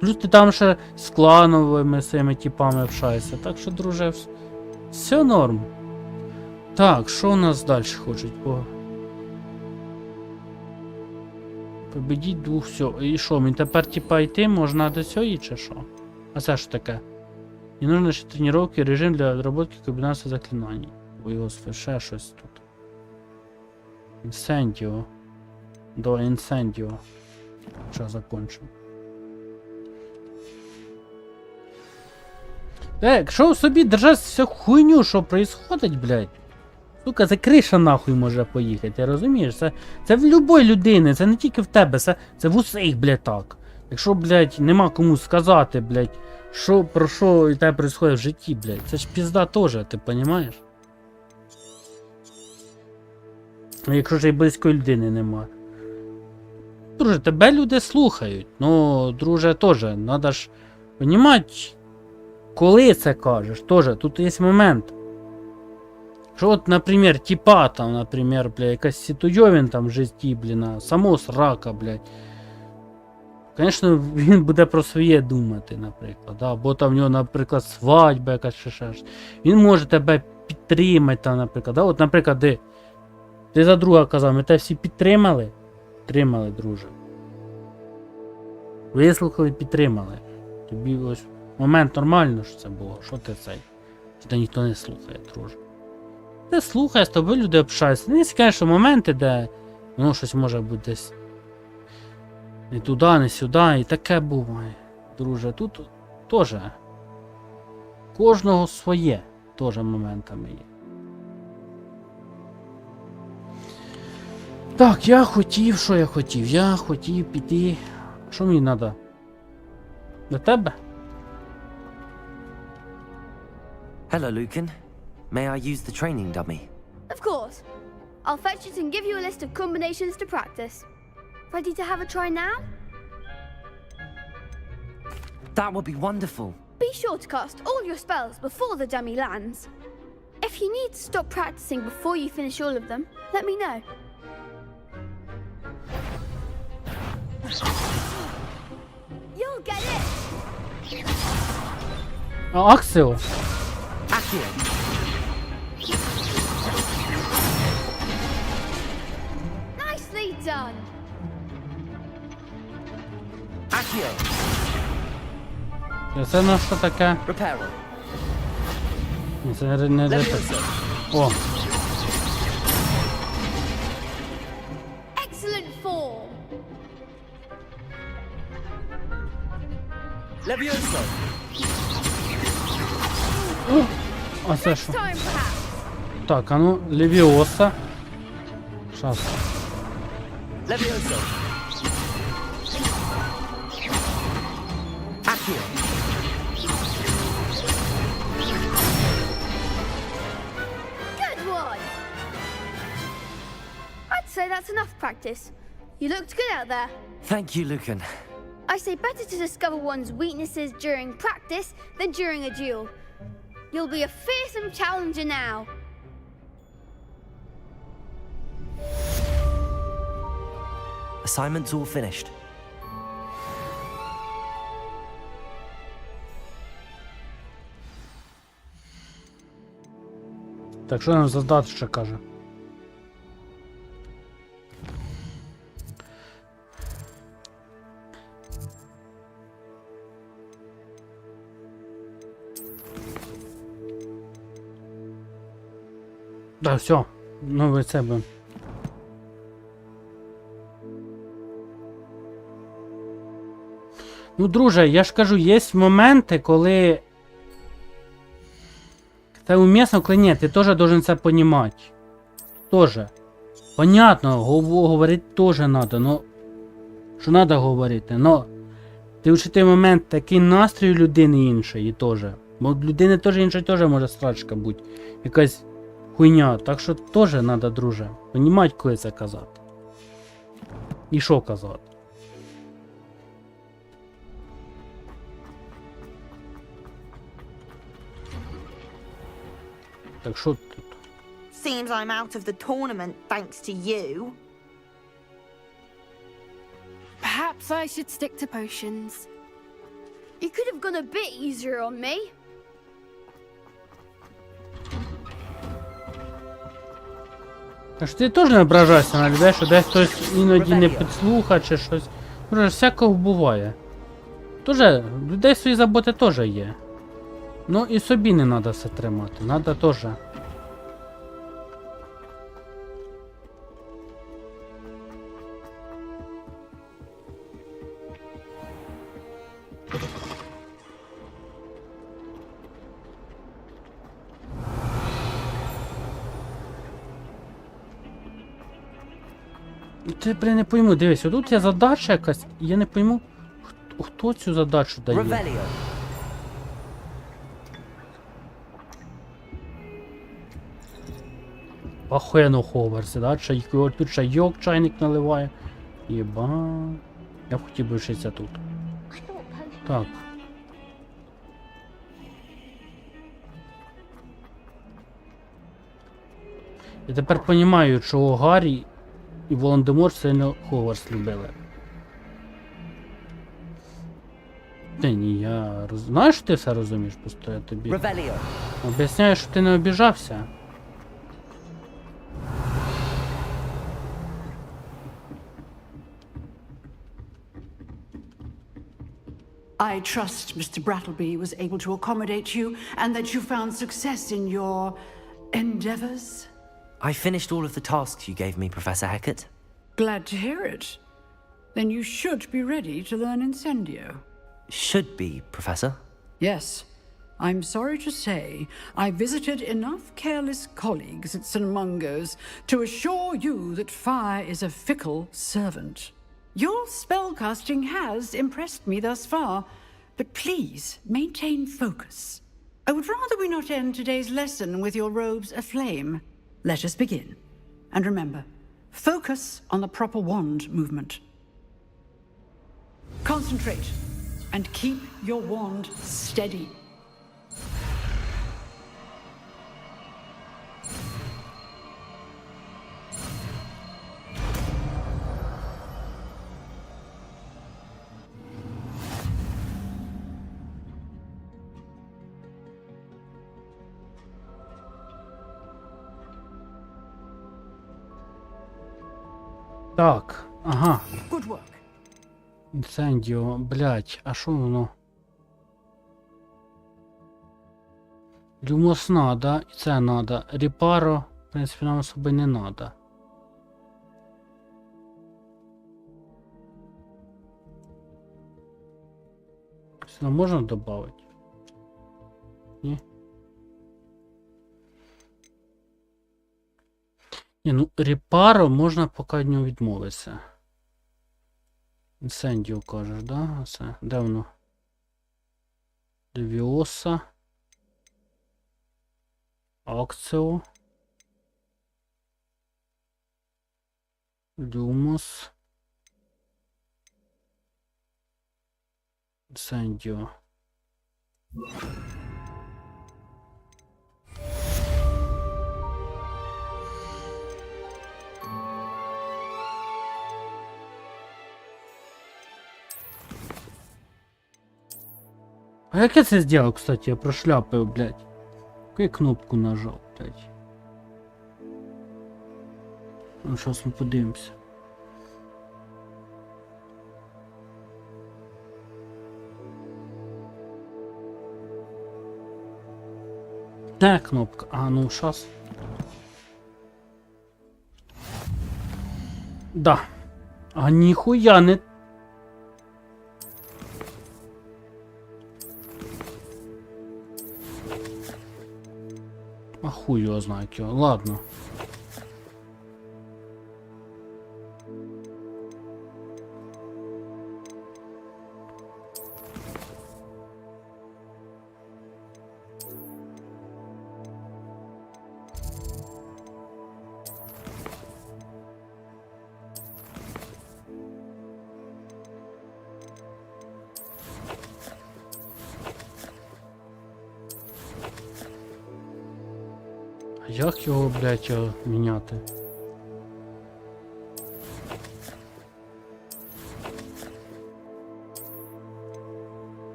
Плюс ти там ще з клановими цими типами общаєшся. Так що, друже, все норм. Так, що у нас далі хочуть? Победіть двох, все. І що, мені тепер типа йти можна до сьогодні чи що? А це що таке? І нужно ще тренування, режим для відроботки комбінації заклинань. Ой, господи, ще щось тут. Інсендіо. До інсендіо. Що закончимо. Якщо в собі держать всю хуйню, що происходить, блядь. Сука, це криша нахуй може поїхати, ти розумієш? Це в любої людини, це не тільки в тебе, це в усіх, блядь, так. Якщо, блядь, нема кому сказати, блядь, про що і тебе происходить в житті, блядь, це ж пізда теж, ти розумієш? Якщо ж і близької людини нема. Друже, тебе люди слухають, ну, друже, теж, треба ж розуміти, коли це кажеш, теж, тут є момент. Що от, наприклад, типа там, наприклад, бля, якась ситуйовін там в житті, блін, само срака, блядь. Звісно, він буде про своє думати, наприклад, да? Бо там в нього, наприклад, свадьба якась ще щось. Він може тебе підтримати, там, наприклад, да? От, наприклад, ти за друга казав, ми тебе всі підтримали? Підтримали, друже. Вислухали, підтримали. Тобі ось момент нормально, що це було, що ти цей? Тебе ніхто не слухає, друже. Ти слухає, з тобою люди общаються. Не звісно, моменти, де воно щось може бути десь не туди, не сюди, і таке буває. Друже, тут теж кожного своє теж моментами є. Так, я хотів, що я хотів? Я хотів піти. Що мені треба? До тебе? Hello, Lucan. May I use the training dummy? Of course. I'll fetch it and give you a list of combinations to practice. Ready to have a try now? That would be wonderful. Be sure to cast all your spells before the dummy lands. If you need to stop practicing before you finish all of them, let me know. You'll get it! Аксіо. Accio. Nicely done! Accio. Це на що таке? Reparo. Ні, це не Levioso. О. Excellent form! Levioso. А це що? Time, perhaps. Так, а ну, Левіоса. Щас. Levioso. Accio. Good one! I'd say that's enough practice. You looked good out there. Thank you, Lucan. I say better to discover one's weaknesses during practice than during a duel. You'll be a fearsome challenger now. Assignment's all finished. Так, що нам задати ще каже? Да, все. Ну ви це би. Ну, друже, я ж кажу, є моменти, коли це умісно, коли ні, ти теж должен це понімати. Тоже. Понятно, говорити теж треба, но що треба говорити, но ти в той момент такий настрій у людини іншої теж. Бо в людини теж іншої теж може страчка бути. Якась хуйня, так що теж треба, друже, понімати, коли це казати. І що казати. Так що тут? Seems I'm out of the tournament thanks to you. Perhaps I should stick to potions. You could have gone a bit easier on me. Тож ти теж не ображайся на людей, що десь хтось іноді не підслухає чи щось. Може, всякого буває. Тоже, людей свої заботи теж є. Ну і собі не треба все тримати, треба теж. Ти, блін, не пойму, дивись, отут є задача якась, і я не пойму, хто цю задачу дає. Охуєнно Хогвартсі, да? Тут чайок чайник наливає. Єба. Я б хотів би вчитися тут. Так. Я тепер розумію, чого Гаррі і Волан-де-Морт сильно Хогвартс любили. Та ні, я знаєш, що ти все розумієш, просто я тобі об'ясняю, що ти не обіжався. I trust Mr. Brattleby was able to accommodate you and that you found success in your endeavors. I finished all of the tasks you gave me, Professor Hecat. Glad to hear it. Then you should be ready to learn Incendio. Should be, Professor. Yes. I'm sorry to say, I visited enough careless colleagues at St. Mungo's to assure you that fire is a fickle servant. Your spellcasting has impressed me thus far, but please maintain focus. I would rather we not end today's lesson with your robes aflame. Let us begin. And remember, focus on the proper wand movement. Concentrate and keep your wand steady. Так, ага. Good work. Інцендіо, блять, а що воно? Люмос надо, і це надо. Репаро, в принципі, нам особо не надо. Сюди можна додати? Ні? Ні, ну репаро можна поки від нього відмовитися. Інсендіо кажеш, да? Це, де воно? Левіоса. Акціо. Люмос. Інсендіо. А як я це зробив, кстати, я прошляпив, блядь. Яку кнопку нажав, блядь. Ну, зараз ми подивимося. Де кнопка? А, ну, зараз. Да. А ніхуя не... А хуй його знає, його. Ладно. Як його, блядь, міняти?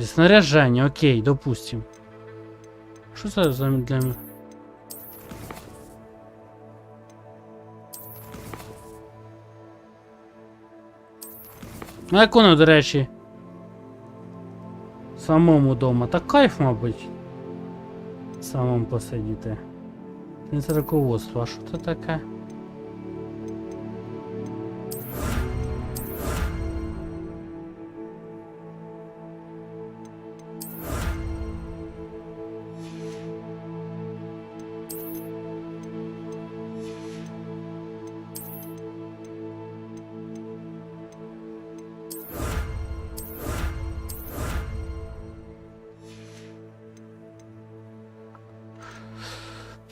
Снаряження, окей, допустим. Що це за для... Ну як воно, до речі, самому дома. Та кайф, мабуть. Самому посидіти. Це руководство, а що це таке?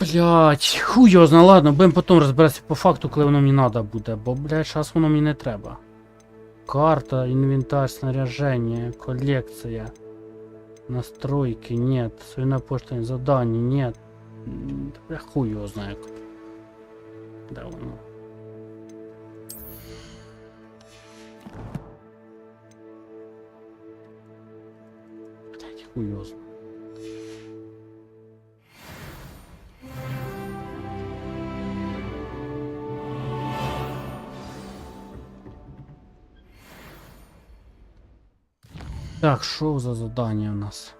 Блять, хуй його зна, ладно, будемо потім розбиратися по факту, коли воно мені треба буде, бо, блять, зараз воно мені не треба. Карта, інвентар, снаряження, колекція. Настройки, нет. Своїна пошта, задання, нет. Бля, хуй його знає. Де воно? Блять, хуй його знає. Так, що за задання у нас?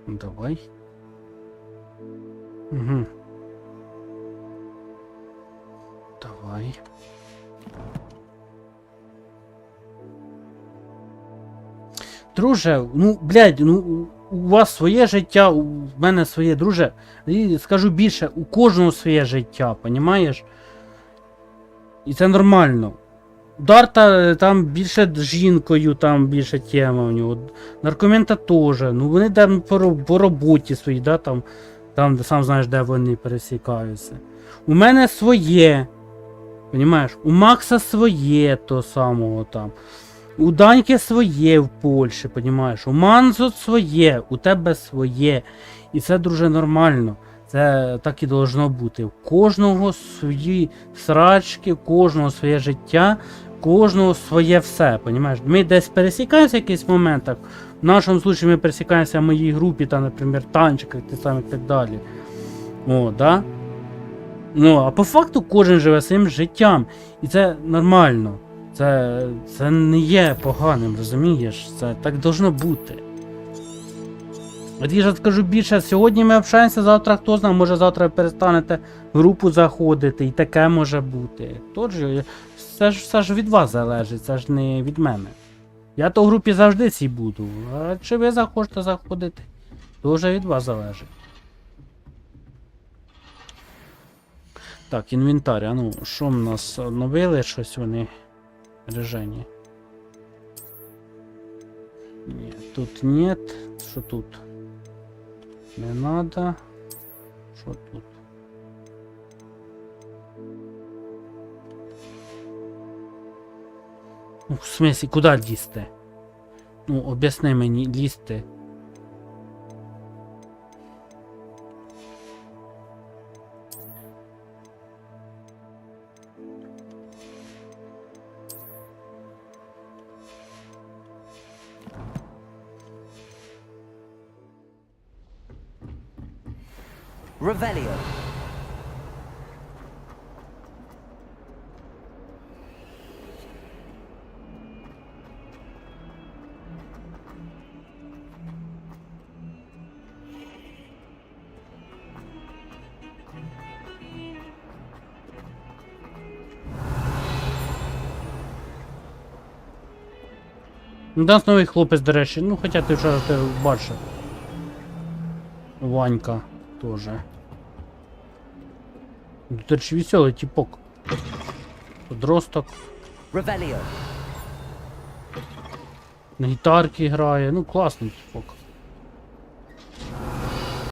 Давай. Угу. Давай. Друже, ну, блядь, ну, у вас своє життя, у мене своє, друже. І скажу більше, у кожного своє життя, понімаєш? І це нормально. Дарта там більше жінкою, там більше тема у нього. Наркомента теж. Ну вони там по роботі свої, да, там, де сам знаєш, де вони пересікаються. У мене своє. Понімаєш? У Макса своє то самого там. У Даньки своє в Польщі, понімаєш? У Манзо своє, у тебе своє. І це дуже нормально. Це так і должно бути. У кожного свої срачки, у кожного своє життя, у кожного своє все, понімаєш? Ми десь пересікаємося в якийсь моментах. В нашому випадку ми пересікаємося в моїй групі, там, наприклад, танчиках, і так далі. О, да? Ну, а по факту кожен живе своїм життям. І це нормально. Це не є поганим, розумієш? Це так должно бути. От я ж скажу більше, сьогодні ми общаємося, завтра хто знає, може завтра перестанете в групу заходити, і таке може бути. Тож, все ж від вас залежить, це ж не від мене. Я то в групі завжди цій буду, а чи ви захочете заходити, то вже від вас залежить. Так, інвентар, а ну, що в нас, оновили щось вони? Режені. Ні, тут нет. Що тут? Не надо. Що тут? Ну, в смысле, куди лізти? Ну, об'ясни мені, лізти. Revelio. У нас новий хлопець, до речі, ну хоча ти вчора ти бачив. Ванька теж. До речі, веселий типок. Подросток. Revelio. На гітарці грає, ну класний типок.